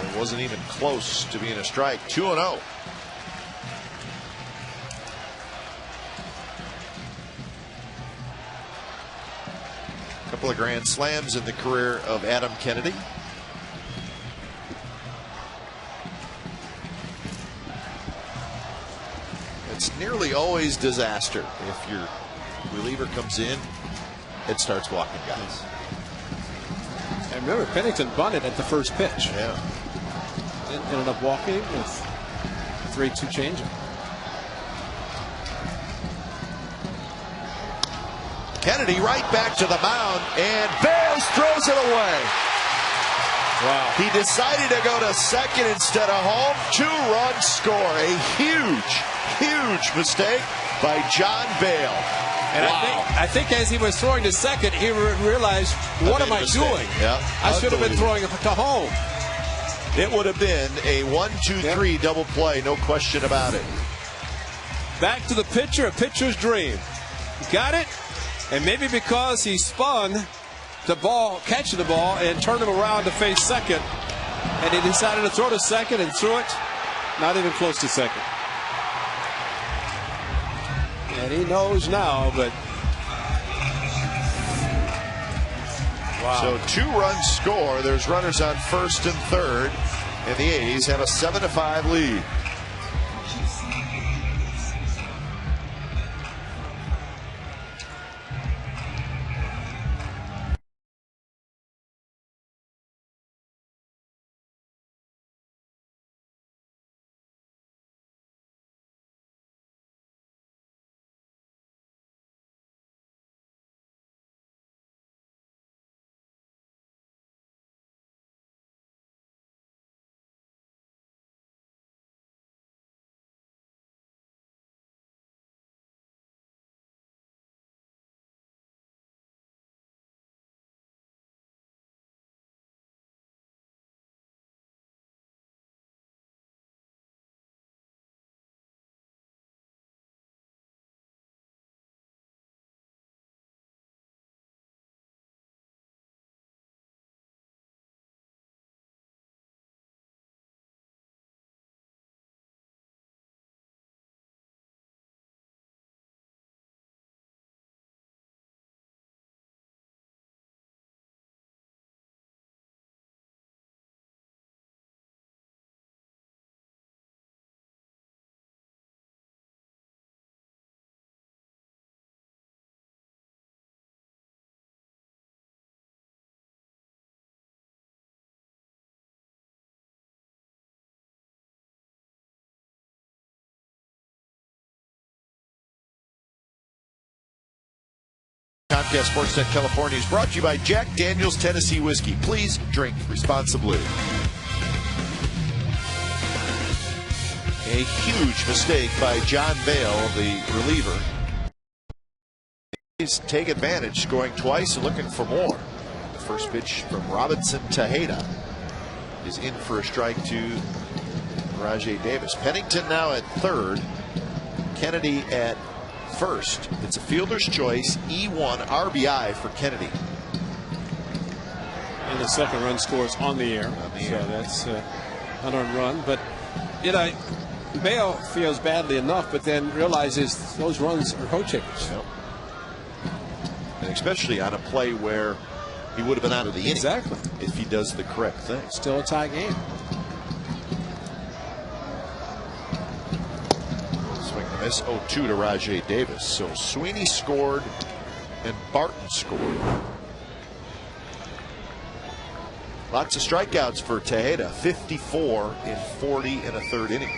S1: It wasn't even close to being a strike. 2-0. A couple of grand slams in the career of Adam Kennedy. It's nearly always disaster. If your reliever comes in, it starts walking guys.
S4: remember Pennington bunted at the first pitch.
S1: Yeah.
S4: Ended up walking with 3-2 changeup.
S1: Kennedy right back to the mound, and Bales throws it away.
S4: Wow.
S1: He decided to go to second instead of home. 2-run score. A huge mistake by John Bale.
S4: And
S1: wow.
S4: I think as he was throwing to second, he realized, what am I doing?
S1: Yeah.
S4: I should have been throwing it to home.
S1: It would have been a 1-2-3 double play, no question about it.
S4: Back to the pitcher, a pitcher's dream. Got it, and maybe because he spun the ball, catching the ball, and turned him around to face second, and he decided to throw to second and threw it not even close to second. And he knows now, but
S1: wow. So 2-run score. There's runners on first and third, and the A's have a 7-5 lead. Comcast Sportsnet California is brought to you by Jack Daniel's Tennessee Whiskey. Please drink responsibly. A huge mistake by John Bale, the reliever. He's take advantage, scoring twice and looking for more. The first pitch from Robinson Tejeda is in for a strike to Rajay Davis. Pennington now at third. Kennedy at first. It's a fielder's choice, E1 RBI for Kennedy.
S4: And the second run scores on the air. So that's an unearned run. But, you know, Bale feels badly enough, but then realizes those runs are Hochevers.
S1: Yep. And especially on a play where he would have been out of the inning.
S4: Exactly.
S1: If he does the correct thing.
S4: Still a tie game.
S1: Swing and miss, 0-2 to Rajay Davis. So Sweeney scored and Barton scored. Lots of strikeouts for Tejeda, 54 in 40 and a third innings.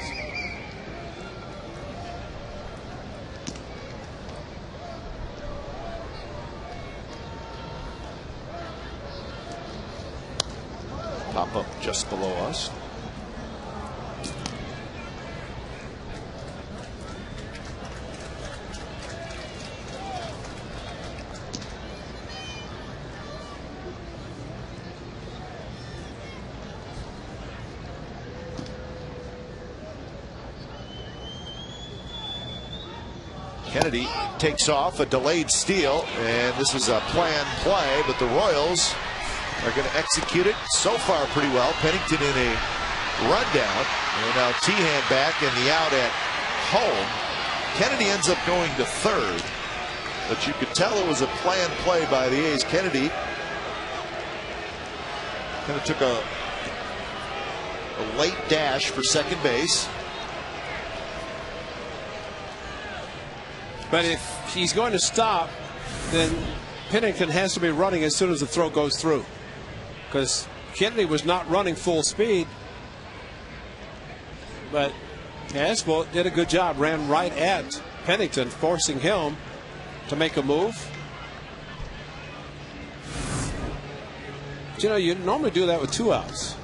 S1: Pop up just below us. Kennedy takes off, a delayed steal, and this is a planned play, but the Royals are going to execute it so far pretty well. Pennington in a rundown, and now Tehan back and the out at home. Kennedy ends up going to third, but you could tell it was a planned play by the A's. Kennedy kind of took a late dash for second base.
S4: But if he's going to stop, then Pennington has to be running as soon as the throw goes through. because Kennedy was not running full speed. But Haspel did a good job, ran right at Pennington, forcing him to make a move. But, you know, you normally do that with 2 outs.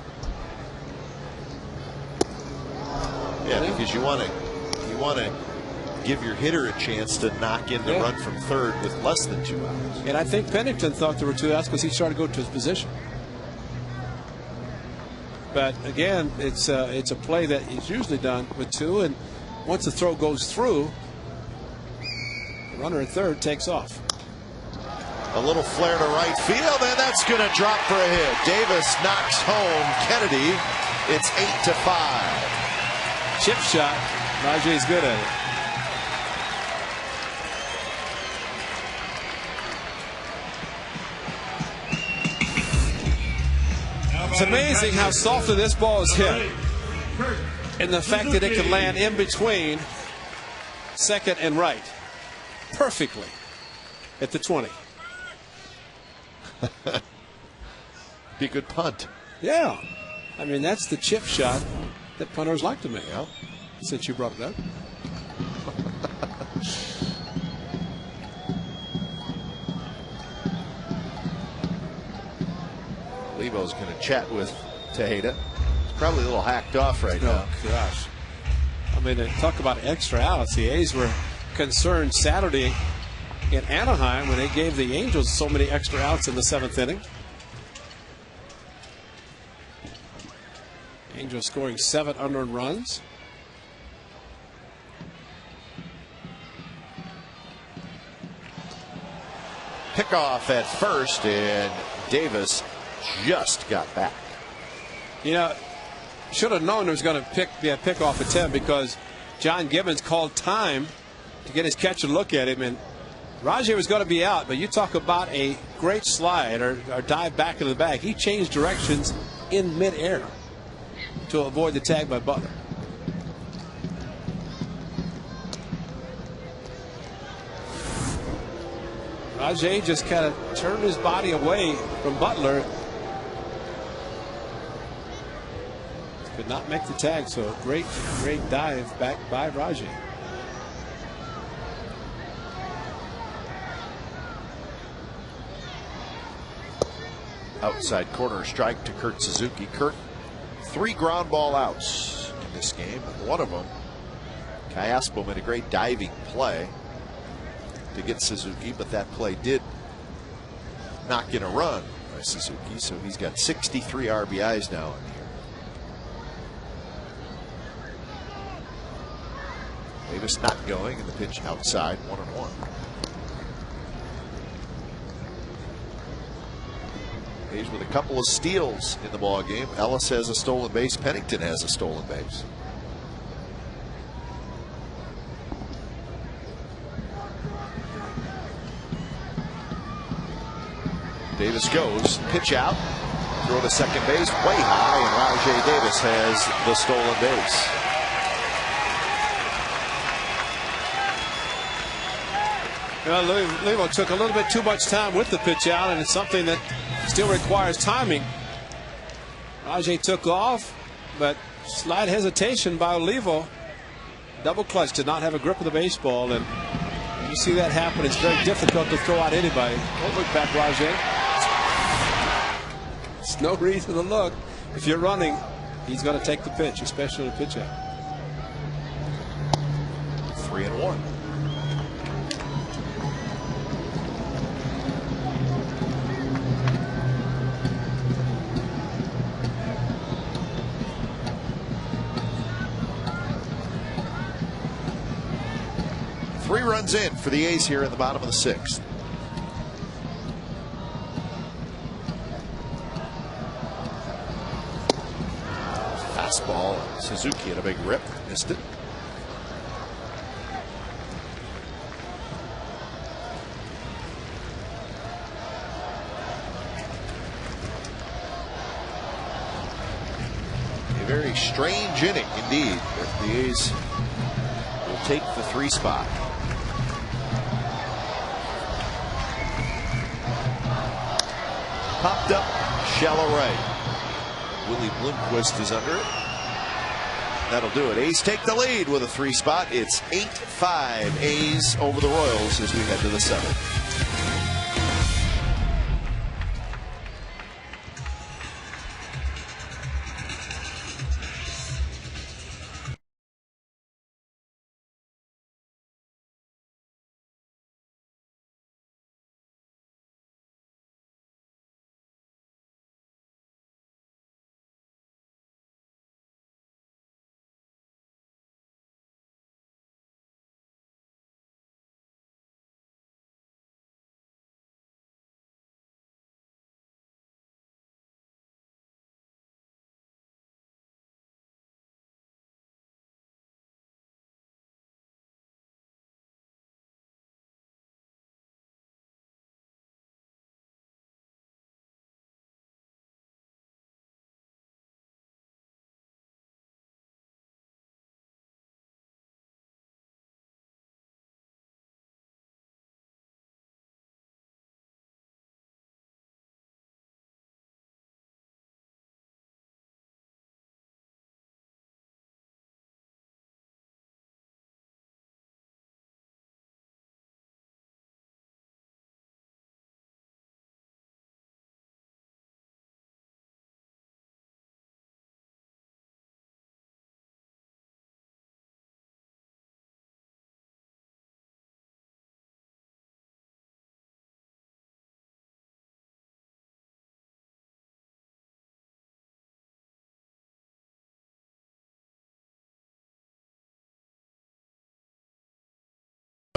S1: Yeah, because you want to give your hitter a chance to knock in the run from third with less than 2 outs.
S4: And I think Pennington thought there were 2 outs because he started to go to his position. But again, it's a play that is usually done with 2, and once the throw goes through, the runner at third takes off.
S1: A little flare to right field, and that's going to drop for a hit. Davis knocks home Kennedy. It's 8-5.
S4: Chip shot. Rajay's good at it. It's amazing how softly this ball is hit, and the fact that it can land in between second and right perfectly at the 20.
S1: Be a good punt.
S4: Yeah, I mean, that's the chip shot that punters like to make. Yeah. Since you brought it up.
S1: Levo's going to chat with Tejeda. He's probably a little hacked off right now.
S4: Oh, gosh. I mean, talk about extra outs. The A's were concerned Saturday in Anaheim when they gave the Angels so many extra outs in the 7th inning. Angels scoring 7 unearned runs.
S1: Pickoff at first, and Davis just got back.
S4: You know, should have known there was going to be a pickoff attempt because John Gibbons called time to get his catcher to look at him, and Rajay was going to be out. But you talk about a great slide or dive back into the bag. He changed directions in midair to avoid the tag by Butler. Rajay just kind of turned his body away from Butler. Could not make the tag, so great dive back by Rajay.
S1: Outside corner strike to Kurt Suzuki. Kurt, 3 ground ball outs in this game. One of them, Haspel made a great diving play to get Suzuki, but that play did knock in a run by Suzuki, so he's got 63 RBIs now in the year. Davis not going, and the pitch outside, 1-1. A's with a couple of steals in the ball game. Ellis has a stolen base. Pennington has a stolen base. Davis goes, pitch out, throw to second base, way high, and Rajay Davis has the stolen base.
S4: Well, Levo took a little bit too much time with the pitch out, and it's something that still requires timing. Rajay took off, but slight hesitation by Levo. Double clutch, did not have a grip of the baseball, and you see that happen. It's very difficult to throw out anybody. Don't look back, Rajay. There's no reason to look. If you're running, he's going to take the pitch, especially the pitch out.
S1: 3-1. Three runs in for the A's here in the bottom of the 6th. Fastball. Suzuki had a big rip. Missed it. A very strange inning indeed. The A's will take the 3 spot. Popped up shallow right. Willie Bloomquist is under it. That'll do it. A's take the lead with a 3-spot. It's 8-5 A's over the Royals as we head to the 7th.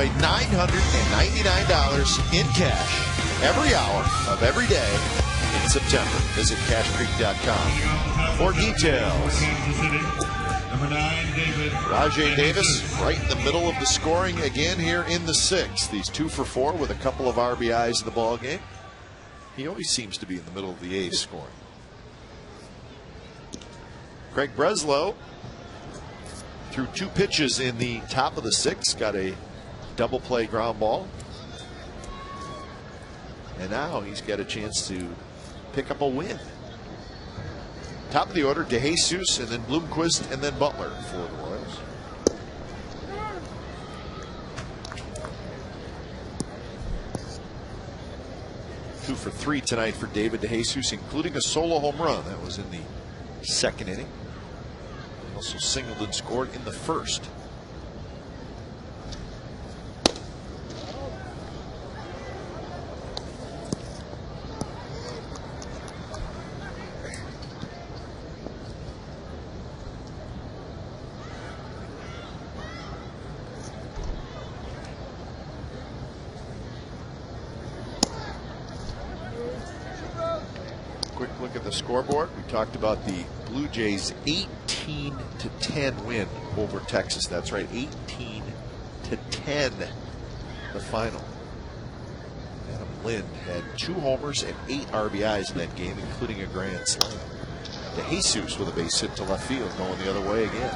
S1: $999 in cash every hour of every day in September. Visit cashcreek.com for details.
S3: Number 9, David.
S1: Rajay Davis right in the middle of the scoring again here in the 6th. He's 2 for 4 with a couple of RBIs in the ball game. He always seems to be in the middle of the A's scoring. Craig Breslow threw 2 pitches in the top of the 6th, got a double play ground ball. And now he's got a chance to pick up a win. Top of the order, DeJesus, and then Bloomquist, and then Butler for the Royals. Two for 3 tonight for David DeJesus, including a solo home run. That was in the 2nd inning. Also singled and scored in the 1st. Quick look at the scoreboard. We talked about the Blue Jays 18-10 win over Texas. That's right, 18-10, the final. Adam Lind had 2 homers and 8 RBIs in that game, including a grand slam. DeJesus with a base hit to left field, going the other way again.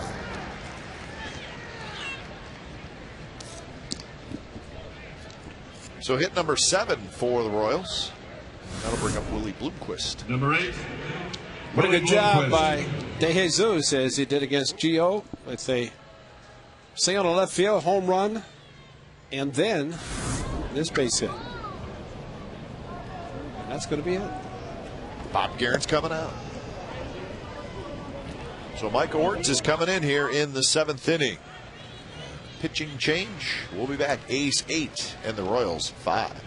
S1: So hit number 7 for the Royals. That'll bring up Willie Bloomquist.
S3: Number 8.
S4: What a good job by DeJesus as he did against Gio with a single to left field, home run, and then this base hit. And that's going to be it.
S1: Bob Guerin's coming out. So Mike Ortiz is coming in here in the 7th inning. Pitching change. We'll be back. A's 8 and the Royals 5.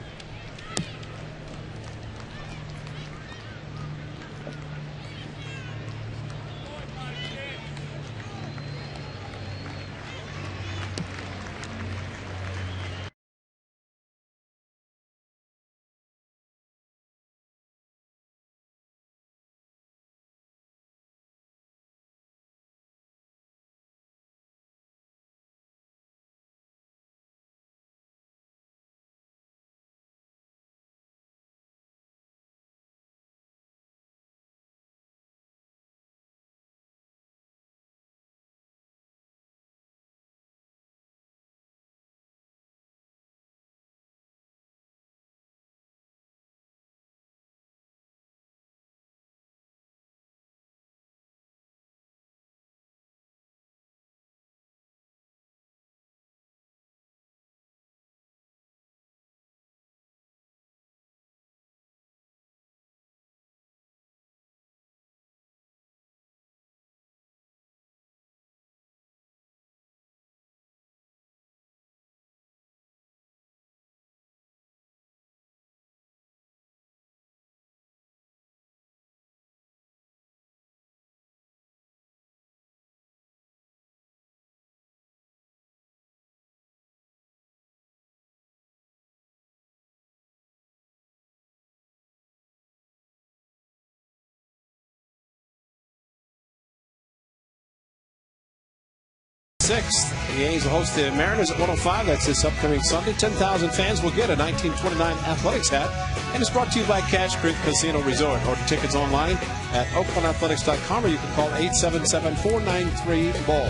S4: 6th. The A's will host the Mariners at 105. That's this upcoming Sunday. 10,000 fans will get a 1929 Athletics hat. And it's brought to you by Cash Creek Casino Resort. Order tickets online at oaklandathletics.com, or you can call 877-493-BALL.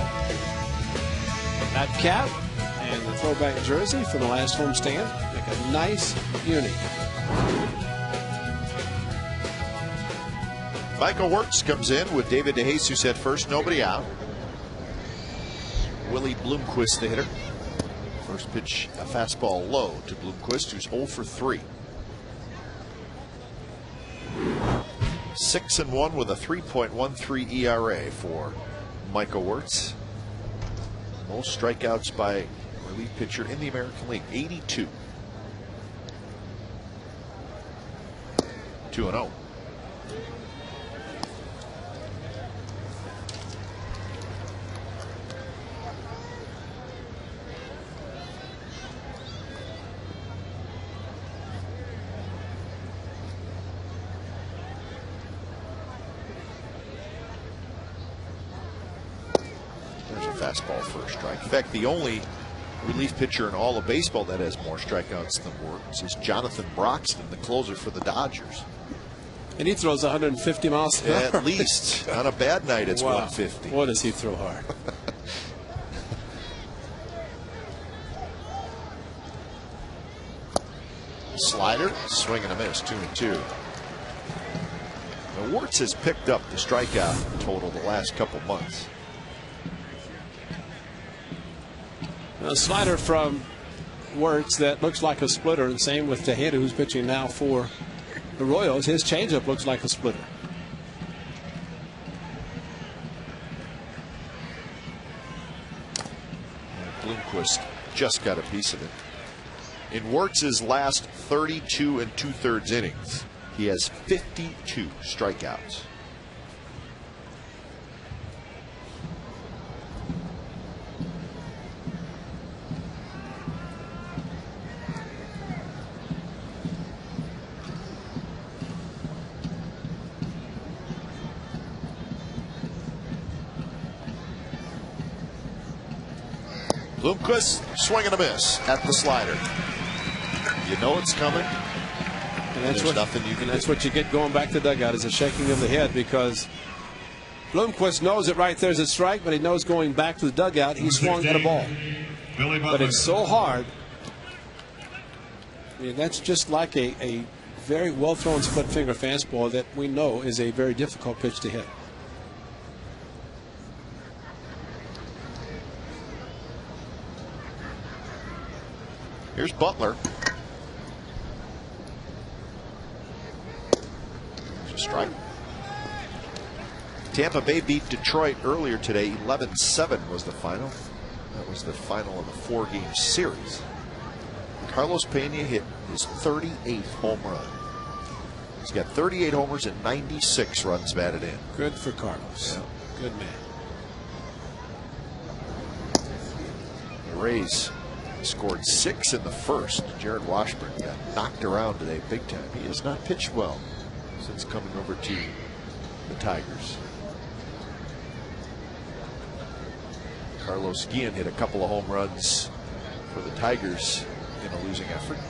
S4: That cap and the throwback jersey from the last homestand make a nice uni.
S1: Michael Wirtz comes in with David DeJesus at first, nobody out. Willie Bloomquist, the hitter. First pitch, a fastball low to Bloomquist, who's 0 for 3. 6-1 with a 3.13 ERA for Michael Wirtz. Most strikeouts by relief pitcher in the American League, 82. 2-0. Fastball for a strike. In fact, the only relief pitcher in all of baseball that has more strikeouts than Wirtz is Jonathan Broxton, the closer for the Dodgers.
S4: And he throws 150 miles an hour.
S1: At least. On a bad night, it's 150.
S4: What does he throw hard?
S1: Slider, swing and a miss, 2-2. Now, Wirtz has picked up the strikeout total the last couple months.
S4: A slider from Wirtz that looks like a splitter, and same with Tejeda, who's pitching now for the Royals. His changeup looks like a splitter.
S1: Bloomquist just got a piece of it. In Wirtz's last 32 2/3 innings, he has 52 strikeouts. Bloomquist, swing and a miss at the slider. You know it's coming.
S4: And that's
S1: nothing you can do.
S4: That's what you get going back to the dugout, is a shaking of the head, because Bloomquist knows that right there's a strike, but he knows going back to the dugout he swung at a ball. But it's so hard. I mean, that's just like a very well thrown split finger fastball that we know is a very difficult pitch to hit.
S1: Here's Butler. There's a strike. Tampa Bay beat Detroit earlier today. 11-7 was the final. That was the final of a 4-game series. Carlos Pena hit his 38th home run. He's got 38 homers and 96 runs batted in.
S4: Good for Carlos.
S1: Yeah.
S4: Good man.
S1: The Rays scored 6 in the first. Jared Washburn got knocked around today big time. He has not pitched well since coming over to the Tigers. Carlos Guillen hit a couple of home runs for the Tigers in a losing effort.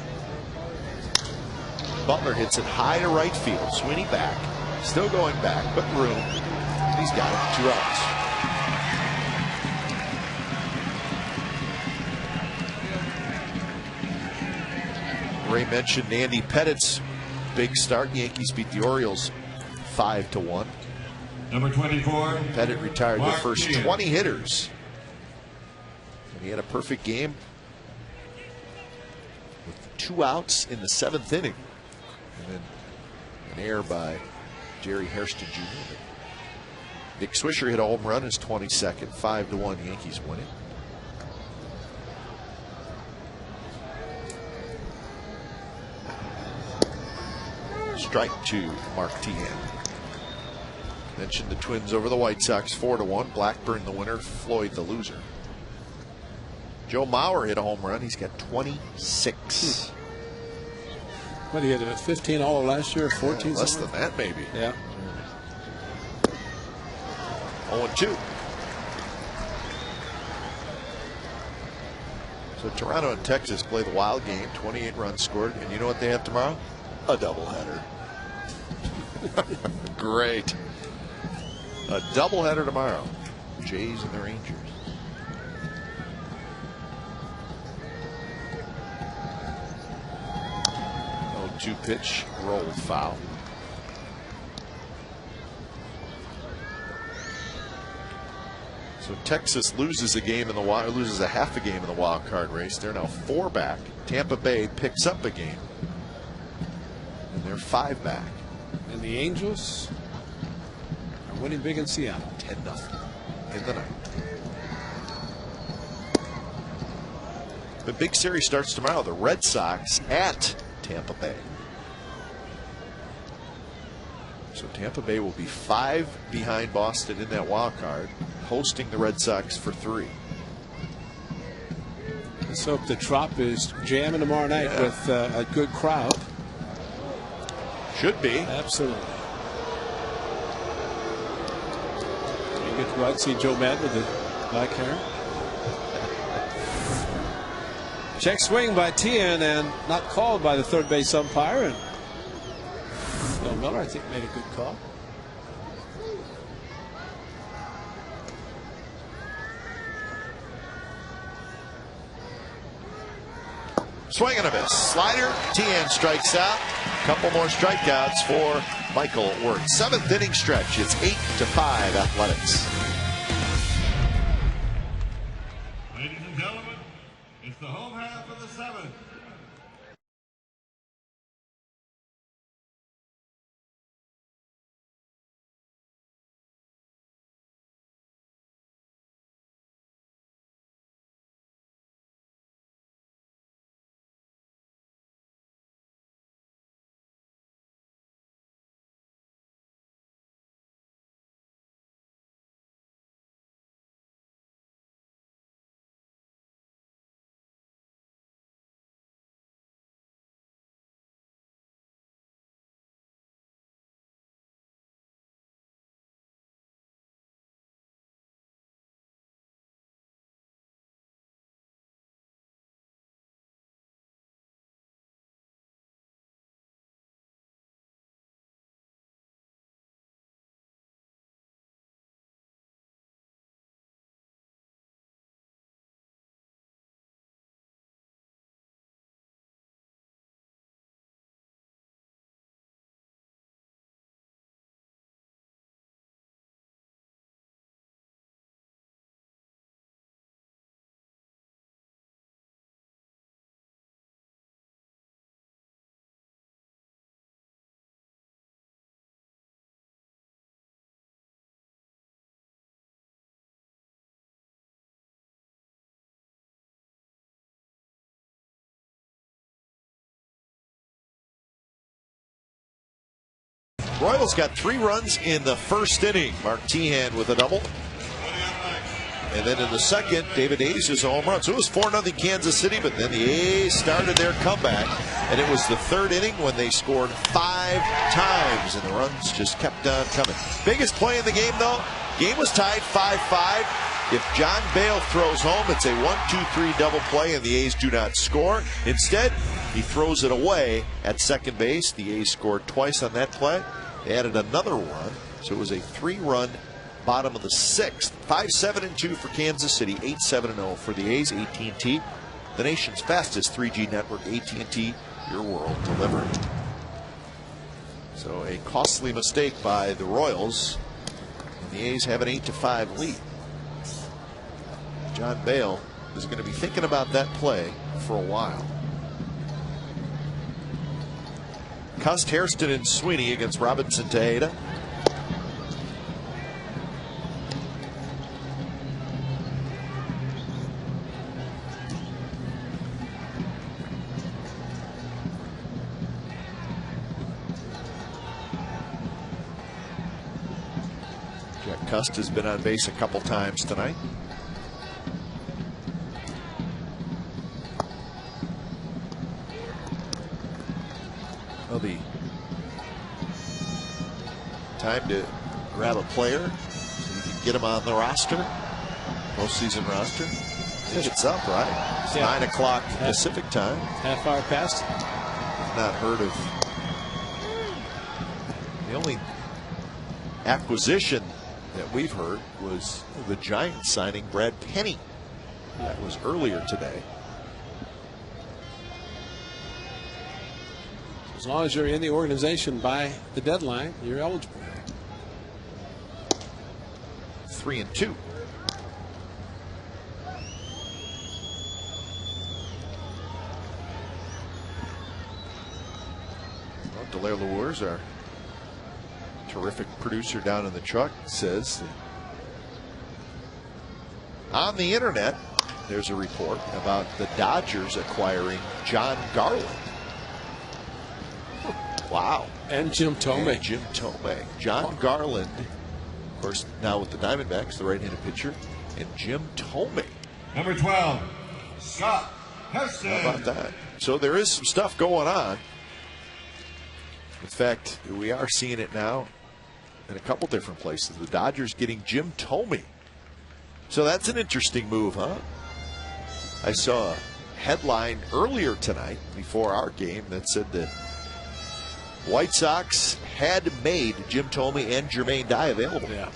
S1: Butler hits it high to right field. Sweeney back. Still going back, but room. He's got it. 2 outs. Ray mentioned Andy Pettit's big start. Yankees beat the Orioles 5-1.
S3: Number 24.
S1: Pettit retired
S3: Mark
S1: the first
S3: Sheehan.
S1: 20 hitters. And he had a perfect game with 2 outs in the 7th inning. And then an error by Jerry Hairston Jr. Nick Swisher hit a home run, his 22nd. 5-1, Yankees win it. Strike to Mark Teahan. Mentioned the Twins over the White Sox 4-1. Blackburn the winner, Floyd the loser. Joe Mauer hit a home run. He's got 26.
S4: What, he had 15 all of last year, 14?
S1: Less than that, maybe.
S4: Yeah.
S1: 0-2. So Toronto and Texas play the wild game, 28 runs scored, and you know what they have tomorrow? A doubleheader. Great. A doubleheader tomorrow. Jays and the Rangers. 0-2 pitch, rolled foul. So Texas loses a game in the loses a half a game in the wild card race. They're now 4 back. Tampa Bay picks up a game, and they're 5 back.
S4: And the Angels are winning big in Seattle,
S1: 10-0 in the ninth. The big series starts tomorrow. The Red Sox at Tampa Bay. So Tampa Bay will be 5 behind Boston in that wild card, hosting the Red Sox for 3.
S4: Let's hope the Trop is jamming tomorrow night with a good crowd.
S1: Should be.
S4: Absolutely. You get to go out and see Joe Madden with the black hair. Check swing by Tien and not called by the third base umpire. And Bill Miller, I think, made a good call.
S1: Swing and a miss. Slider. Tien strikes out. Couple more strikeouts for Michael Wirtz. 7th inning stretch. It's 8-5 Athletics.
S3: Ladies and gentlemen, it's the home half of the 7th.
S1: Royals got 3 runs in the first inning. Mark Tehan with a double. And then in the second, David A's is a home run. So it was 4-0 Kansas City, but then the A's started their comeback. And it was the 3rd inning when they scored 5 times, and the runs just kept on coming. Biggest play in the game, though, game was tied 5-5. If John Bale throws home, it's a 1-2-3 double play, and the A's do not score. Instead, he throws it away at second base. The A's scored twice on that play. They added another run, so it was a 3-run bottom of the 6th. 5-7-2 for Kansas City, 8-7-0 for the A's. AT&T, the nation's fastest 3G network. AT&T, your world delivered. So a costly mistake by the Royals. And the A's have an 8-5 lead. John Bale is going to be thinking about that play for a while. Cust, Hairston, and Sweeney against Robinson Tejeda. Jack Cust has been on base a couple times tonight. Well, the time to grab a player so you can get him on the roster, postseason roster. think it's up, right? It's 9 o'clock Pacific time.
S4: Half hour past.
S1: Not heard of. The only acquisition that we've heard was the Giants signing Brad Penny. That was earlier today.
S4: As long as you're in the organization by the deadline, you're eligible.
S1: 3-2. Well, Delaire Lewis, our terrific producer down in the truck, says on the internet there's a report about the Dodgers acquiring John Garland. Wow.
S4: And Jim Thome.
S1: And Jim Thome. John Garland, of course, now with the Diamondbacks, the right-handed pitcher, and Jim Thome.
S3: Number 12, Scott Heston.
S1: How about that? So there is some stuff going on. In fact, we are seeing it now in a couple different places. The Dodgers getting Jim Thome. So that's an interesting move, huh? I saw a headline earlier tonight before our game that said the White Sox had made Jim Thome and Jermaine Dye available.
S4: Yeah.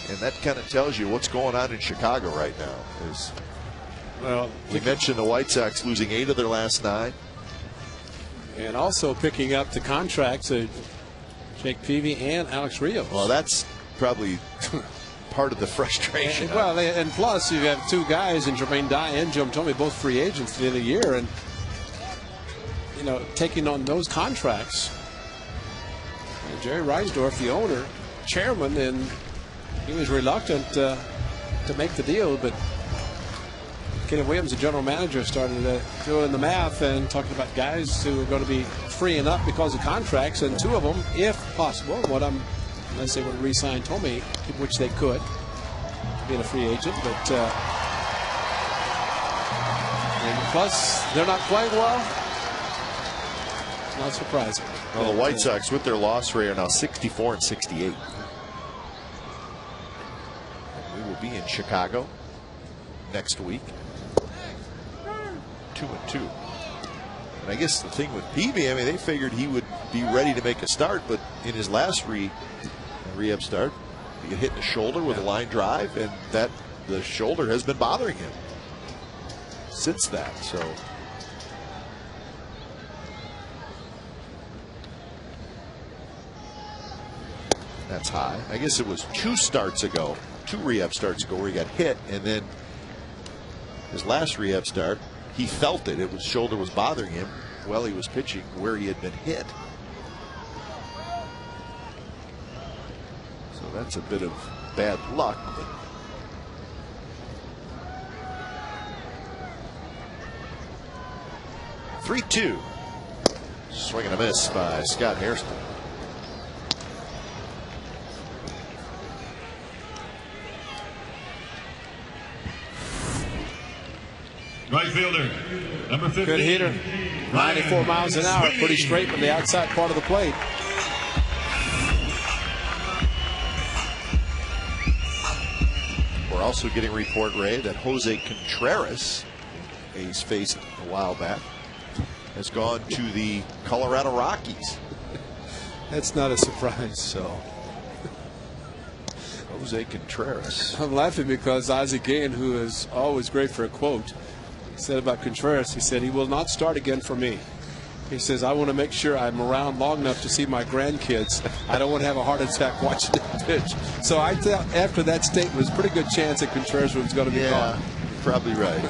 S1: And that kind of tells you what's going on in Chicago right now. Well, we mentioned the White Sox losing 8 of their last 9.
S4: And also picking up the contracts of Jake Peavy and Alex Rios.
S1: Well, that's probably part of the frustration.
S4: And plus you have 2 guys in Jermaine Dye and Jim Thome, both free agents at the end of the year, and taking on those contracts. And Jerry Reinsdorf, the owner, chairman, and he was reluctant to make the deal, but Kenny Williams, the general manager, started doing the math and talking about guys who are going to be freeing up because of contracts, and 2 of them, if possible, unless they would re-sign Thome, which they could, being a free agent, but and plus they're not playing well. Not surprising.
S1: Well, the White Sox, with their loss rate, are now 64 and 68. We will be in Chicago next week. 2-2. And I guess the thing with Peavy, I mean, they figured he would be ready to make a start, but in his last re-up start, he got hit in the shoulder with a line drive, and the shoulder has been bothering him since that. So. That's high. I guess it was 2 re-up starts ago where he got hit, and then his last re-up start, he felt it. His shoulder was bothering him while he was pitching where he had been hit. So that's a bit of bad luck. But 3-2. Swing and a miss by Scott Hairston.
S3: Right fielder, number 15.
S4: Good hitter. 94 miles an hour. Pretty straight from the outside part of the plate.
S1: We're also getting a report, Ray, that Jose Contreras, A's faced a while back, has gone to the Colorado Rockies.
S4: That's not a surprise.
S1: So, Jose Contreras.
S4: I'm laughing because Ozzie Gain, who is always great for a quote, said about Contreras, he said, he will not start again for me. He says, I want to make sure I'm around long enough to see my grandkids. I don't want to have a heart attack watching him pitch. So I thought after that statement, there's a pretty good chance that Contreras was going to be gone.
S1: You're probably right.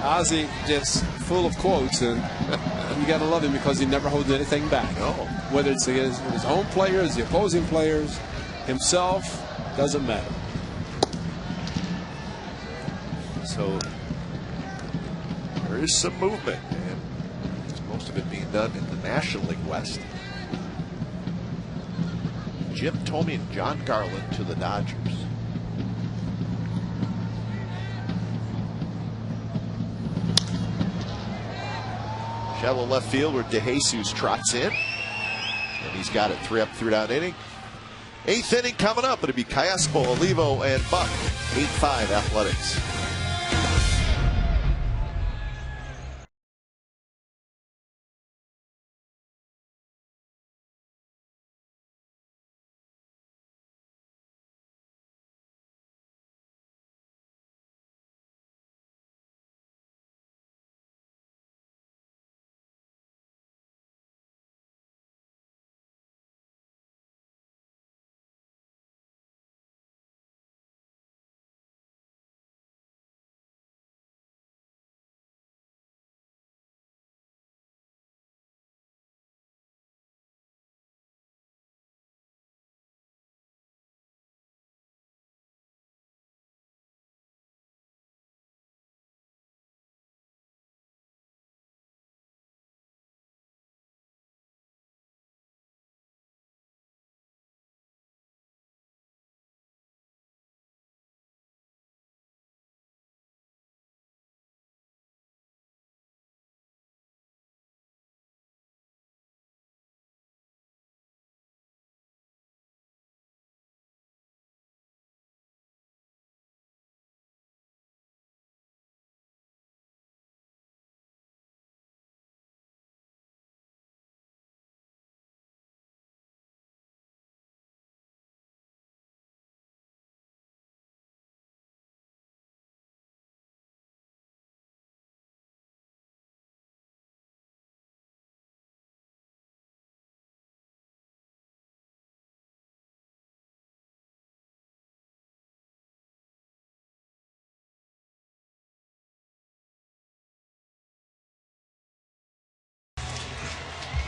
S4: Ozzie just full of quotes, and you got to love him because he never holds anything back.
S1: No.
S4: Whether it's his own players, the opposing players, himself, doesn't matter.
S1: So there is some movement, and most of it being done in the National League West. Jim Thome and John Garland to the Dodgers. Shallow left field where DeJesus trots in, and he's got it 3 up, 3 down inning. 8th inning coming up. It'll be Callaspo, Olivo, and Buck. 8-5 Athletics.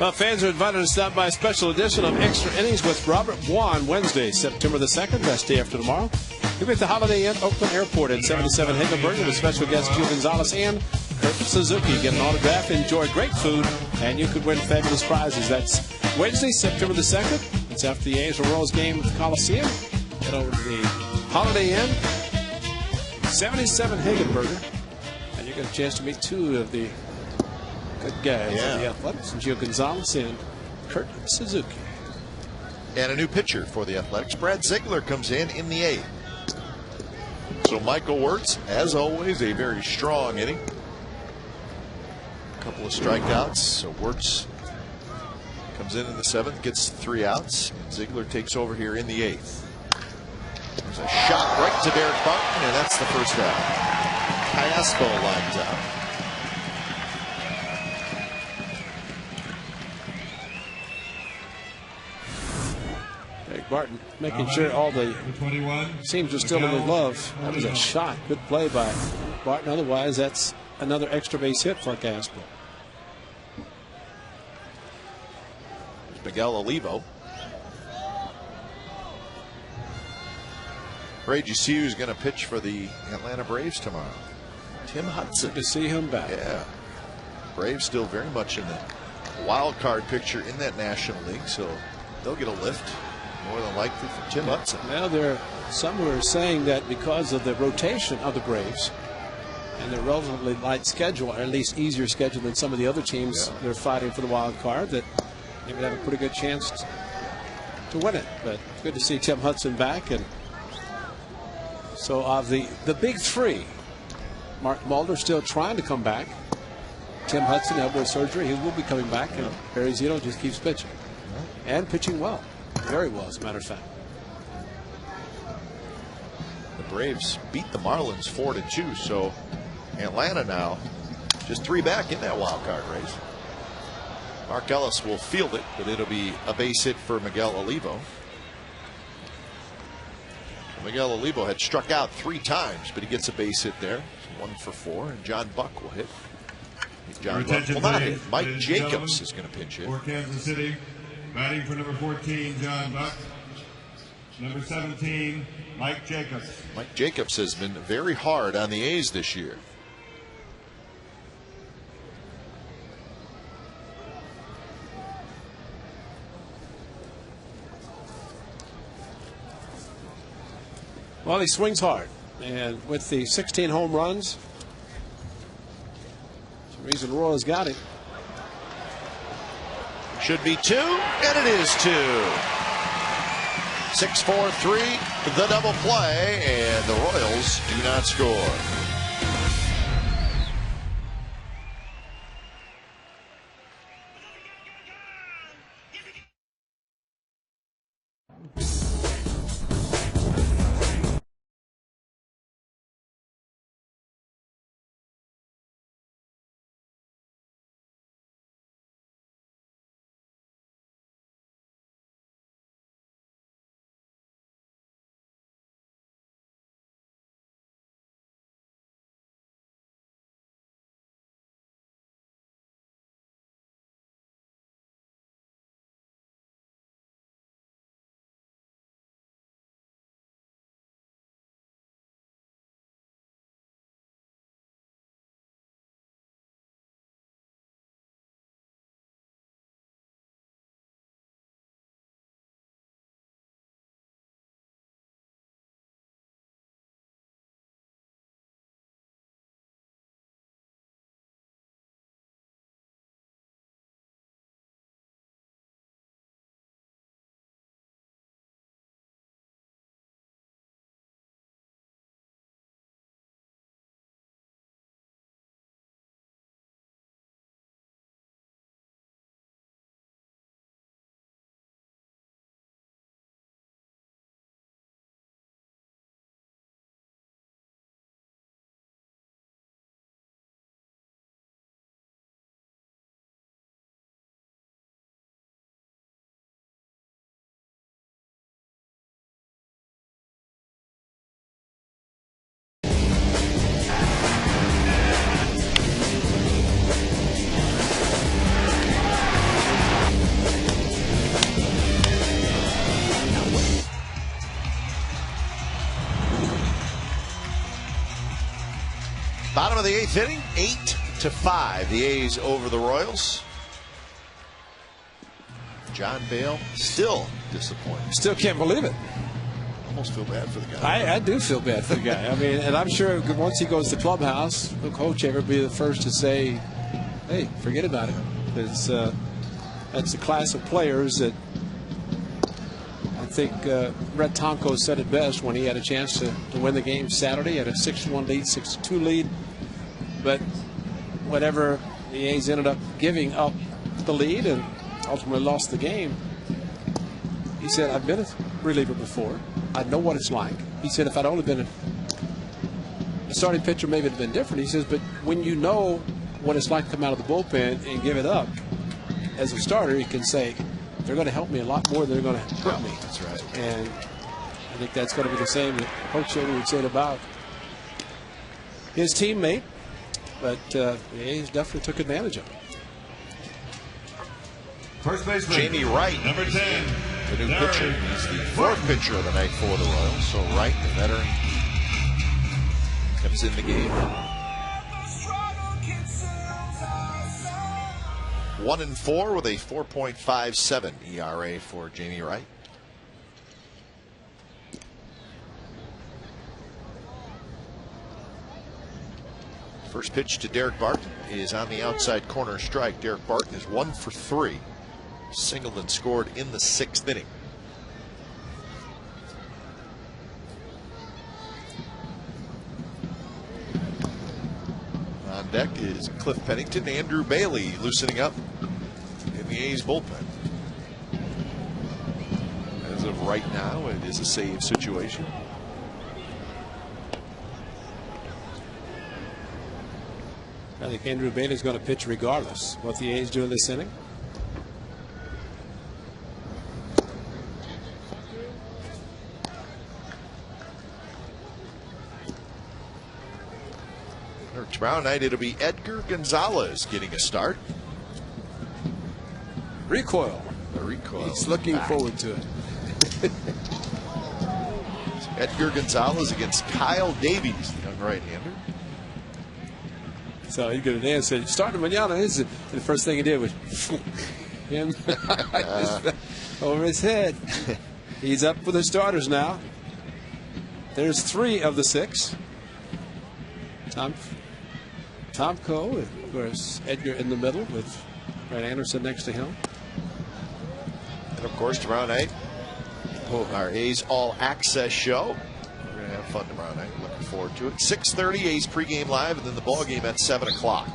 S4: Well, fans are invited to stop by a special edition of Extra Innings with Robert Bwan Wednesday, September the 2nd. That's day after tomorrow. He'll be at the Holiday Inn, Oakland Airport at 77 Higginberger with special guests Joe Gonzalez and Kurt Suzuki. Get an autograph, enjoy great food, and you could win fabulous prizes. That's Wednesday, September the 2nd. It's after the A's and Royals game at the Coliseum. Head over to the Holiday Inn, 77 Higginberger, and you get a chance to meet two of the good guys in the Athletics, Joe Gonzalez and Kurt Suzuki.
S1: And a new pitcher for the Athletics. Brad Ziegler comes in the 8th. So Michael Wirtz, as always, a very strong inning. A couple of strikeouts. So Wirtz comes in the 7th, gets 3 outs. And Ziegler takes over here in the 8th. There's a shot right to Derek Barton, and that's the first out. Cayasco lines out.
S4: Barton making sure all the seams are still in the glove. That was a shot. Good play by Barton. Otherwise, that's another extra base hit for Casper.
S1: Miguel Olivo. Ray, you see who's going to pitch for the Atlanta Braves tomorrow? Tim Hudson.
S4: Good to see him back.
S1: Yeah. Braves still very much in the wild card picture in that National League, so they'll get a lift. More than likely from Tim Hudson.
S4: Now there are some who are saying that because of the rotation of the Braves and their relatively light schedule, or at least easier schedule than some of the other teams, they're fighting for the wild card, that they would have a pretty good chance to win it. But it's good to see Tim Hudson back. And so of the big three, Mark Mulder still trying to come back. Tim Hudson, elbow surgery, he will be coming back, and Barry Zito just keeps pitching and pitching well. Very well, as a matter of fact.
S1: The Braves beat the Marlins 4-2, so Atlanta now just 3 back in that wild card race. Mark Ellis will field it, but it'll be a base hit for Miguel Olivo. Miguel Olivo had struck out 3 times, but he gets a base hit there. 1 for 4, and John Buck will hit. John Buck will not hit. Mike Jacobs is going to pinch hit.
S3: For Kansas City. Batting for number 14, John Buck. Number 17, Mike Jacobs.
S1: Mike Jacobs has been very hard on the A's this year.
S4: Well, he swings hard. And with the 16 home runs, that's the reason Royals got him.
S1: Should be 2, and it is 2. 6-4-3, the double play, and the Royals do not score. of the 8th inning, 8-5. The A's over the Royals. John Bale still disappointed.
S4: Still can't believe it.
S1: Almost feel bad for the guy.
S4: I do feel bad for the guy. I mean, and I'm sure once he goes to the clubhouse, Coach Hochevar will be the first to say, hey, forget about it. Because that's the class of players that I think Brett Tomko said it best when he had a chance to win the game Saturday at a 6-1 lead, 6-2 lead. But whatever, the A's ended up giving up the lead and ultimately lost the game. He said, I've been a reliever before. I know what it's like. He said, if I'd only been a starting pitcher, maybe it'd have been different. He says, but when you know what it's like to come out of the bullpen and give it up, as a starter, you can say, they're going to help me a lot more than they're going to hurt me.
S1: That's right.
S4: And I think that's going to be the same that Coach Hochevar would say about his teammate. But the A's definitely took advantage of it.
S3: First baseman,
S1: Jamie Wright,
S3: number 10,
S1: the new pitcher. He's the 4th pitcher of the night for the Royals. So Wright, the veteran, comes in the game. 1-4 with a 4.57 ERA for Jamie Wright. First pitch to Derek Barton is on the outside corner strike. Derek Barton is 1 for 3. Singled and scored in the 6th inning. On deck is Cliff Pennington. Andrew Bailey loosening up in the A's bullpen. As of right now, it is a save situation.
S4: I think Andrew Bailey's going to pitch regardless what the A's do in this inning.
S1: Tomorrow night it'll be Edgar Gonzalez getting a start.
S4: Recoil.
S1: The recoil.
S4: He's looking
S1: back.
S4: forward to it.
S1: Edgar Gonzalez against Kyle Davies, the young right-hander.
S4: So he got an answer. Said, "Starting mañana." And the first thing he did was him over his head. He's up for the starters now. There's 3 of the 6. Tomko, and of course Edgar in the middle with Brett Anderson next to him.
S1: And of course tomorrow night, our A's All Access show. We're going to have fun tomorrow night. Looking forward to it. 6:30 A's pregame live, and then the ball game at 7 o'clock.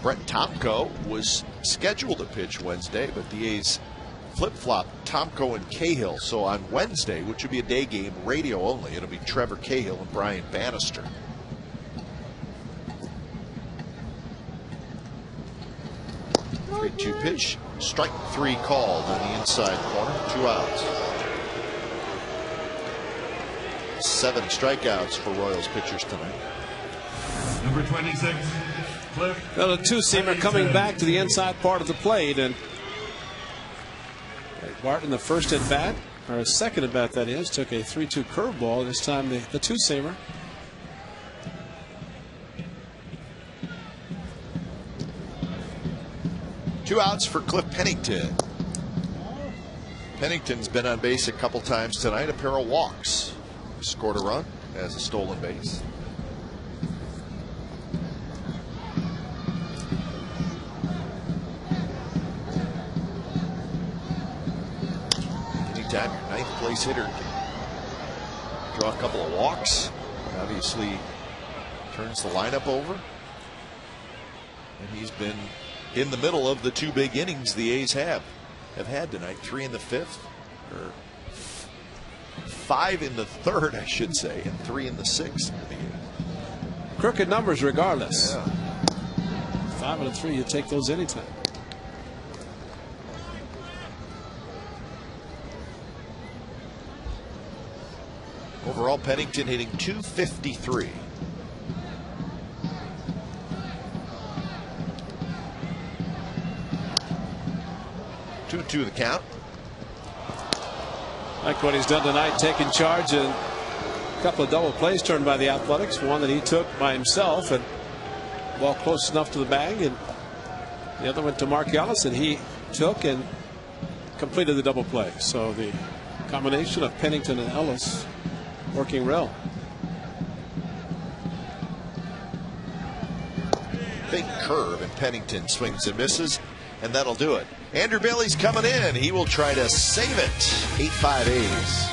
S1: Brett Tomko was scheduled to pitch Wednesday, but the A's flip-flop Tomko and Cahill. So on Wednesday, which will be a day game, radio only, it'll be Trevor Cahill and Brian Bannister. Three-two pitch, strike 3 called on the inside corner, 2 outs. 7 strikeouts for Royals pitchers tonight.
S3: number 26, Cliff.
S4: Well, a 2-seamer coming back to the inside part of the plate, and Barton, the first at bat, or second at bat that is, took a 3-2 curveball. This time the 2-seamer.
S1: Two outs for Cliff Pennington. Pennington's been on base a couple times tonight. A pair of walks. Scored a run as a stolen base. Anytime your 9th place hitter can draw a couple of walks, obviously turns the lineup over. And he's been in the middle of the 2 big innings the A's have had tonight. 3 in the 5th, or 5 in the 3rd, I should say, and 3 in the 6th.
S4: Crooked numbers regardless.
S1: Yeah.
S4: 5 out of 3, you take those anytime.
S1: Overall, Pennington hitting .253. Two the count.
S4: Like what he's done tonight, taking charge, and a couple of double plays turned by the Athletics. One that he took by himself, and ball close enough to the bag, and the other went to Mark Ellis, and he took and completed the double play. So the combination of Pennington and Ellis working well.
S1: Big curve, and Pennington swings and misses, and that'll do it. Andrew Bailey's coming in. He will try to save it. 8-5 A's.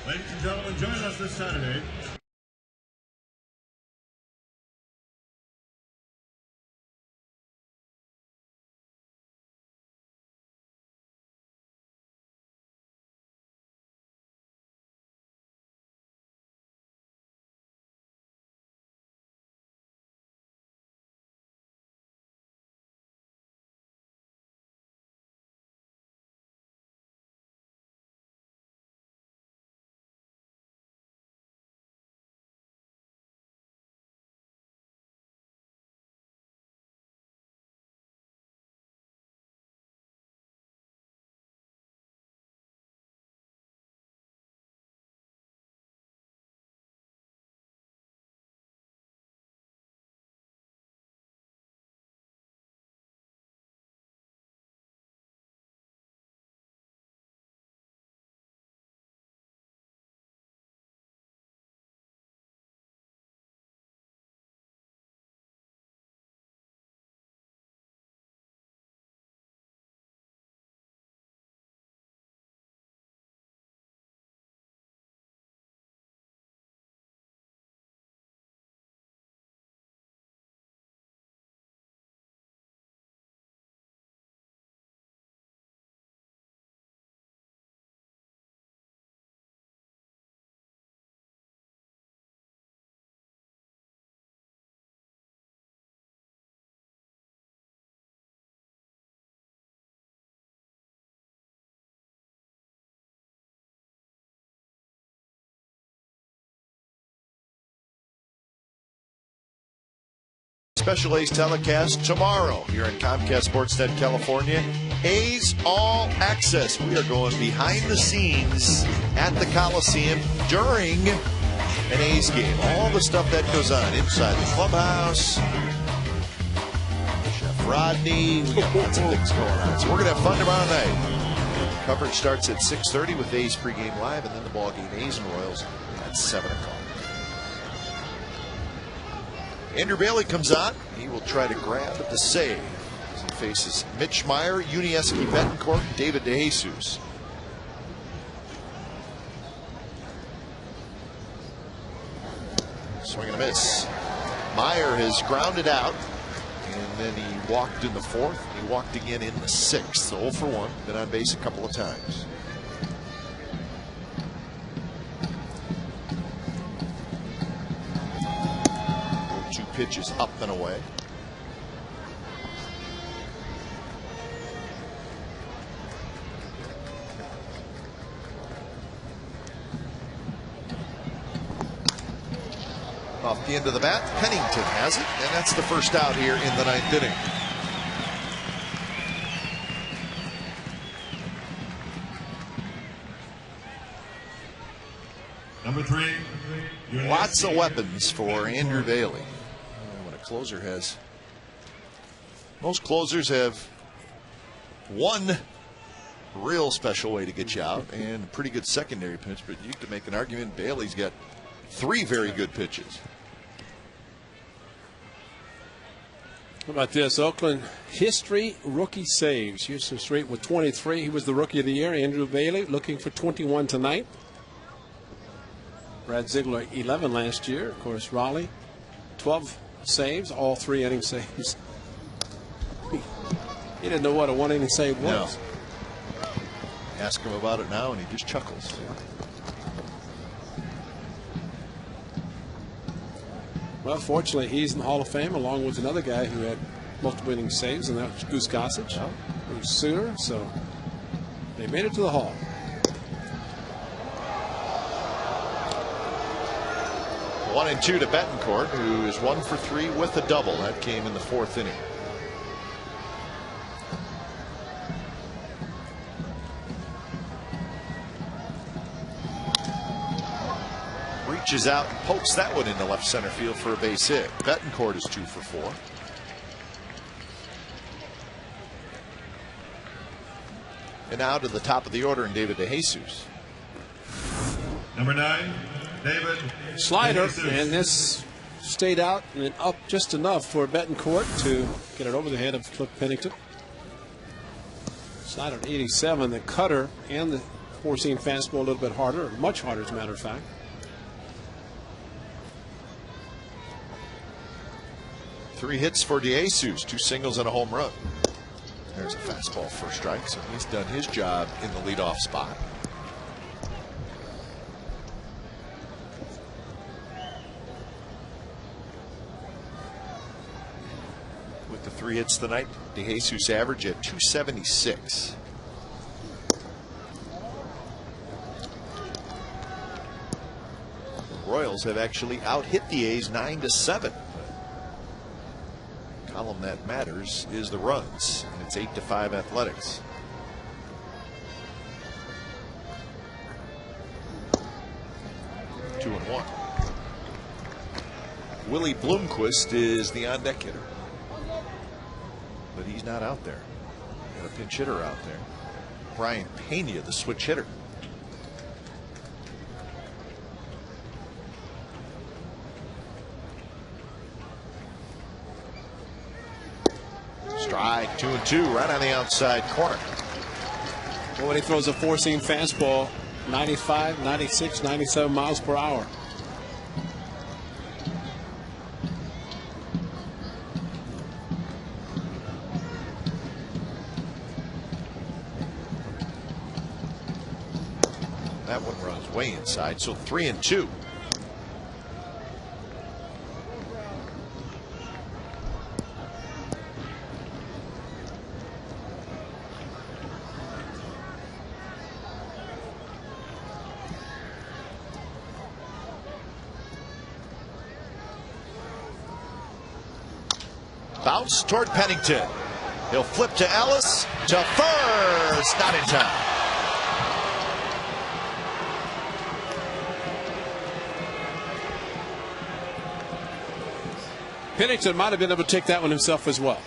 S3: Ladies and gentlemen, join us this Saturday.
S1: Special A's telecast tomorrow here in Comcast Sportsnet California. A's All Access. We are going behind the scenes at the Coliseum during an A's game. All the stuff that goes on inside the clubhouse. Chef Rodney. We got lots of things going on. So we're going to have fun tomorrow night. Coverage starts at 6:30 with A's pregame live, and then the ball game A's and Royals at 7 o'clock. Andrew Bailey comes on. He will try to grab the save as he faces Mitch Meyer, Unieski Betancourt, David DeJesus. Swing and a miss. Meyer has grounded out, and then he walked in the fourth. He walked again in the sixth. So 0 for 1. Been on base a couple of times. Pitches up and away. Off the end of the bat, Pennington has it, and that's the first out here in the 9th inning.
S3: Number 3.
S1: Lots of weapons for Andrew Bailey. Closer has, most closers have one real special way to get you out and a pretty good secondary pitch, but you could make an argument Bailey's got 3 very good pitches.
S4: How about this? Oakland history rookie saves. Houston Street with 23. He was the rookie of the year. Andrew Bailey looking for 21 tonight. Brad Ziegler 11 last year. Of course, Raleigh 12 saves, all 3 inning saves. He didn't know what a 1 inning save was.
S1: No. Ask him about it now and he just chuckles.
S4: Well, fortunately, he's in the Hall of Fame along with another guy who had multiple inning saves, and that was Goose Gossage. It was sooner, so they made it to the Hall.
S1: One and 2 to Betancourt, who is 1 for 3 with a double. That came in the 4th inning. reaches out and pokes that one into left center field for a base hit. Betancourt is 2 for 4. And now to the top of the order in David DeJesus.
S3: Number 9, David.
S4: Slider,
S3: DeJesus.
S4: and this stayed out and up just enough for Betancourt to get it over the head of Cliff Pennington. Slider at 87, the cutter and the four-seam fastball a little bit harder, much harder as a matter of fact.
S1: Three hits for DeJesus, 2 singles and a home run. There's a fastball for a strike, so he's done his job in the leadoff spot. With the 3 hits tonight, DeJesus average at 276. The Royals have actually out-hit the A's 9-7. Column that matters is the runs, and it's 8-5 Athletics. Two and one. Willie Bloomquist is the on-deck hitter, but he's not out there. Got a pinch hitter out there. Brian Pena, the switch hitter. Strike, 2-2, right on the outside corner.
S4: Well, when he throws a four-seam fastball, 95, 96, 97 miles per hour.
S1: That one runs way inside, so 3-2. Bounce toward Pennington. He'll flip to Ellis, to first, not in time.
S4: Pennington might have been able to take that one himself as well,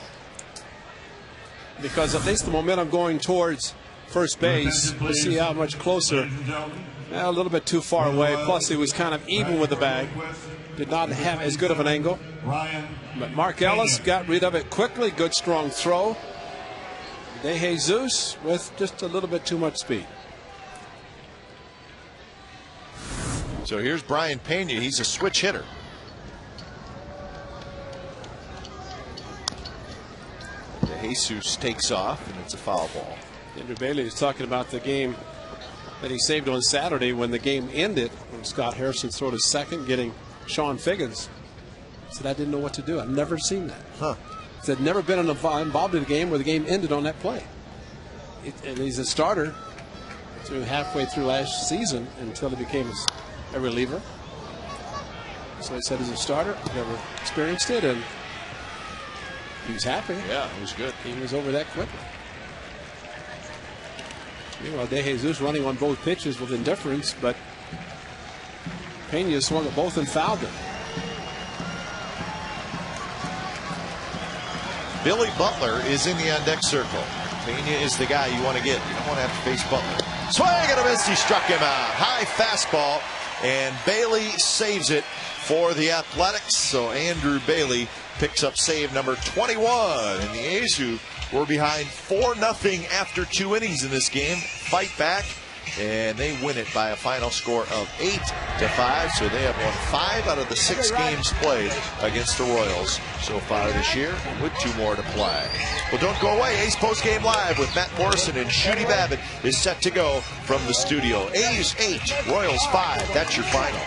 S4: because at least the momentum going towards first base. We'll see how much closer. A little bit too far away. Plus, he was kind of even with the bag. Did not have as good of an angle. But Mark Ellis got rid of it quickly. Good strong throw. DeJesus with just a little bit too much speed.
S1: So here's Brian Pena. He's a switch hitter. DeJesus takes off, and it's a foul ball.
S4: Andrew Bailey is talking about the game that he saved on Saturday when the game ended, when Scott Harrison threw to second, getting Sean Figgins. He said, I didn't know what to do. I've never seen that.
S1: Huh.
S4: He said, never been involved in a game where the game ended on that play. And he's a starter through halfway through last season until he became a reliever. So he said, as a starter, never experienced it, and he was happy.
S1: Yeah, it was good.
S4: He was over that quickly. Meanwhile, DeJesus running on both pitches with indifference, but Pena swung at both and fouled them.
S1: Billy Butler is in the on-deck circle. Pena is the guy you want to get. You don't want to have to face Butler. Swing and a miss. He struck him out. High fastball, and Bailey saves it for the Athletics. So Andrew Bailey picks up save number 21. And the A's, who were behind 4-0 after 2 innings in this game, fight back, and they win it by a final score of 8-5. So they have won 5 out of the 6 games played against the Royals so far this year, with 2 more to play. Well, don't go away. A's Postgame Live with Matt Morrison and Shooty Babbitt is set to go from the studio. A's 8, Royals 5. That's your final.